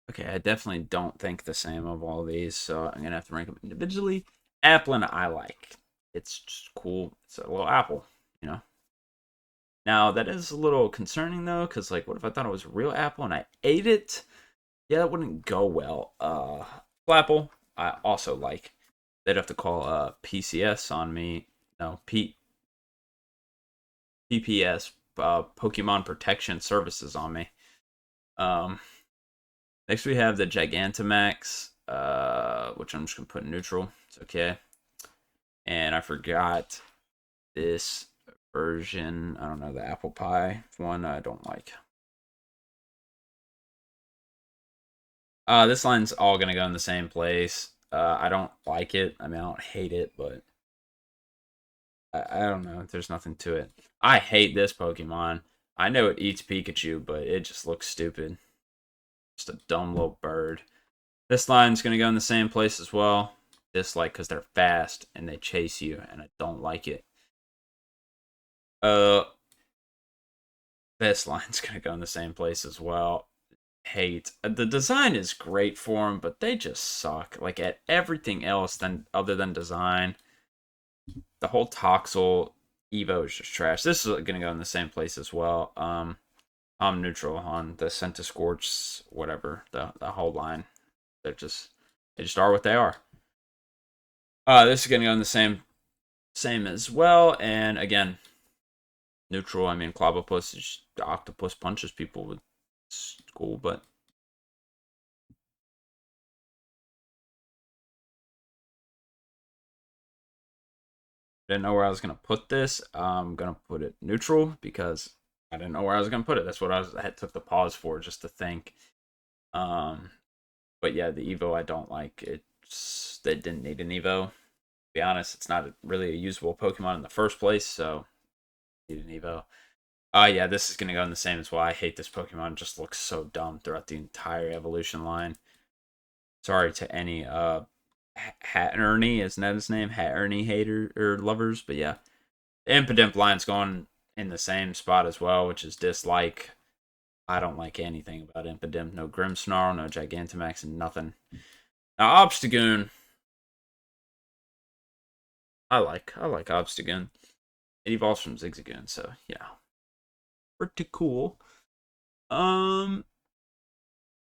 [SPEAKER 1] Okay, I definitely don't think the same of all these, so I'm gonna have to rank them individually. Applin, I like. It's just cool. It's a little apple, you know. Now that is a little concerning though, because like, what if I thought it was a real apple and I ate it? Yeah, that wouldn't go well. Flapple, I also like. They'd have to call PCS on me. No, PPS, Pokemon Protection Services on me. Next we have the Gigantamax, which I'm just gonna put in neutral. It's okay. And I forgot this version. I don't know, the apple pie one. I don't like. This line's all gonna go in the same place. I don't like it. I mean, I don't hate it, but I don't know. There's nothing to it. I hate this Pokemon. I know it eats Pikachu, but it just looks stupid. Just a dumb little bird. This line's going to go in the same place as well. Dislike because they're fast and they chase you, and I don't like it. This line's going to go in the same place as well. Hate. The design is great for them, but they just suck. Like at everything else other than design. The whole Toxel Evo is just trash. This is going to go in the same place as well. I'm neutral on the Centiskorch, whatever, the whole line. They just are what they are. This is gonna go in the same as well, and again, neutral. I mean, Clobbopus is the octopus punches people with school, but didn't know where I was gonna put this. I'm gonna put it neutral because I didn't know where I was gonna put it. That's what I took the pause for, just to think. But yeah, the Evo I don't like. They didn't need an Evo. To be honest, it's not really a usable Pokemon in the first place, so need an Evo. Yeah, this is gonna go in the same as well. I hate this Pokemon. It just looks so dumb throughout the entire evolution line. Sorry to any Hatterny, isn't that his name? Hatterny hater or lovers, but yeah. The Impidimp line's going in the same spot as well, which is dislike. I don't like anything about Impidimp. No Grimmsnarl, no Gigantamax, and nothing. Now Obstagoon. I like Obstagoon. It evolves from Zigzagoon, so yeah. Pretty cool.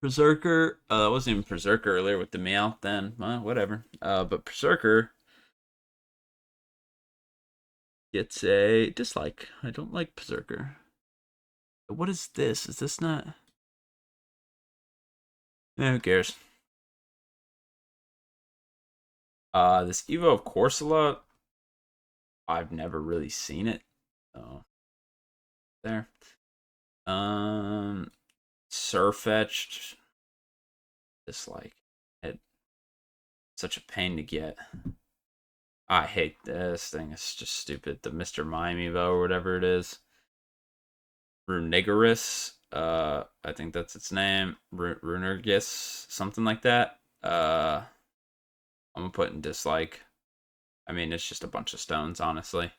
[SPEAKER 1] Berserker. That wasn't even Berserker earlier with the Meowth then. Whatever. But Berserker gets a dislike. I don't like Berserker. What is this? Is this not... who cares? This Evo of Corsola, I've never really seen it. So there. Surfetched, dislike. such a pain to get. I hate this thing. It's just stupid. The Mr. Mime Evo or whatever it is. Runigerus. I think that's its name. Runergis, something like that. I'm gonna put in dislike. I mean, it's just a bunch of stones, honestly.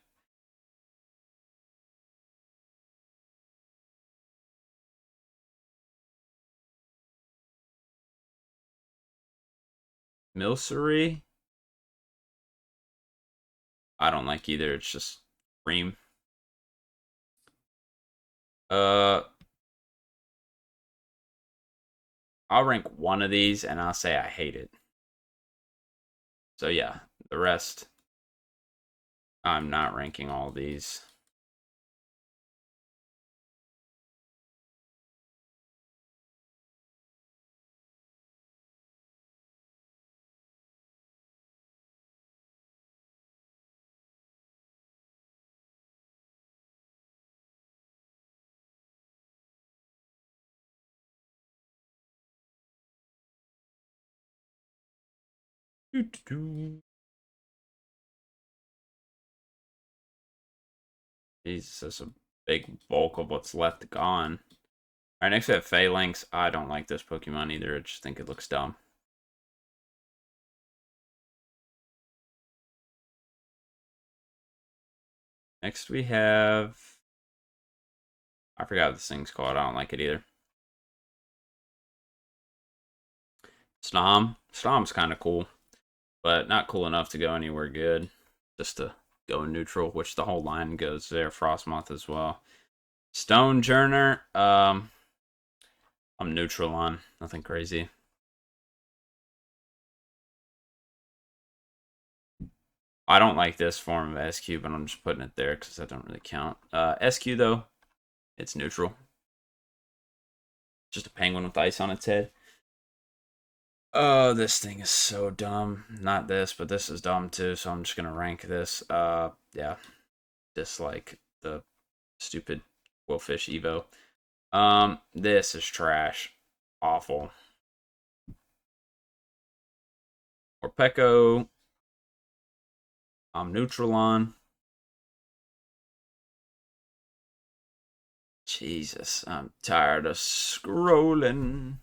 [SPEAKER 1] Milcery. I don't like either. It's just cream. I'll rank one of these and I'll say I hate it. So yeah, the rest, I'm not ranking all these. Jesus, that's a big bulk of what's left gone. All right, next we have Phalanx. I don't like this Pokemon either. I just think it looks dumb. Next we have... I forgot what this thing's called. I don't like it either. Snom. Snom's kind of cool, but not cool enough to go anywhere good. Just to go neutral, which the whole line goes there. Frostmoth as well. Stonejourner. I'm neutral on. Nothing crazy. I don't like this form of SQ, but I'm just putting it there because that don't really count. SQ, though, it's neutral. Just a penguin with ice on its head. Oh, this thing is so dumb. Not this, but this is dumb too, so I'm just going to rank this. Yeah. Dislike the stupid Quillfish Evo. This is trash. Awful. Orpeco. I'm neutral on. Jesus, I'm tired of scrolling.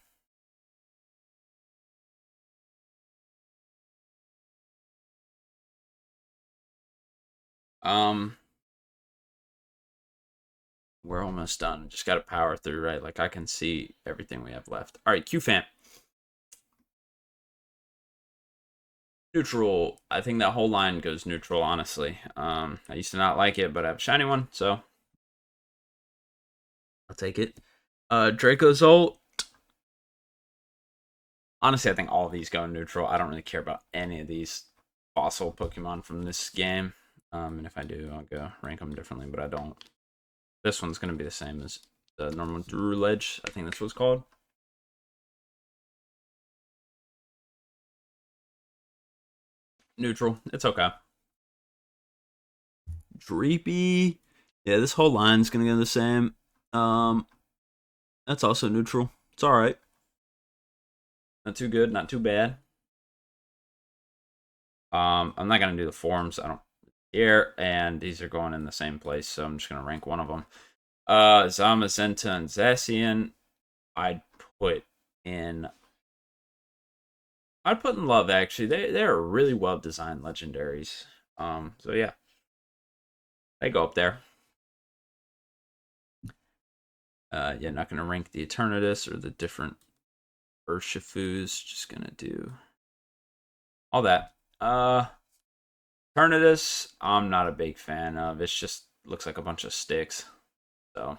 [SPEAKER 1] We're almost done. Just gotta power through, right? Like, I can see everything we have left. All right, Qfant. Neutral. I think that whole line goes neutral, honestly. I used to not like it, but I have a shiny one, so I'll take it. Dracozolt. Honestly, I think all of these go neutral. I don't really care about any of these fossil Pokemon from this game. And if I do, I'll go rank them differently, but I don't. This one's going to be the same as the normal Druledge. I think that's what it's called. Neutral. It's okay. Dreepy. Yeah, this whole line's going to go the same. That's also neutral. It's alright. Not too good, not too bad. I'm not going to do the forms. I don't care. And these are going in the same place, so I'm just going to rank one of them. Zamazenta and Zacian, I'd put in love, actually. They're really well designed legendaries. So yeah. They go up there. Yeah, not gonna rank the Eternatus or the different Urshifus. Just gonna do all that. Eternatus, I'm not a big fan of. It just looks like a bunch of sticks. So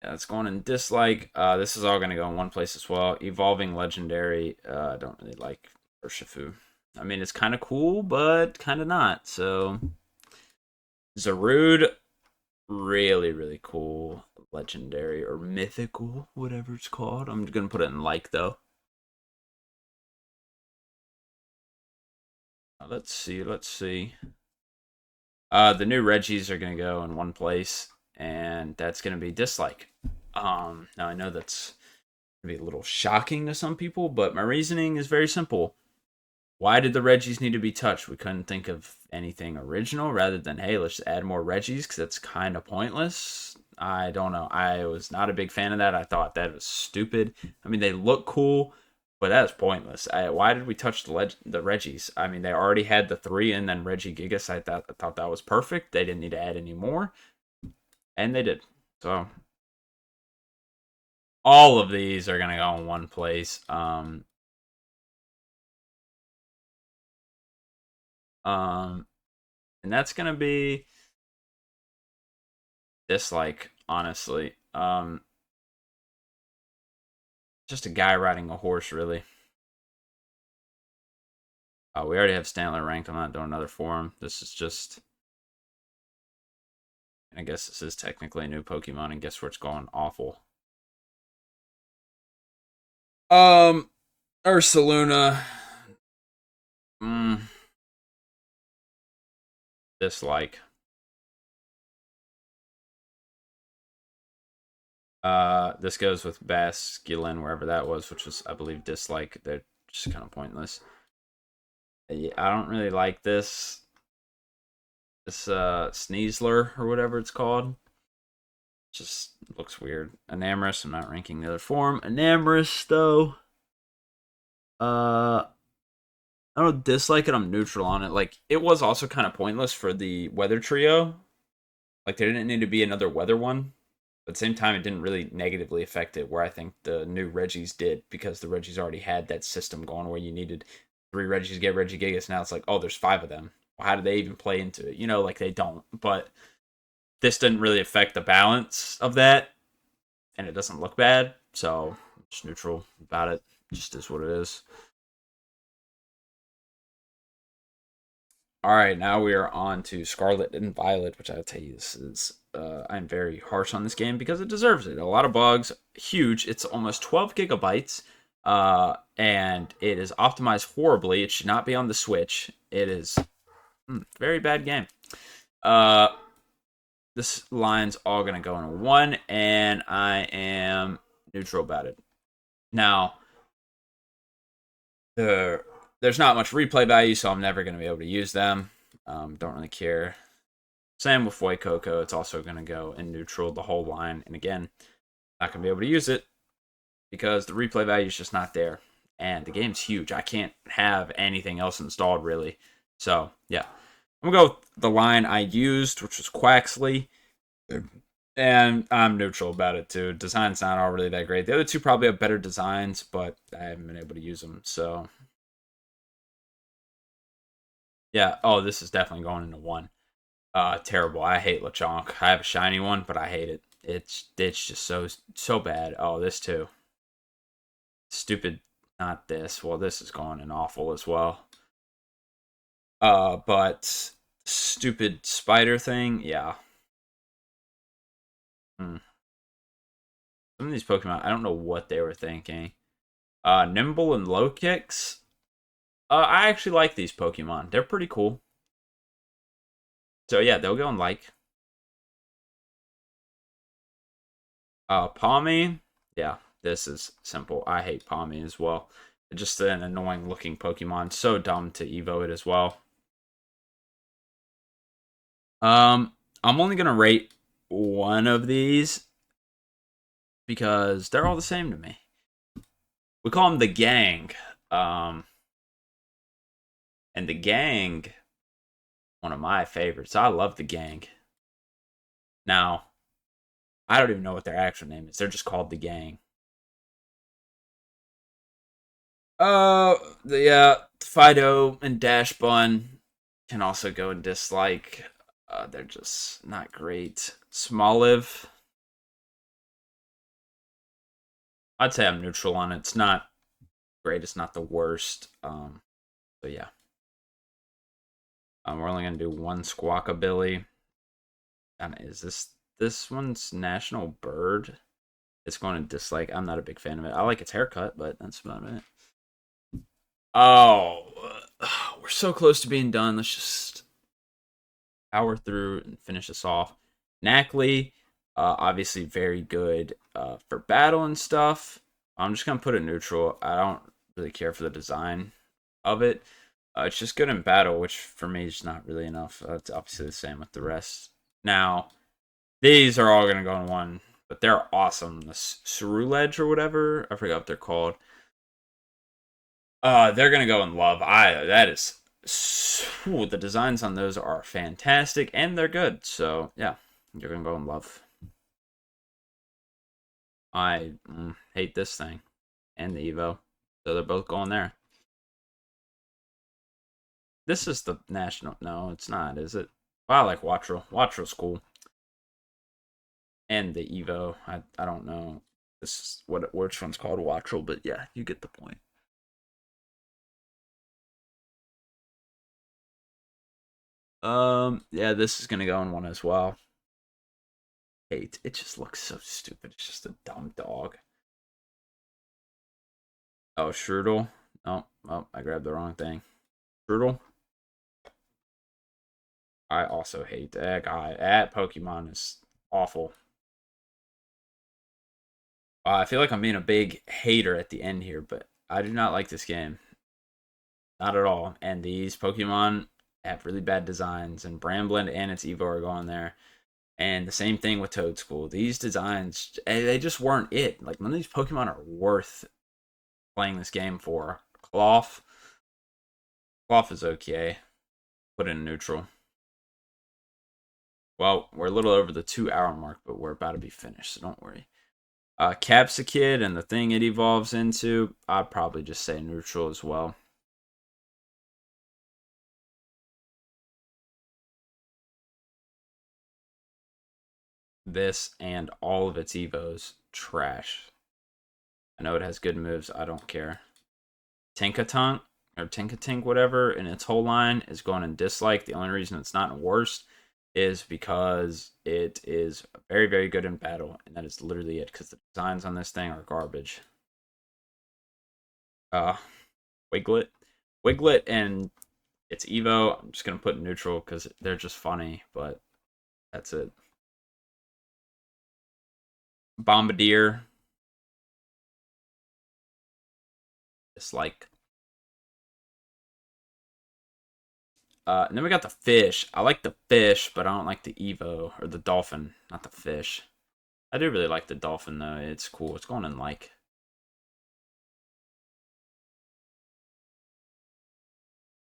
[SPEAKER 1] yeah, it's going in dislike. This is all gonna go in one place as well. Evolving Legendary. I don't really like Urshifu. I mean, it's kind of cool, but kind of not. So Zarude, really, really cool. Legendary or mythical, whatever it's called. I'm gonna put it in like, though. Let's see. The new Regis are gonna go in one place, and that's gonna be dislike. Now I know that's gonna be a little shocking to some people, but my reasoning is very simple. Why did the Reggies need to be touched? We couldn't think of anything original rather than, hey, let's add more Reggies because that's kind of pointless. I don't know. I was not a big fan of that. I thought that was stupid. I mean, they look cool, but that's pointless. Why did we touch the Reggies? I mean, they already had the 3 and then Regigigas. I thought that was perfect. They didn't need to add any more, and they did. So all of these are gonna go in one place. And that's gonna be dislike, honestly. Just a guy riding a horse, really. We already have Stantler ranked. I'm not doing another for him. This is just, I guess this is technically a new Pokemon, and guess where it's going? Awful. Ursaluna. Dislike. This goes with Basculin, wherever that was, which was, I believe, dislike. They're just kind of pointless. I don't really like this. This Sneasler or whatever it's called. Just looks weird. Enamorous, I'm not ranking the other form. Enamorous, though. I don't dislike it. I'm neutral on it. Like, it was also kind of pointless for the weather trio. Like, there didn't need to be another weather one. But at the same time, it didn't really negatively affect it, where I think the new Reggies did, because the Reggies already had that system going where you needed 3 Reggies to get Regigigas. Now it's like, oh, there's 5 of them. Well, how do they even play into it? You know, like, they don't. But this didn't really affect the balance of that, and it doesn't look bad. So, I'm just neutral about it. Just is what it is. All right, now we are on to Scarlet and Violet, which I'll tell you, this is I'm very harsh on this game because it deserves it. A lot of bugs, huge. It's almost 12 gigabytes, and it is optimized horribly. It should not be on the Switch. It is very bad game. This line's all gonna go in 1, and I am neutral about it. Now, there's not much replay value, so I'm never going to be able to use them. Don't really care. Same with Fuecoco. It's also going to go in neutral the whole line. And again, not going to be able to use it because the replay value is just not there. And the game's huge. I can't have anything else installed, really. So, yeah. I'm going to go with the line I used, which was Quaxley. And I'm neutral about it, too. Design's not all really that great. The other two probably have better designs, but I haven't been able to use them, so... Yeah, oh, this is definitely going into 1. Terrible. I hate Lechonk. I have a shiny one, but I hate it. It's just so bad. Oh, this too. Stupid. Not this. Well, this is going in awful as well. But stupid spider thing, yeah. Some of these Pokemon, I don't know what they were thinking. Nimble and Low Kicks. I actually like these Pokemon. They're pretty cool. So yeah, they'll go in like. Palmy. Yeah, this is simple. I hate Palmy as well. Just an annoying looking Pokemon. So dumb to Evo it as well. I'm only gonna rate 1 of these because they're all the same to me. We call them the gang. And the gang, one of my favorites. I love the gang. Now, I don't even know what their actual name is. They're just called the gang. Fido and Dash Bun can also go in dislike. They're just not great. Smoliv. I'd say I'm neutral on it. It's not great. It's not the worst. So yeah. We're only gonna do 1 Squawkabilly. And is this one's national bird? It's going to dislike. I'm not a big fan of it. I like its haircut, but that's about it. Oh, we're so close to being done. Let's just power through and finish this off. Knackley, obviously very good for battle and stuff. I'm just gonna put it neutral. I don't really care for the design of it. It's just good in battle, which for me is not really enough. It's obviously the same with the rest. Now, these are all gonna go in one, but they're awesome. The Ceruledge or whatever, I forgot what they're called. They're gonna go in love. The designs on those are fantastic and they're good. So yeah, you're gonna go in love. I hate this thing and the Evo, so they're both going there. This is the national. No, it's not, is it? Well, I like Wattrel. Wattrel's cool. And the Evo. I don't know. This is which one's called Wattrel, but yeah, you get the point. Yeah, this is gonna go in one as well. Hate. It just looks so stupid. It's just a dumb dog. Oh, Strudel. Oh, I grabbed the wrong thing. Strudel. I also hate that guy. That Pokemon is awful. I feel like I'm being a big hater at the end here, but I do not like this game. Not at all. And these Pokemon have really bad designs, and Bramblin and its Evo are going there. And the same thing with Toedscool. These designs, they just weren't it. Like, none of these Pokemon are worth playing this game for. Cloth. Cloth is okay. Put in neutral. Well, we're a little over the 2-hour mark, but we're about to be finished, so don't worry. Capsakid and the thing it evolves into, I'd probably just say neutral as well. This and all of its Evos, trash. I know it has good moves, I don't care. Tinkatonk, or Tinkatink, whatever, in its whole line is going in dislike. The only reason it's not in worst is because it is very, very good in battle, and that is literally it, because the designs on this thing are garbage. Wiglet. Wiglet and its Evo, I'm just going to put neutral because they're just funny, but that's it. Bombardier. Dislike. And then we got the fish. I like the fish, but I don't like the Evo, or the dolphin, not the fish. I do really like the dolphin, though. It's cool. It's going in like.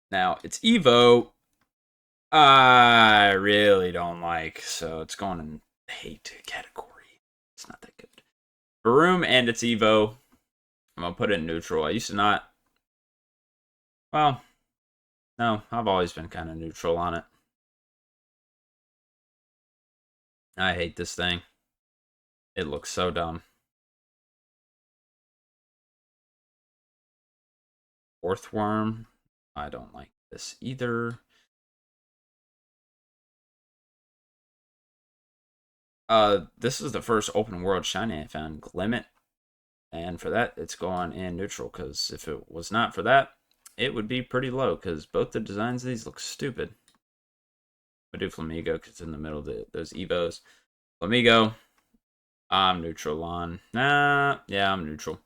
[SPEAKER 1] Now, it's Evo. I really don't like, so it's going in hate category. It's not that good. Varoom and its Evo, I'm gonna put it in neutral. I used to not. Well, no, I've always been kind of neutral on it. I hate this thing. It looks so dumb. Orthworm. I don't like this either. This is the first open world shiny I found, Glimmet. And for that, it's going in neutral, because if it was not for that, it would be pretty low, because both the designs of these look stupid. I do Flamigo, because it's in the middle of those Evos. Flamigo, I'm neutral on. Yeah, I'm neutral.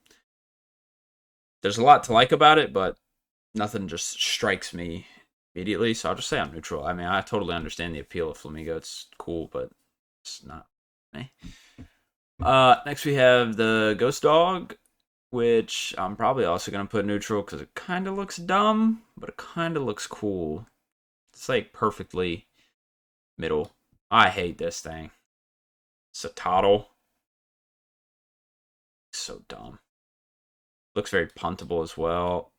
[SPEAKER 1] There's a lot to like about it, but nothing just strikes me immediately, so I'll just say I'm neutral. I mean, I totally understand the appeal of Flamigo. It's cool, but it's not me. Next we have the Ghost Dog, which I'm probably also going to put neutral because it kind of looks dumb, but it kind of looks cool. It's like perfectly middle. I hate this thing. Satotl. So dumb. Looks very puntable as well.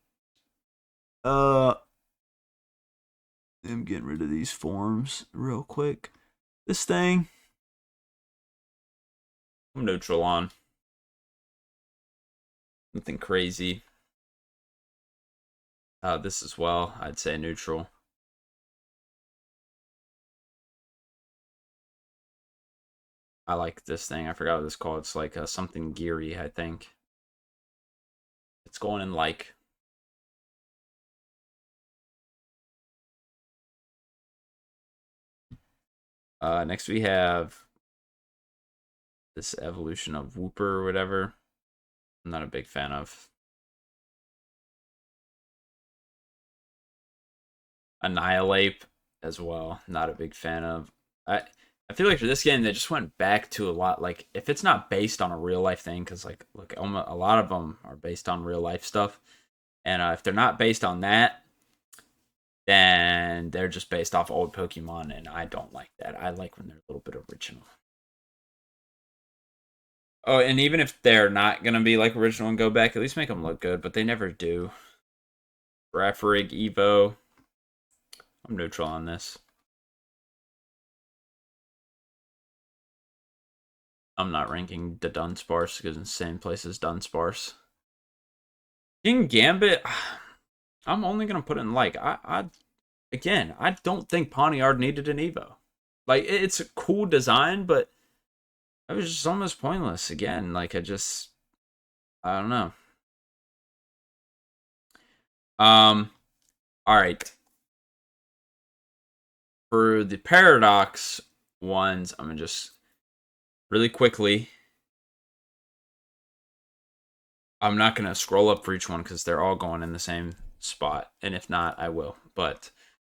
[SPEAKER 1] I'm getting rid of these forms real quick. This thing, I'm neutral on. Nothing crazy. This as well, I'd say neutral. I like this thing. I forgot what it's called. It's like something geary, I think. It's going in like. Next we have this evolution of Wooper or whatever. I'm not a big fan of. Annihilate as well. Not a big fan of. I feel like for this game they just went back to a lot. Like if it's not based on a real life thing, because like look, a lot of them are based on real life stuff, and if they're not based on that, then they're just based off old Pokemon, and I don't like that. I like when they're a little bit original. Oh, and even if they're not gonna be like original and go back, at least make them look good, but they never do. Rafarig Evo. I'm neutral on this. I'm not ranking the Dunsparce because it's the same place as Dunsparce. King Gambit, I'm only gonna put in like again, I don't think Pawniard needed an Evo. Like it's a cool design, but it was just almost pointless. Again, like I don't know. All right. For the Paradox ones, I'm gonna just really quickly. I'm not gonna scroll up for each one because they're all going in the same spot, and if not, I will. But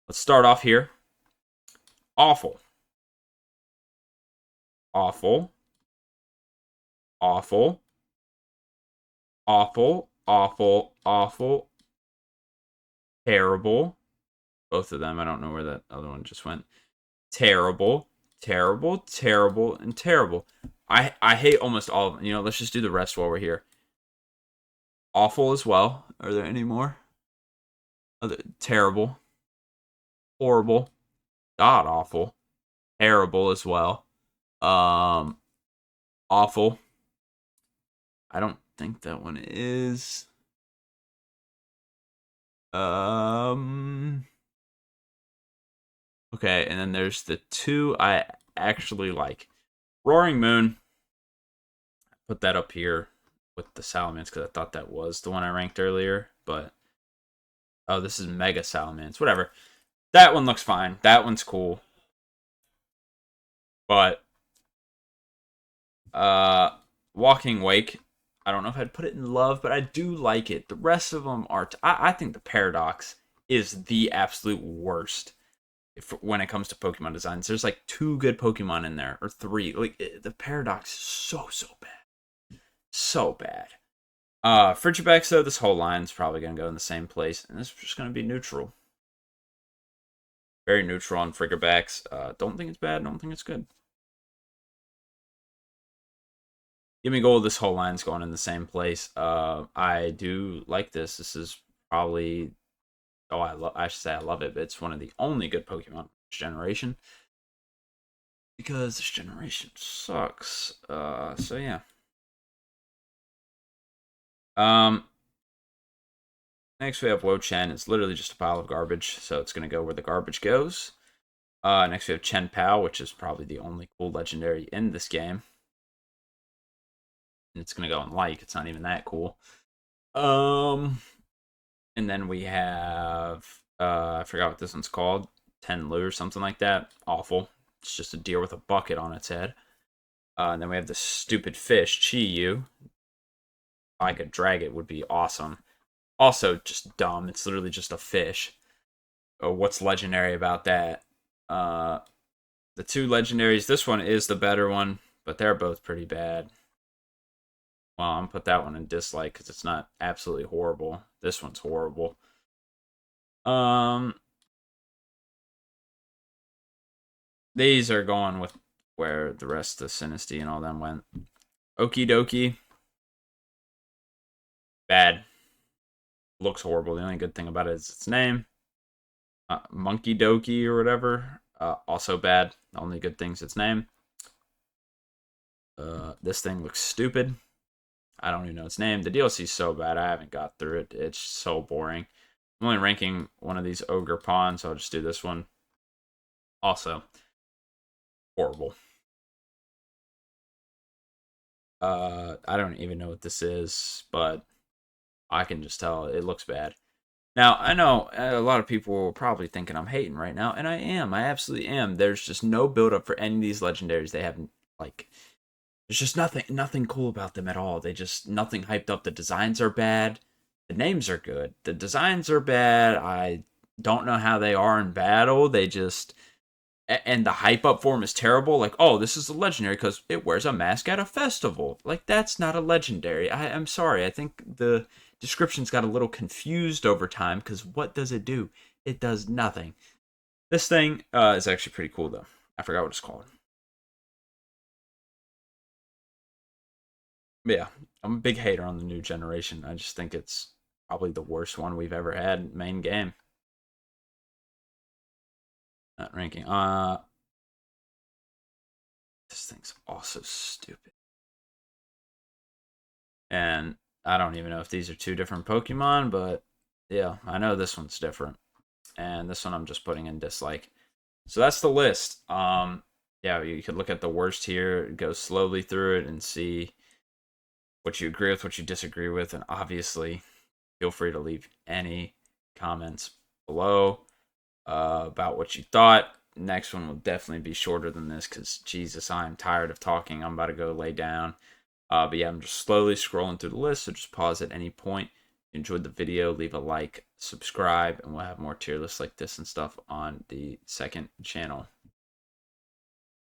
[SPEAKER 1] let's start off here. Awful. Awful. Awful. Awful. Awful. Awful. Terrible. Both of them. I don't know where that other one just went. Terrible. Terrible. Terrible. And terrible. I hate almost all of them. You know, let's just do the rest while we're here. Awful as well. Are there any more? Terrible. Horrible. God awful. Terrible as well. Awful. I don't think that one is. Okay, and then there's the two I actually like. Roaring Moon. Put that up here with the Salamence because I thought that was the one I ranked earlier, but oh, this is Mega Salamence. Whatever. That one looks fine. That one's cool. But Walking Wake, I don't know if I'd put it in love, but I do like it. The rest of them are I think the Paradox is the absolute worst when it comes to Pokemon designs. There's like 2 good Pokemon in there, or 3. Like the Paradox is so bad. So bad. Frigibax though, this whole line's probably gonna go in the same place, and this is just gonna be neutral. Very neutral on Frigibax. Don't think it's bad, don't think it's good. Give me gold. This whole line's going in the same place. I do like this. This is probably I should say I love it, but it's one of the only good Pokemon this generation. Because this generation sucks. So yeah. Next we have Wo-Chen. It's literally just a pile of garbage, so it's gonna go where the garbage goes. Next we have Chen-Pao, which is probably the only cool legendary in this game. And it's gonna go in like. It's not even that cool. And then we have I forgot what this one's called. Tenlu or something like that. Awful. It's just a deer with a bucket on its head. And then we have the stupid fish, Chi-Yu. If I could drag it, would be awesome. Also, just dumb. It's literally just a fish. Oh, what's legendary about that? The 2 legendaries. This one is the better one, but they're both pretty bad. Well, I'm gonna put that one in dislike because it's not absolutely horrible. This one's horrible. These are going with where the rest of Sinistea and all them went. Okie dokie. Bad. Looks horrible. The only good thing about it is its name. Monkey Doki or whatever. Also bad. The only good thing's its name. This thing looks stupid. I don't even know its name. The DLC's so bad, I haven't got through it. It's so boring. I'm only ranking one of these Ogre Pawns, so I'll just do this one. Also, horrible. I don't even know what this is, but I can just tell it looks bad. Now, I know a lot of people are probably thinking I'm hating right now, and I am. I absolutely am. There's just no build-up for any of these legendaries. They haven't, like... There's just nothing cool about them at all. Nothing hyped up. The designs are bad. The names are good. The designs are bad. don't know how they are in battle. They just, and the hype up for him is terrible. Like, oh, this is a legendary because it wears a mask at a festival. Like, that's not a legendary. I'm sorry. I think the descriptions got a little confused over time because what does it do? It does nothing. This thing is actually pretty cool, though. I forgot what it's called. But yeah, I'm a big hater on the new generation. I just think it's probably the worst one we've ever had main game. Not ranking. This thing's also stupid. And I don't even know if these are two different Pokemon, but yeah, I know this one's different. And this one I'm just putting in dislike. So that's the list. Yeah, you could look at the worst here, go slowly through it and see what you agree with, what you disagree with, and obviously feel free to leave any comments below about what you thought. Next one will definitely be shorter than this because Jesus, I am tired of talking. I'm about to go lay down. But yeah, I'm just slowly scrolling through the list, so just pause at any point. If you enjoyed the video, leave a like, subscribe, and we'll have more tier lists like this and stuff on the second channel.